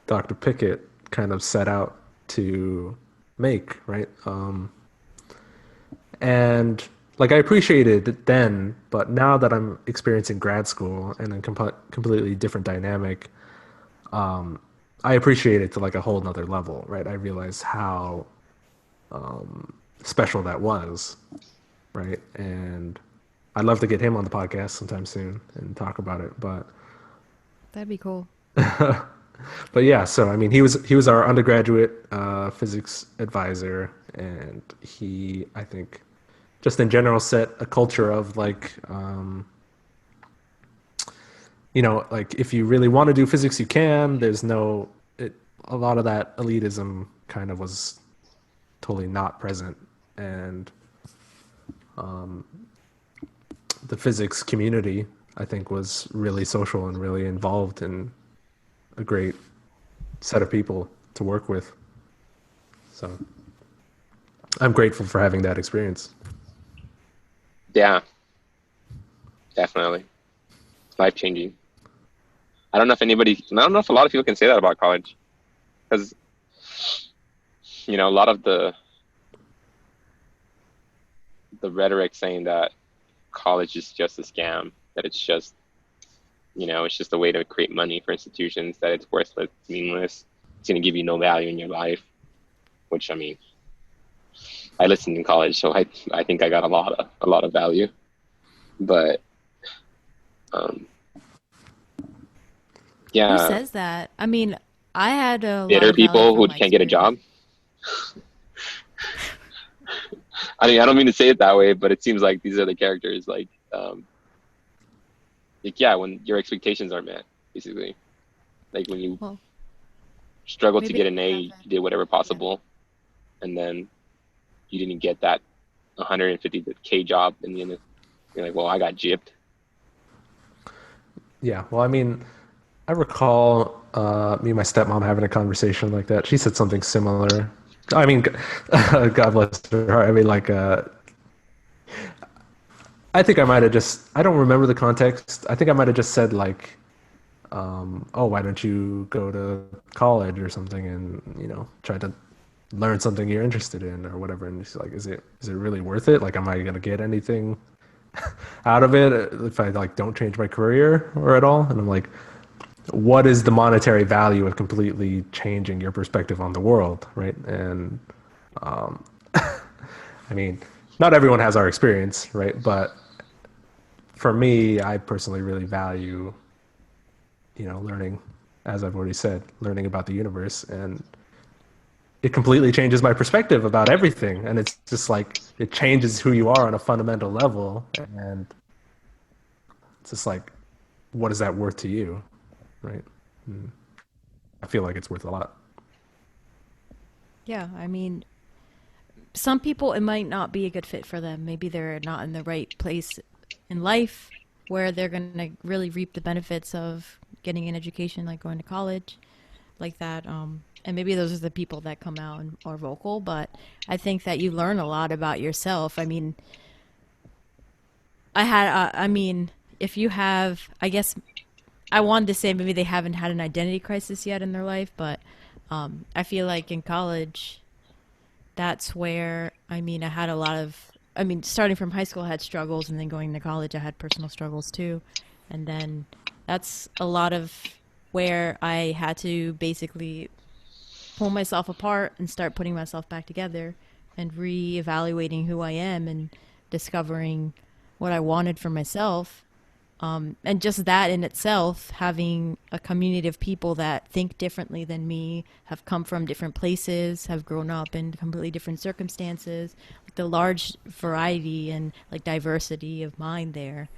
Dr. Pickett kind of set out to make, right? And like I appreciated it then, but now that I'm experiencing grad school and a completely different dynamic, I appreciate it to like a whole nother level, right? I realize how special that was, right? And I'd love to get him on the podcast sometime soon and talk about it, but That'd be cool. but yeah, so I mean, he was our undergraduate physics advisor, and he, I think, just in general set a culture of like, like if you really want to do physics, you can. There's a lot of that elitism kind of was totally not present, and the physics community, I think, was really social and really involved in a great set of people to work with. So I'm grateful for having that experience. Yeah, definitely. Life-changing. I don't know if a lot of people can say that about college, because, a lot of the rhetoric saying that college is just a scam, that it's just, it's just a way to create money for institutions, that it's worthless, meaningless, it's going to give you no value in your life, which, I listened in college, so I think I got a lot of value, but yeah. Who says that? I mean, I had a lot Bitter of value people who from my can't get a job. experience. I mean, I don't mean to say it that way, but it seems like these are the characters, when your expectations aren't met, basically, like when you Well, struggle to maybe get an I A, you haven't. did whatever possible, and then you didn't get that 150K job, and then you're like, well, I got gypped. Yeah, well, I mean, I recall me and my stepmom having a conversation like that. She said something similar. I mean, God bless her heart. I mean, like, I think I might have I don't remember the context. I think I might have just said, like, oh, why don't you go to college or something and, try to learn something you're interested in or whatever. And she's like, is it really worth it? Like, am I going to get anything out of it if I, like, don't change my career or at all? And I'm like, what is the monetary value of completely changing your perspective on the world, right? And I mean, not everyone has our experience, right? But for me, I personally really value, learning, as I've already said, learning about the universe, and it completely changes my perspective about everything. And it's just like, it changes who you are on a fundamental level. And it's just like, what is that worth to you, right? And I feel like it's worth a lot. Yeah, I mean, some people, it might not be a good fit for them. Maybe they're not in the right place in life where they're going to really reap the benefits of getting an education, like going to college, like that. And maybe those are the people that come out and are vocal. But I think that you learn a lot about yourself. I mean, I mean, if you have, I guess I wanted to say maybe they haven't had an identity crisis yet in their life, but I feel like in college, that's where, I mean, I had a lot of, I mean, starting from high school, I had struggles, and then going to college, I had personal struggles too. And then that's a lot of where I had to basically pull myself apart and start putting myself back together and reevaluating who I am and discovering what I wanted for myself. And just that in itself, having a community of people that think differently than me, have come from different places, have grown up in completely different circumstances, like the large variety and like diversity of mind there,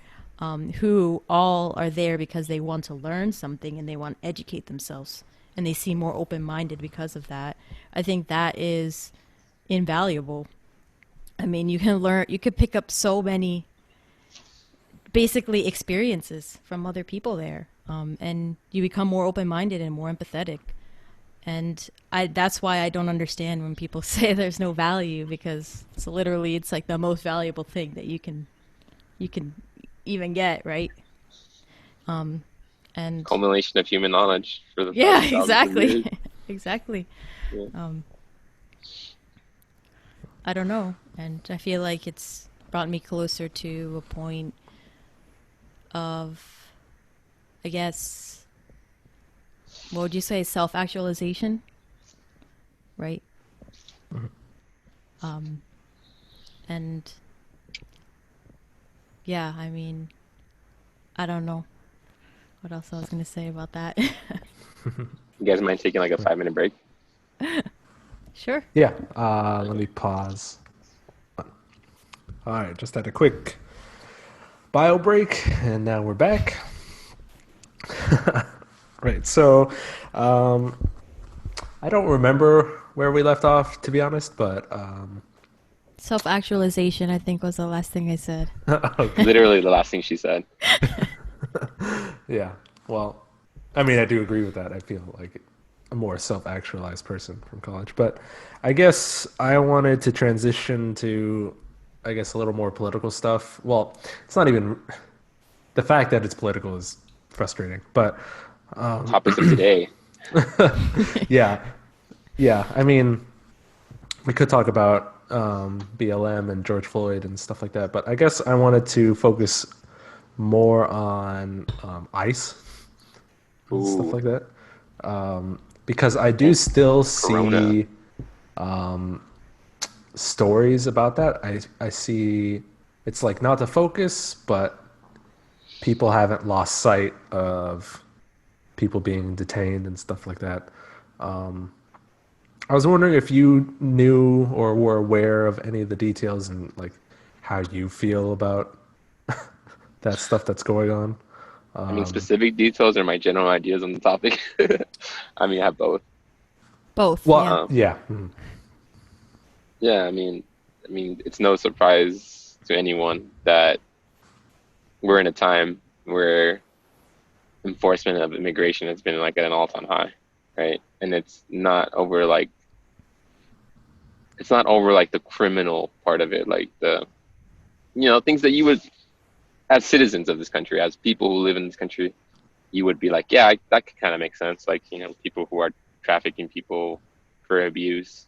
who all are there because they want to learn something and they want to educate themselves, and they seem more open minded because of that. I think that is invaluable. I mean, you can learn, you could pick up so many basically experiences from other people there, and you become more open-minded and more empathetic. And that's why I don't understand when people say there's no value, because it's literally, it's like the most valuable thing that you can even get, right? And Culmination of human knowledge for the yeah, past thousands of exactly. years. Exactly. Yeah. um I don't know, and I feel like it's brought me closer to a point of, I guess, what would you say, self-actualization, right? Um, and yeah, I mean, I don't know what else I was gonna say about that. You guys mind taking like a 5-minute break? Sure. Yeah, let me pause. All right, just had a quick bio break, and now we're back. Right, so I don't remember where we left off, to be honest, but Self-actualization, I think, was the last thing I said. okay. Literally the last thing she said. Yeah, well, I mean, I do agree with that. I feel like a more self-actualized person from college, but I guess I wanted to transition to, I guess, a little more political stuff. Well, it's not even the fact that it's political is frustrating, but Topics of today. yeah, yeah. I mean, we could talk about BLM and George Floyd and stuff like that, but I guess I wanted to focus more on ICE and stuff Ooh, like that, because I do and still Corona. see stories about that. I see it's like not the focus, but people haven't lost sight of people being detained and stuff like that. I was wondering if you knew or were aware of any of the details and like how you feel about that stuff that's going on. I mean, specific details or my general ideas on the topic. I mean, I have both. Both, Well, yeah. Um, yeah, yeah, I mean, it's no surprise to anyone that we're in a time where enforcement of immigration has been like at an all-time high, right? And it's not over like the criminal part of it, like the things that you would, as citizens of this country, as people who live in this country, you would be like, yeah, that could kind of make sense. Like, people who are trafficking people for abuse,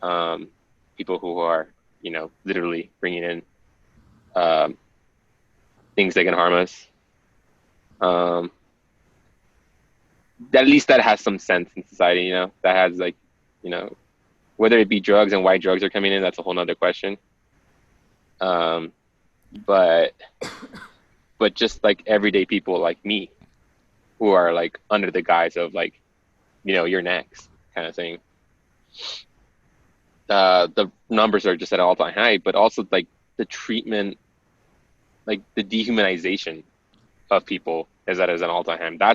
um, people who are, literally bringing in um, things that can harm us. Um, at least that has some sense in society, that has like, you know, whether it be drugs and why drugs are coming in, that's a whole nother question. Um, but, but just like everyday people like me who are like under the guise of like, you're next kind of thing. The numbers are just at an all-time high, but also like the treatment, like the dehumanization of people is at an all-time high.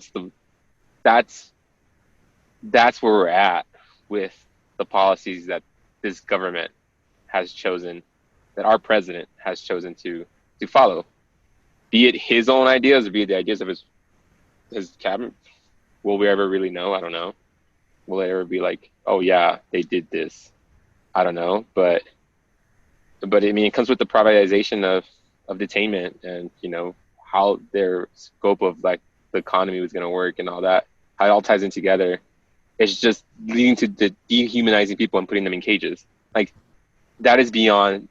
That's that's where we're at with the policies that this government has chosen, that our president has chosen to follow, be it his own ideas or be it the ideas of his cabinet. Will we ever really know? I don't know. Will it ever be like, oh yeah, they did this? I don't know, but I mean, it comes with the privatization of detainment and, how their scope of like the economy was going to work and all that, how it all ties in together. It's just leading to the dehumanizing people and putting them in cages. Like that is beyond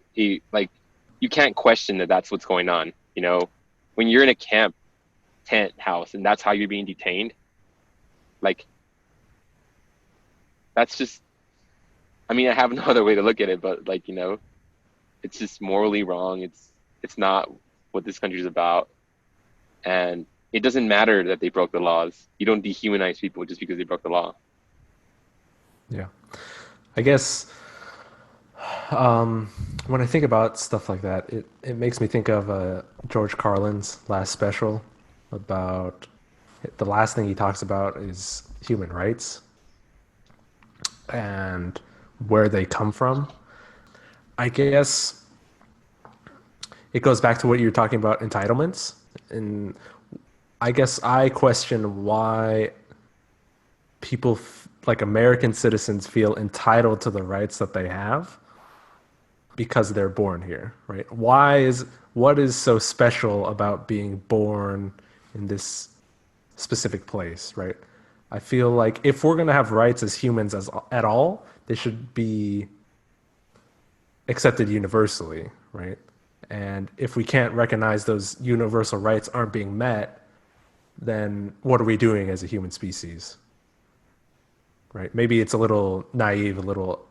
like, you can't question that that's what's going on. When you're in a tent house and that's how you're being detained, like, that's just, I mean, I have no other way to look at it, but like, it's just morally wrong. It's not what this country is about. And it doesn't matter that they broke the laws. You don't dehumanize people just because they broke the law. Yeah. I guess when I think about stuff like that, it makes me think of George Carlin's last special about the last thing he talks about is human rights and where they come from. I guess it goes back to what you're talking about, entitlements. And I guess I question why people like American citizens feel entitled to the rights that they have because they're born here, right? What is so special about being born in this specific place, right? I feel like if we're going to have rights as humans at all, they should be accepted universally, right? And if we can't recognize those universal rights aren't being met, then what are we doing as a human species? Right? Maybe it's a little naive, a little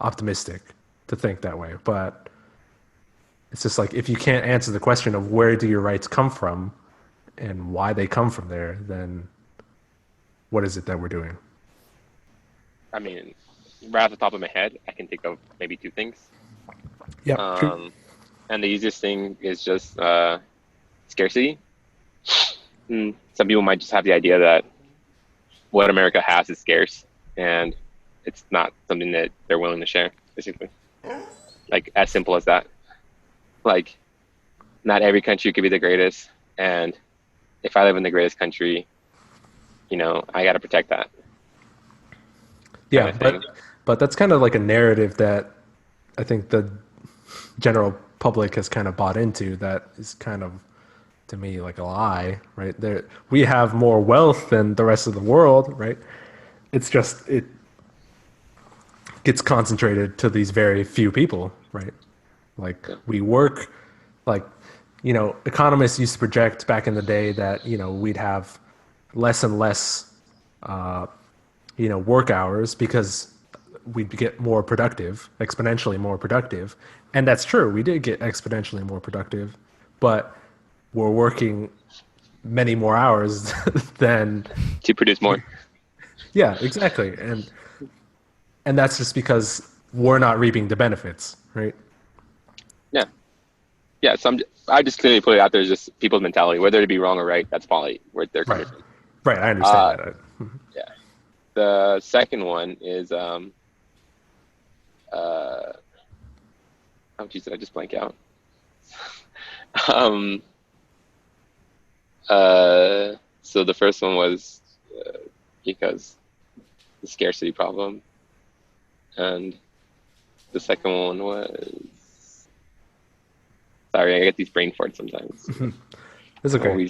optimistic to think that way, but it's just like, if you can't answer the question of where do your rights come from and why they come from there, then what is it that we're doing? I mean, right off the top of my head, I can think of maybe two things. Yeah. True. And the easiest thing is just scarcity. Some people might just have the idea that what America has is scarce and it's not something that they're willing to share, basically. Like, as simple as that. Like, not every country could be the greatest, and if I live in the greatest country, I got to protect that. Yeah, but that's kind of like a narrative that I think the general public has kind of bought into, that is kind of, to me, like a lie, right? We have more wealth than the rest of the world, right? It's just, it gets concentrated to these very few people, right? Like, we work, like, economists used to project back in the day that, we'd have less and less, work hours because we'd get more productive, exponentially more productive. And that's true. We did get exponentially more productive, but we're working many more hours than to produce more. Yeah, exactly. And that's just because we're not reaping the benefits, right? Yeah. I just clearly put it out there as just people's mentality, whether it be wrong or right. That's probably where they're coming from. Right. I understand that. Yeah. The second one is oh geez, did I just blank out? So the first one was because the scarcity problem, and the second one was, sorry, I get these brain farts sometimes. It's okay.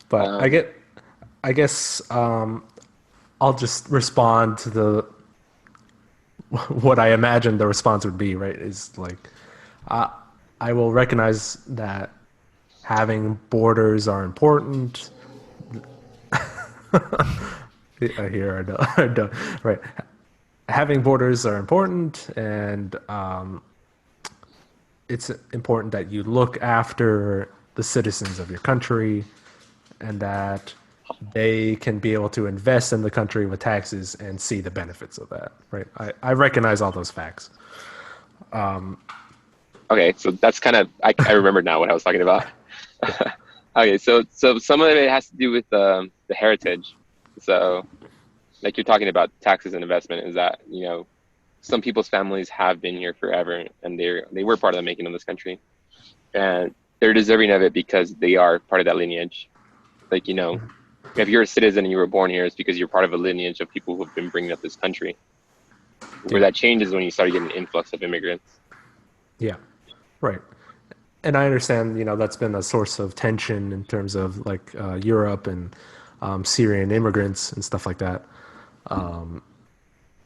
But I guess I'll just respond to what I imagine the response would be, right? Is like, I will recognize that having borders are important. Here I don't. Right. Having borders are important, and it's important that you look after the citizens of your country and that they can be able to invest in the country with taxes and see the benefits of that, right? I recognize all those facts. Okay, so that's kind of, I remember now what I was talking about. Okay, so some of it has to do with the heritage. So, like you're talking about taxes and investment, is that, some people's families have been here forever and they were part of the making of this country. And they're deserving of it because they are part of that lineage. Like, if you're a citizen and you were born here, it's because you're part of a lineage of people who have been bringing up this country. Where that changes when you start getting an influx of immigrants. Yeah. Right. And I understand, that's been a source of tension in terms of like Europe and Syrian immigrants and stuff like that.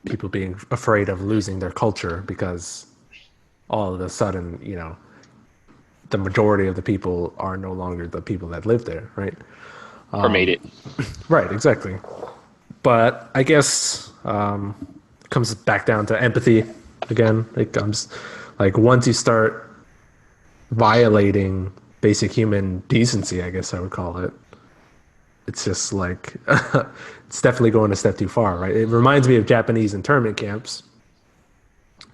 People being afraid of losing their culture because all of a sudden, the majority of the people are no longer the people that live there, right? or made it. Right, exactly. But I guess comes back down to empathy again. It comes like once you start violating basic human decency, I guess I would call it. It's just like it's definitely going a step too far, right? It reminds me of Japanese internment camps,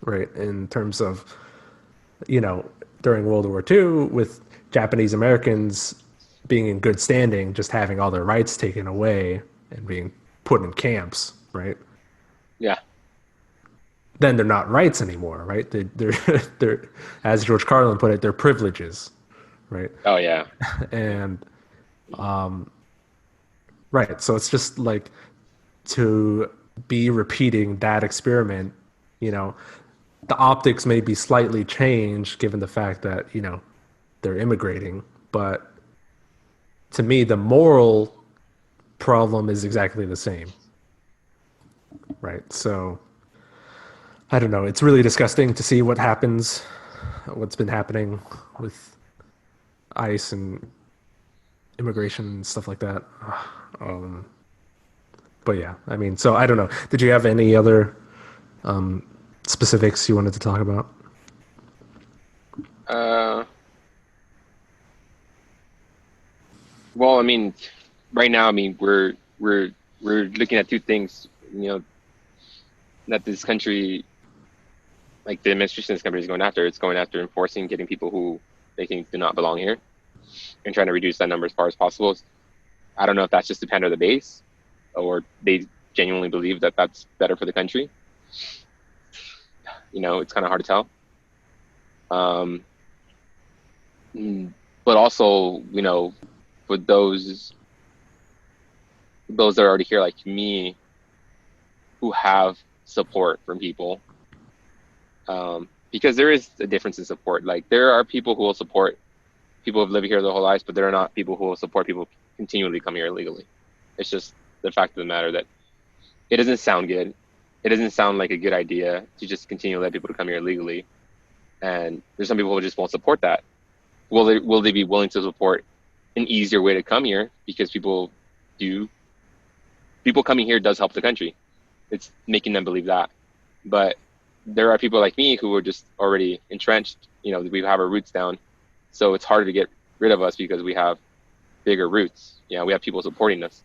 right? In terms of, you know, during World War II with Japanese Americans being in good standing, just having all their rights taken away and being put in camps, right? Yeah. Then they're not rights anymore, right? They're as George Carlin put it, they're privileges, right? Oh yeah. And right, so it's just like to be repeating that experiment, you know, the optics may be slightly changed given the fact that, they're immigrating, but to me, the moral problem is exactly the same, right? So I don't know. It's really disgusting to see what happens, what's been happening with ICE and immigration and stuff like that. Um, but yeah, I mean, so I don't know. Did you have any other specifics you wanted to talk about? Uh, well, I mean, right now, I mean, we're looking at two things. That this country, like the administration, this country is going after. It's going after enforcing, getting people who they think do not belong here, and trying to reduce that number as far as possible. I don't know if that's just the pander the base, or they genuinely believe that that's better for the country. It's kind of hard to tell. Um, but also, for those that are already here, like me, who have support from people, because there is a difference in support. Like there are people who will support people who have lived here their whole lives, but there are not people who will support people continually come here illegally. It's just the fact of the matter that it doesn't sound good. It doesn't sound like a good idea to just continue to let people to come here illegally. And there's some people who just won't support that. Will they be willing to support an easier way to come here? Because people coming here does help the country. It's making them believe that. But there are people like me who are just already entrenched. We have our roots down. So it's harder to get rid of us because we have bigger roots. We have people supporting us.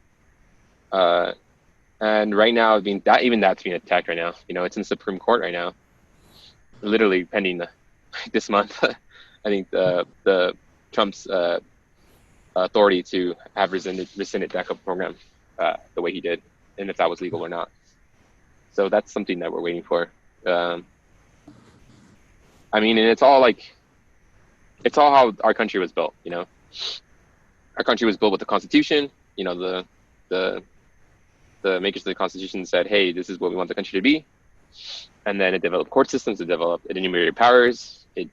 And right now, I mean, that's being attacked right now. It's in the Supreme Court right now, literally pending this month. I think the Trump's authority to have rescinded DACA program the way he did, and if that was legal or not. So that's something that we're waiting for. I mean, and it's all how our country was built. Our country was built with the Constitution. The makers of the Constitution said, "Hey, this is what we want the country to be," and then it developed court systems. It developed enumerated powers. It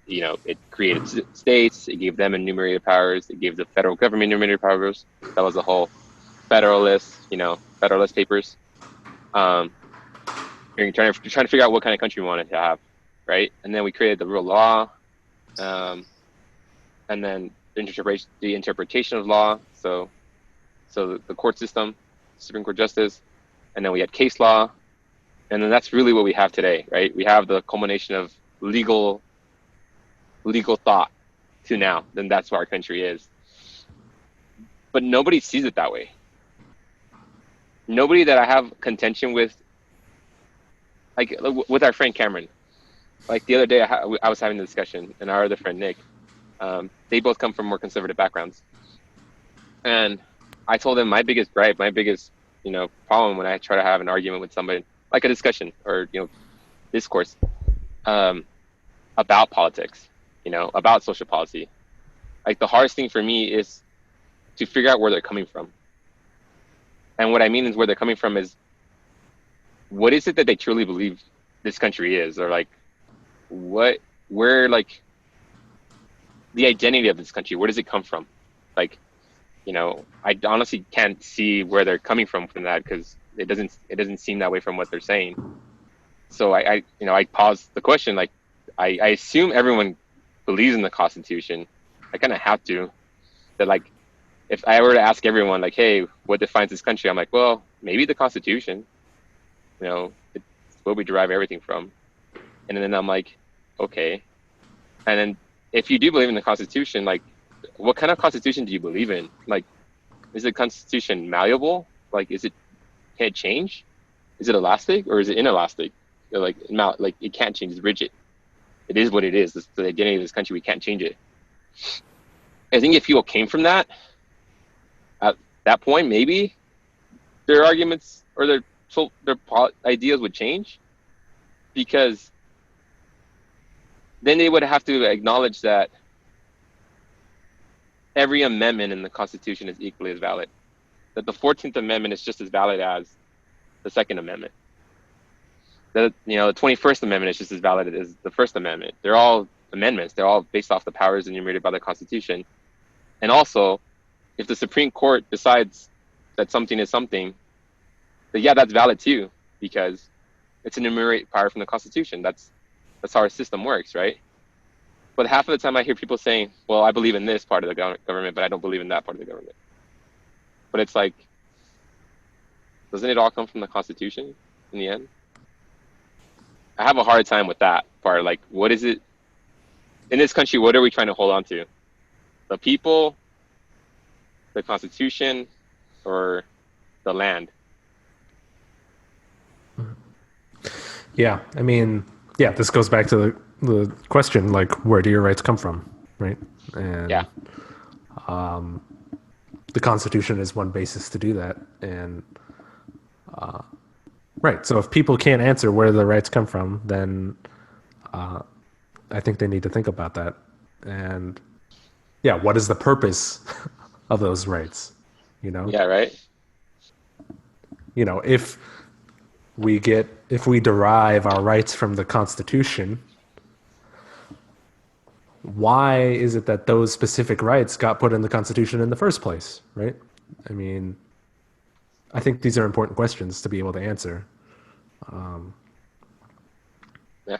created states. It gave them enumerated powers. It gave the federal government enumerated powers. That was the whole Federalist Papers. You're trying to figure out what kind of country we wanted to have, right? And then we created the rule of law, and then the interpretation of law. So the court system, Supreme Court justice, and then we had case law, and then that's really what we have today, right? We have the culmination of legal thought to now. Then that's what our country is. But nobody sees it that way. Nobody that I have contention with, like with our friend Cameron. Like the other day, I was having a discussion, and our other friend Nick, they both come from more conservative backgrounds, and I told them my biggest gripe, my biggest problem when I try to have an argument with somebody, like a discussion or discourse about politics, about social policy. Like the hardest thing for me is to figure out where they're coming from. And what I mean is where they're coming from is, what is it that they truly believe this country is, or like where the identity of this country. Where does it come from? Like, I honestly can't see where they're coming from that, because it doesn't seem that way from what they're saying. So I paused the question. Like, I assume everyone believes in the Constitution. I kind of have to. That, like, if I were to ask everyone, like, hey, what defines this country? I'm like, well, maybe the Constitution. It's what we derive everything from. And then I'm like, okay. And then if you do believe in the Constitution, like, what kind of Constitution do you believe in? Like, is the Constitution malleable? Like, can it change? Is it elastic or is it inelastic? Like it can't change. It's rigid. It is what it is. It's the identity of this country. We can't change it. I think if people came from that, at that point, maybe their arguments or their ideas would change, because then they would have to acknowledge that every amendment in the Constitution is equally as valid. That the 14th Amendment is just as valid as the Second Amendment. That the 21st Amendment is just as valid as the First Amendment. They're all amendments. They're all based off the powers enumerated by the Constitution. And also, if the Supreme Court decides that something is something, then yeah, that's valid too, because it's an enumerated power from the Constitution. That's how our system works, right? But half of the time I hear people saying, well, I believe in this part of the government, but I don't believe in that part of the government. But it's like, doesn't it all come from the Constitution in the end? I have a hard time with that part. Like, what is it in this country? What are we trying to hold on to? The people, the Constitution, or the land? Yeah, I mean, yeah, this goes back to the question, like, where do your rights come from, right? And Yeah. The Constitution is one basis to do that. And right, so if people can't answer where the rights come from, then I think they need to think about that. And yeah, what is the purpose of those rights? Yeah, right. If we derive our rights from the Constitution, why is it that those specific rights got put in the Constitution in the first place, right? I mean, I think these are important questions to be able to answer. Yeah.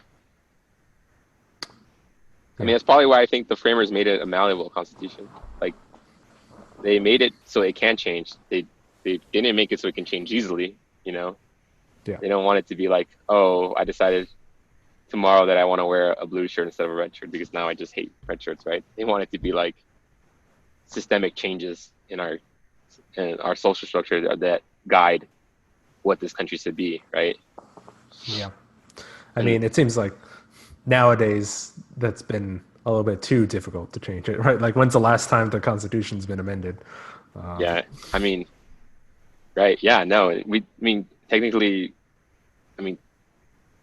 I mean, that's probably why I think the framers made it a malleable constitution. Like, they made it so it can change. They didn't make it so it can change easily, Yeah. They don't want it to be like, oh, I decided tomorrow that I want to wear a blue shirt instead of a red shirt because now I just hate red shirts, right? They want it to be like systemic changes in our social structure that guide what this country should be, right? Yeah. I mean, it seems like nowadays that's been a little bit too difficult to change it, right? Like, when's the last time the Constitution's been amended? Yeah, I mean, right? Yeah, no, technically,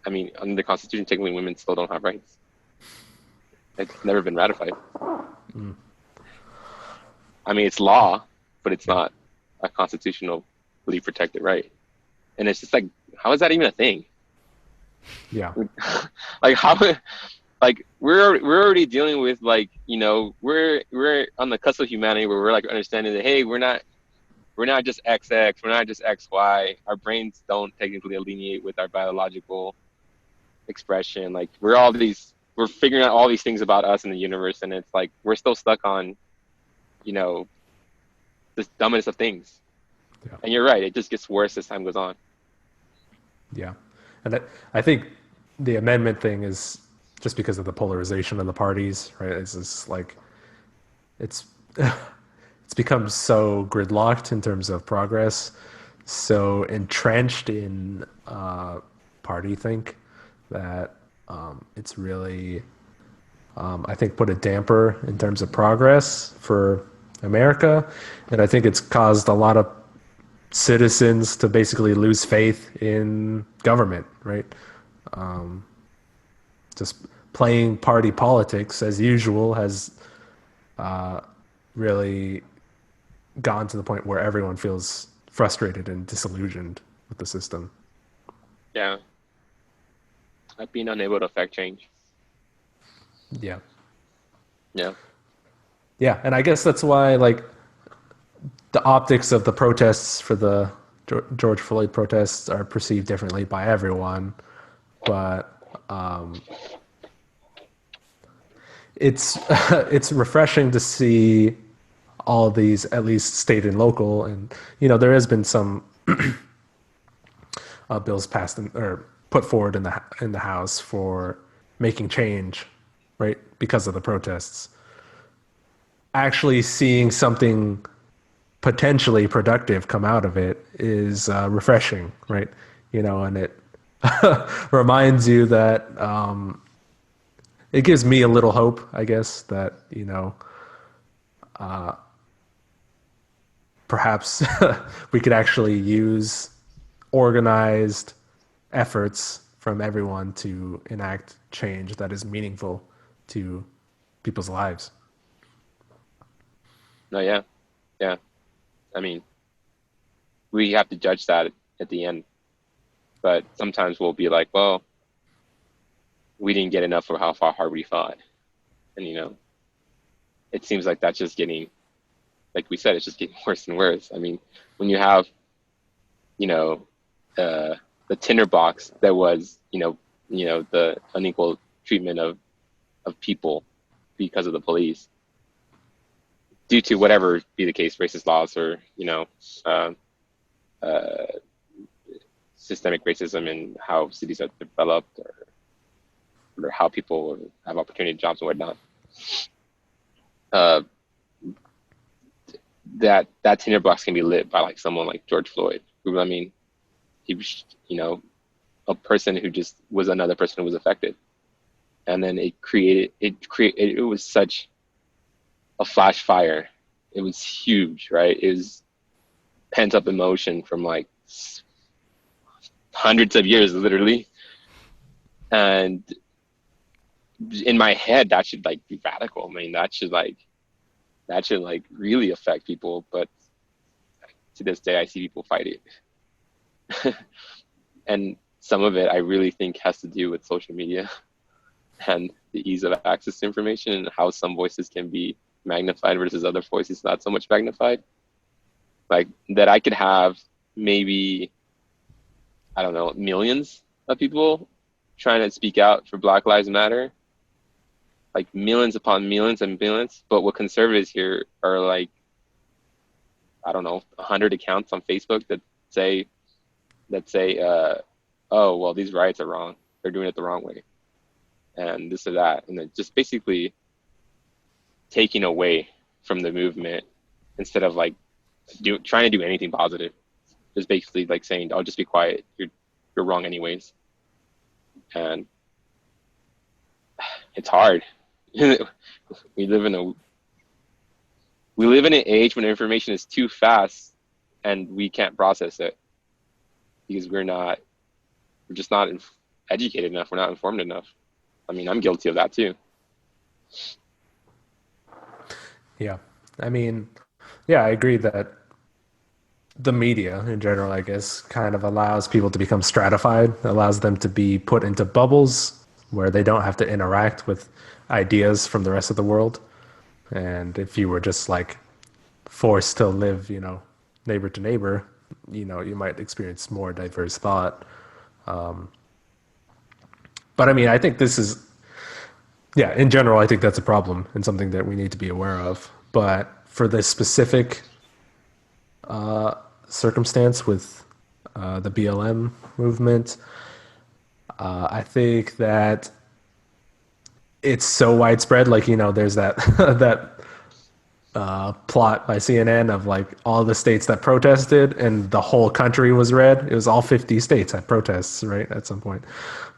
under the Constitution, technically, women still don't have rights. It's never been ratified. I mean, it's law, but it's not a constitutionally protected right. And it's just like, how is that even a thing? Yeah. Like, how? Like, we're already dealing with, like, we're on the cusp of humanity where we're like understanding that, hey, we're not just XX, we're not just XY. Our brains don't technically alienate with our biological expression. Like, we're figuring out all these things about us in the universe, and it's like we're still stuck on, this dumbest of things. Yeah. And you're right, it just gets worse as time goes on. Yeah. And I think the amendment thing is just because of the polarization of the parties, right? It's just like, it's become so gridlocked in terms of progress, so entrenched in party think that it's really, I think, put a damper in terms of progress for America. And I think it's caused a lot of citizens to basically lose faith in government, right? Just playing party politics as usual has really gone to the point where everyone feels frustrated and disillusioned with the system. Yeah. I've been unable to affect change. Yeah. Yeah. Yeah, and I guess that's why like the optics of the protests for the George Floyd protests are perceived differently by everyone, but it's it's refreshing to see all these, at least state and local, and there has been some bills passed or put forward in the House for making change, right, because of the protests. Actually, seeing something potentially productive come out of it is refreshing, right? And it reminds you that it gives me a little hope, I guess, that perhaps we could actually use organized efforts from everyone to enact change that is meaningful to people's lives. No, yeah, yeah. I mean, we have to judge that at the end, but sometimes we'll be like, well, we didn't get enough for how far hard we fought, and it seems like that's just getting, like we said, it's just getting worse and worse. I mean, when you have, the tinderbox that was, the unequal treatment of people because of the police, due to whatever be the case, racist laws or uh, uh, systemic racism in how cities are developed, or how people have opportunity jobs and whatnot. Uh, that tinderbox can be lit by like someone like George Floyd, who, I mean, he was a person who just was another person who was affected, and then it was such a flash fire. It was huge, right? It was pent up emotion from like hundreds of years, literally. And in my head, that should like be radical. I mean, that should really affect people. But to this day, I see people fight it. And some of it I really think has to do with social media and the ease of access to information, and how some voices can be magnified versus other voices not so much magnified. Like that I could have maybe, I don't know, millions of people trying to speak out for Black Lives Matter, like millions upon millions and millions. But what conservatives here are like, I don't know, 100 accounts on Facebook that say, oh, well, these riots are wrong. They're doing it the wrong way. And this or that. And then just basically taking away from the movement instead of like trying to do anything positive. Just basically like saying, "Oh, just be quiet. You're wrong anyways." And it's hard. we live in an age when information is too fast and we can't process it because we're just not educated enough. We're not informed enough. I mean, I'm guilty of that too. Yeah. I mean, yeah, I agree that the media in general, I guess, kind of allows people to become stratified, allows them to be put into bubbles where they don't have to interact with ideas from the rest of the world. And if you were just like forced to live, neighbor to neighbor, you might experience more diverse thought. But I mean, I think this is, yeah, in general, I think that's a problem and something that we need to be aware of. But for this specific circumstance with the BLM movement, I think that it's so widespread. Like, there's that that plot by CNN of like all the states that protested, and the whole country was red. It was all 50 states had protests, right, at some point.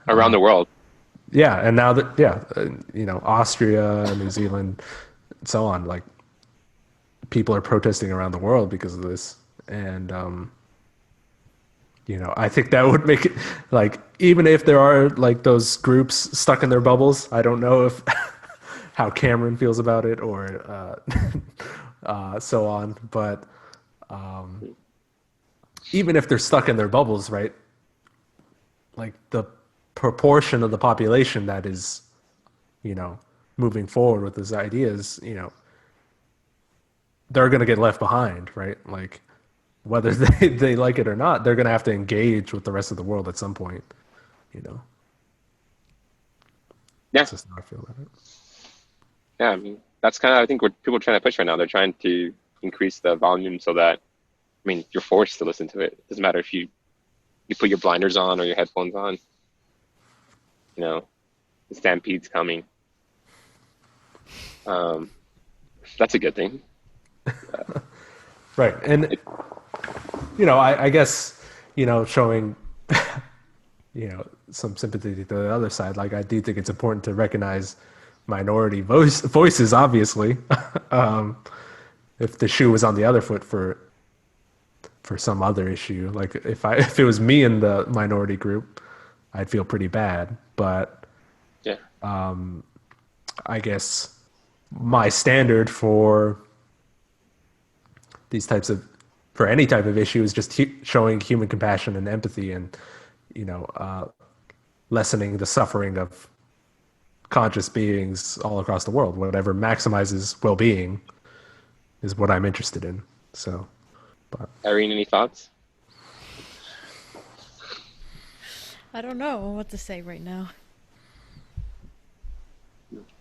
Around the world. Yeah, and now that Austria, New Zealand, so on, like people are protesting around the world because of this, and I think that would make it like, even if there are like those groups stuck in their bubbles, I don't know if how Cameron feels about it or so on, but even if they're stuck in their bubbles, right? Like the proportion of the population that is, moving forward with these ideas, they're going to get left behind, right? Like whether they like it or not, they're going to have to engage with the rest of the world at some point, you know. Yeah, It's just how I feel about it. yeah. I mean, that's kind of I think what people are trying to push right now. They're trying to increase the volume so that I mean you're forced to listen to it. It doesn't matter if you put your blinders on or your headphones on. You know, the stampede's coming. Um, that's a good thing. Right. And It, I guess, showing some sympathy to the other side. Like I do think it's important to recognize minority voices. Obviously, um, if the shoe was on the other foot for some other issue, like if it was me in the minority group, I'd feel pretty bad. But yeah, I guess my standard for these types of for any type of issue is just showing human compassion and empathy, and you know, uh, lessening the suffering of conscious beings all across the world. Whatever maximizes well-being is what I'm interested in. So, but Irene, any thoughts? I don't know what to say right now.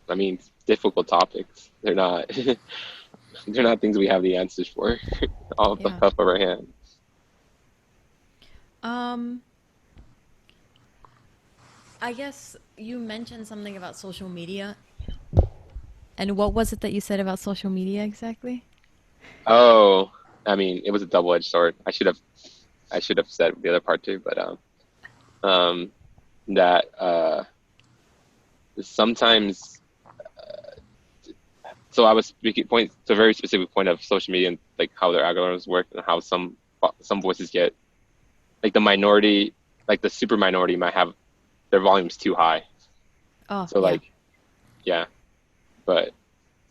I mean, difficult topics. They're not. They're not things we have the answers for, off the Yeah. cuff of our hand. Um, I guess you mentioned something about social media. And what was it that you said about social media exactly? Oh, I mean, it was a double-edged sword. I should have said the other part too, but um, that sometimes. So I was speaking point to a very specific point of social media and like how their algorithms work and how some voices get like the minority, like the super minority might have their volumes too high. Oh, So yeah. like, yeah, but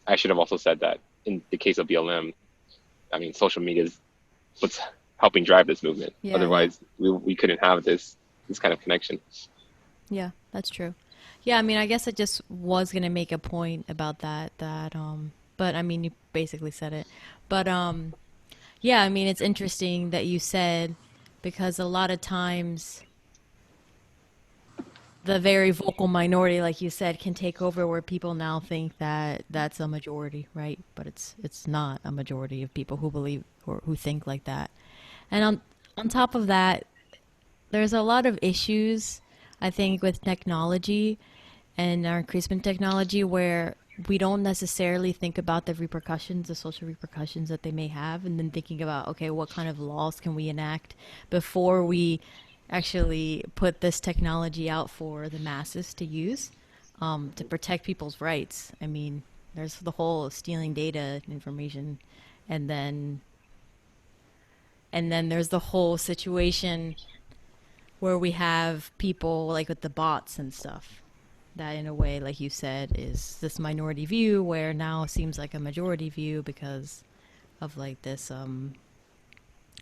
I should have also said that in the case of BLM, I mean, social media is what's helping drive this movement. Yeah, yeah. Otherwise, we couldn't have this kind of connection. Yeah, that's true. Yeah, I mean, I guess I just was gonna make a point about that, but I mean, you basically said it. But yeah, I mean, it's interesting that you said because a lot of times the very vocal minority, like you said, can take over where people now think that that's a majority, right? But it's not a majority of people who believe or who think like that. And on top of that, there's a lot of issues, I think, with technology and our increasement technology where we don't necessarily think about the repercussions, the social repercussions that they may have, and then thinking about, okay, what kind of laws can we enact before we actually put this technology out for the masses to use to protect people's rights. I mean, there's the whole stealing data information, and then there's the whole situation where we have people like with the bots and stuff that in a way like you said is this minority view where now seems like a majority view because of like this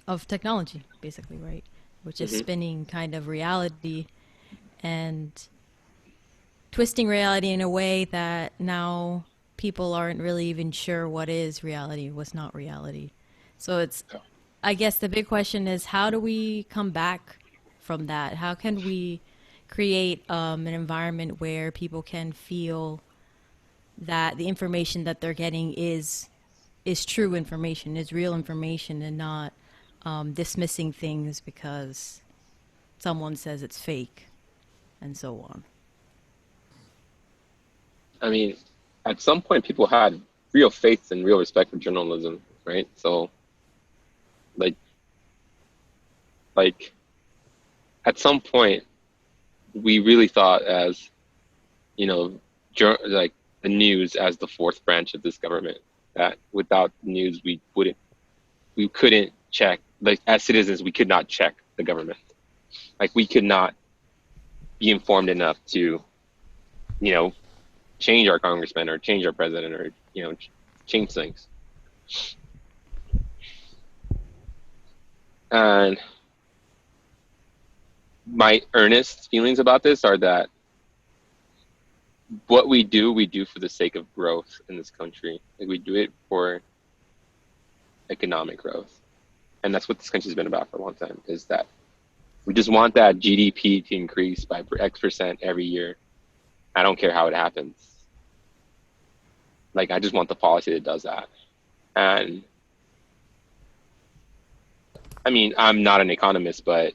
of technology basically, right, which is Hmm. spinning kind of reality and twisting reality in a way that now people aren't really even sure what is reality, what's not reality. So it's, I guess the big question is how do we come back from that? How can we create an environment where people can feel that the information that they're getting is true information, is real information, and not dismissing things because someone says it's fake, and so on. I mean, at some point, people had real faith and real respect for journalism, right? So like like at some point, we really thought as you know, like the news as the fourth branch of this government. That without news, we couldn't check. Like as citizens, we could not check the government. Like we could not be informed enough to, you know, change our congressman or change our president or change things. And my earnest feelings about this are that what we do for the sake of growth in this country. Like we do it for economic growth. And that's what this country's been about for a long time, is that we just want that GDP to increase by X% every year. I don't care how it happens. Like, I just want the policy that does that. And I mean, I'm not an economist, but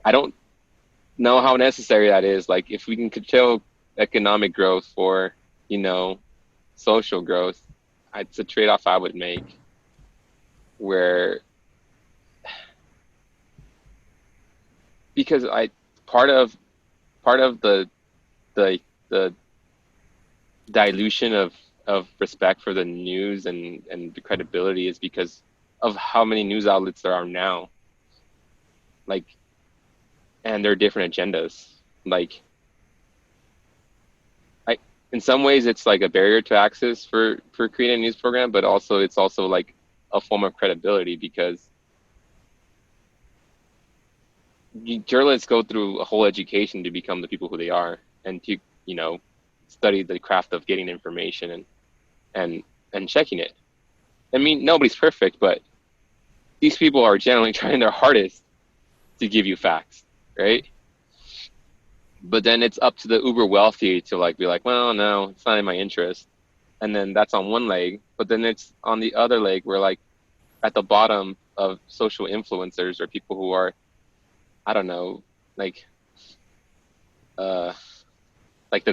I don't know how necessary that is. Like, if we can curtail economic growth for, social growth, it's a trade-off I would make, where, because part of the dilution of respect for the news and the credibility is because of how many news outlets there are now. Like, and there are different agendas. Like, in some ways it's like a barrier to access for creating a news program, but also it's also like a form of credibility, because journalists go through a whole education to become the people who they are, and to study the craft of getting information and checking it. I mean, nobody's perfect, but these people are generally trying their hardest to give you facts, right? But then it's up to the uber wealthy to be like, well, no, it's not in my interest. And then that's on one leg, but then it's on the other leg where, like, at the bottom of social influencers or people who are, I don't know, like the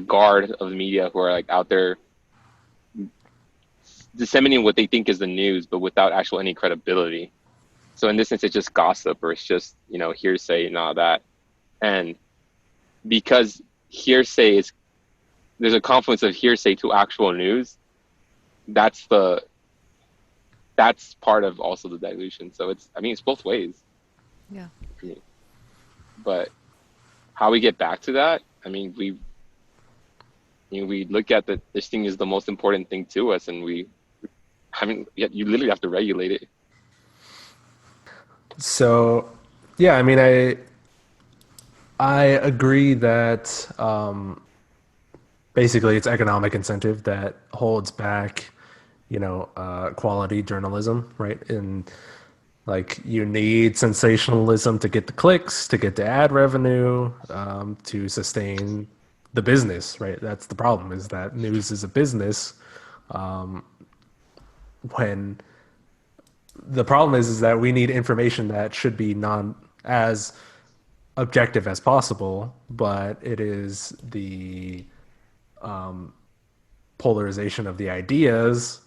guard of the media, who are like out there disseminating what they think is the news, but without actual any credibility. So in this sense, it's just gossip, or it's just, hearsay and all that. And because there's a confluence of hearsay to actual news, that's part of also the dilution. So it's both ways. Yeah. But how we get back to that, we look at that this thing is the most important thing to us, and you literally have to regulate it. So, yeah, I agree that basically it's economic incentive that holds back, quality journalism, right? And like, you need sensationalism to get the clicks, to get the ad revenue, to sustain the business, right? That's the problem, is that news is a business. When the problem is that we need information that should be as objective as possible, but it is the polarization of the ideas,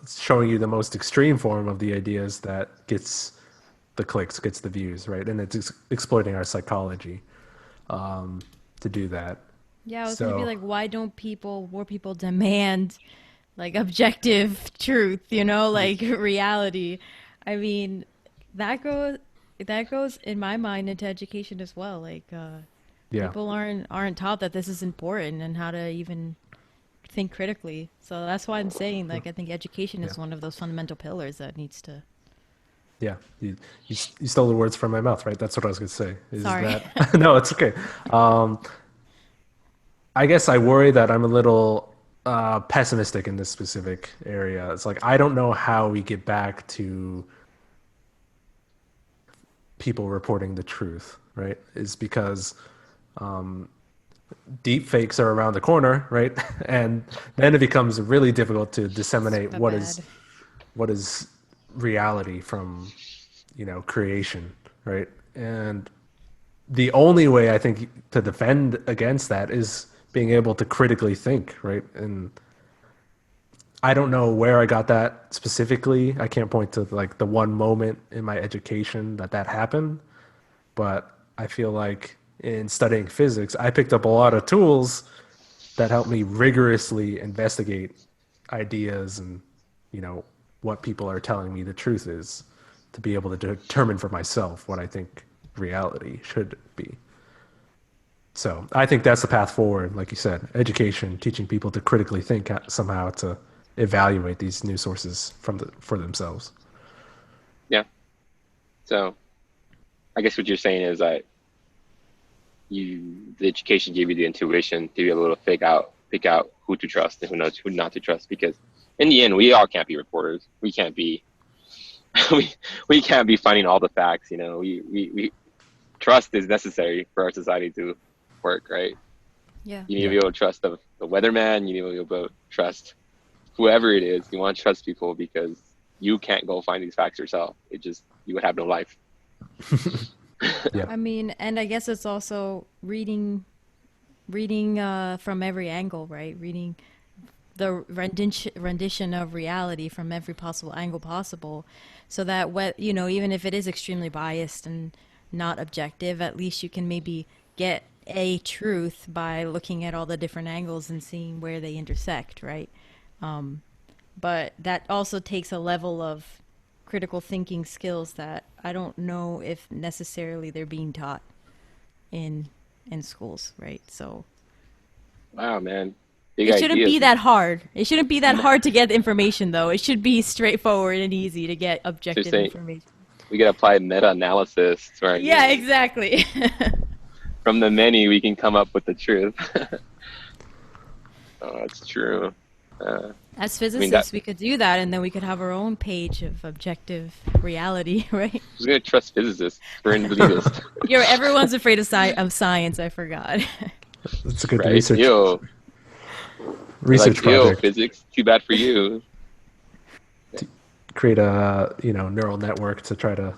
showing you the most extreme form of the ideas, that gets the clicks, gets the views, right? And it's exploiting our psychology to do that. Yeah, I was gonna be like, why don't more people demand like objective truth, like reality? I mean, that goes in my mind into education as well. Like, people aren't taught that this is important and how to even think critically. So that's why I'm saying, like, I think education is one of those fundamental pillars that needs to. Yeah, you stole the words from my mouth, right? That's what I was going to say. Sorry. No, it's okay. I guess I worry that I'm a little pessimistic in this specific area. It's like, I don't know how we get back to people reporting the truth, right? Is because deep fakes are around the corner, right? And then it becomes really difficult to disseminate what is reality from, creation, right? And the only way, I think, to defend against that is being able to critically think, right? And I don't know where I got that specifically. I can't point to like the one moment in my education that happened, but I feel like in studying physics, I picked up a lot of tools that helped me rigorously investigate ideas and, what people are telling me the truth is, to be able to determine for myself what I think reality should be. So I think that's the path forward. Like you said, education, teaching people to critically think somehow, to evaluate these news sources for themselves. Yeah. So I guess what you're saying is that the education gave you the intuition to be able to pick out who to trust and who not to trust, because in the end, we all can't be reporters. We can't be we can't be finding all the facts. We trust is necessary for our society to work, right? Yeah. You need to be able to trust the weatherman. You need to be able to trust whoever it is. You want to trust people because you can't go find these facts yourself. You would have no life. Yeah. I mean, and I guess it's also reading from every angle, right? Reading the rendition of reality from every possible angle possible, so that even if it is extremely biased and not objective, at least you can maybe get a truth by looking at all the different angles and seeing where they intersect, right? But that also takes a level of critical thinking skills that I don't know if necessarily they're being taught in schools, right? So Wow, man. Big it shouldn't ideas. be that hard. It shouldn't be that hard to get information, though. It should be straightforward and easy to get objective saying- information. We got to apply meta-analysis to our Yeah, needs. exactly. From the many, we can come up with the truth. Oh, that's true. As physicists, we could do that, and then we could have our own page of objective reality, right? Who's going to trust physicists? We're in elitist. Everyone's afraid of science. I forgot. That's a good Right? research Ew. research Like, ew, project. physics. Too bad for you. Create a neural network to try to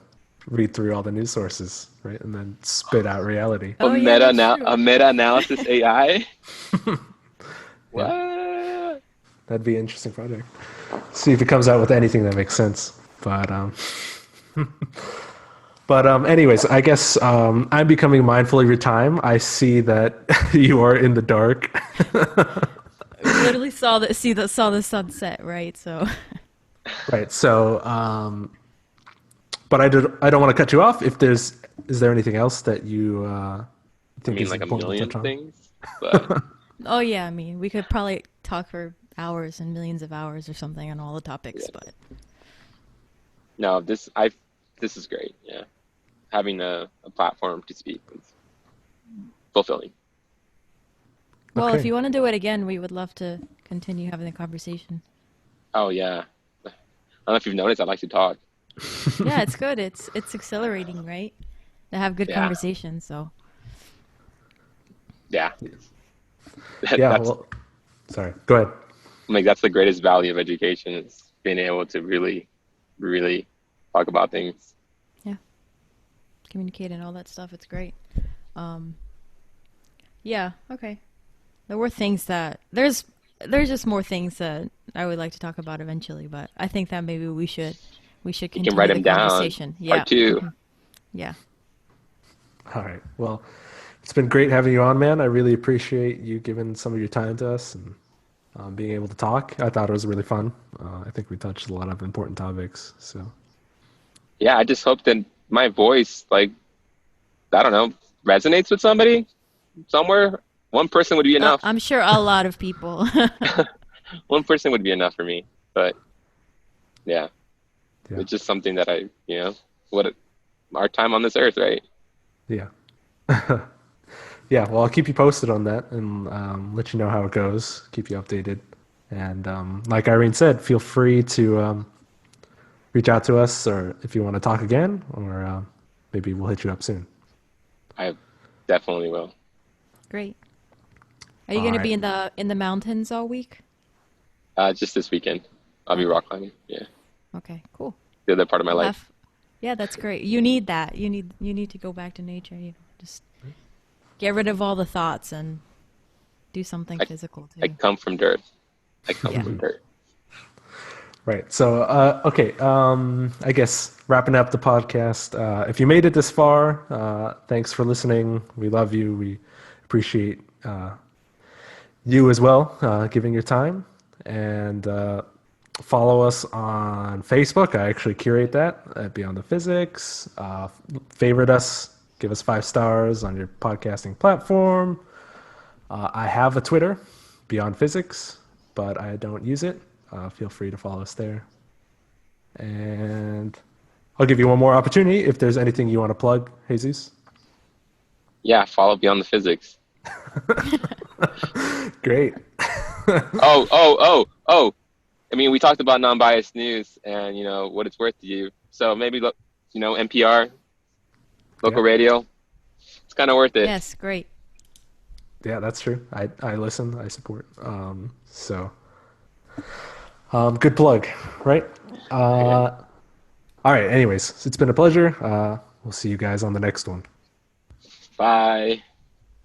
read through all the news sources, right, and then spit out reality. Oh, yeah, that's true. A meta-analysis AI? What? That'd be an interesting project. See if it comes out with anything that makes sense. But anyways, I guess I'm becoming mindful of your time. I see that you are in the dark. We literally saw the sunset, right? So Right. So, but I don't want to cut you off. Is there anything else that you think is like a important million to touch on? things. But oh yeah, I mean, we could probably talk for hours and millions of hours or something on all the topics, Yes. but no, this is great. Yeah, having a platform to speak is fulfilling. well, Okay. if you want to do it again, we would love to continue having the conversation. Oh yeah. I don't know if you've noticed. I like to talk. Yeah, it's good. It's exhilarating, right? To have good Yeah. conversations. So Yeah. Yeah. That's, Well, sorry. Go ahead. that's the greatest value of education is being able to really, really talk about things. communicate and all that stuff. It's great. Yeah. Okay. There were things that there's just more things that I would like to talk about eventually, but I think that maybe we should continue write the them down. conversation. Part two. Mhm. Yeah. All right. Well, it's been great having you on, man. I really appreciate you giving some of your time to us and being able to talk. I thought it was really fun. I think we touched a lot of important topics. So Yeah, I just hope that my voice, I don't know, resonates with somebody somewhere. One person would be enough. I'm sure a lot of people. One person would be enough for me. But yeah, Yeah. it's just something that our time on this earth, right? yeah. Yeah. Well, I'll keep you posted on that and let you know how it goes. Keep you updated. And like Irene said, feel free to reach out to us, or if you want to talk again, or maybe we'll hit you up soon. I definitely will. Great. Are you All going to right. be in the mountains all week? Just this weekend, I'll be rock climbing. Yeah, Okay, cool. the other part of my life. Yeah, that's great. You need that. You need to go back to nature. Just get rid of all the thoughts and do something physical too. I come from dirt. Yeah. From dirt. Right. So, okay. I guess wrapping up the podcast. If you made it this far, thanks for listening. We love you. We appreciate you as well, giving your time. And follow us on Facebook. I actually curate that at Beyond the Physics. Favorite us. Give us 5 stars on your podcasting platform. I have a Twitter, Beyond Physics, but I don't use it. Feel free to follow us there. And I'll give you one more opportunity if there's anything you want to plug, Jesus. Yeah, follow Beyond the Physics. Great. Oh. I mean, we talked about non-biased news and what it's worth to you. So maybe look, NPR, local Yeah. radio. It's kind of worth it. Yes, great. Yeah, that's true. I listen, I support. Good plug, right? Okay. All right. Anyways, it's been a pleasure. We'll see you guys on the next one. Bye.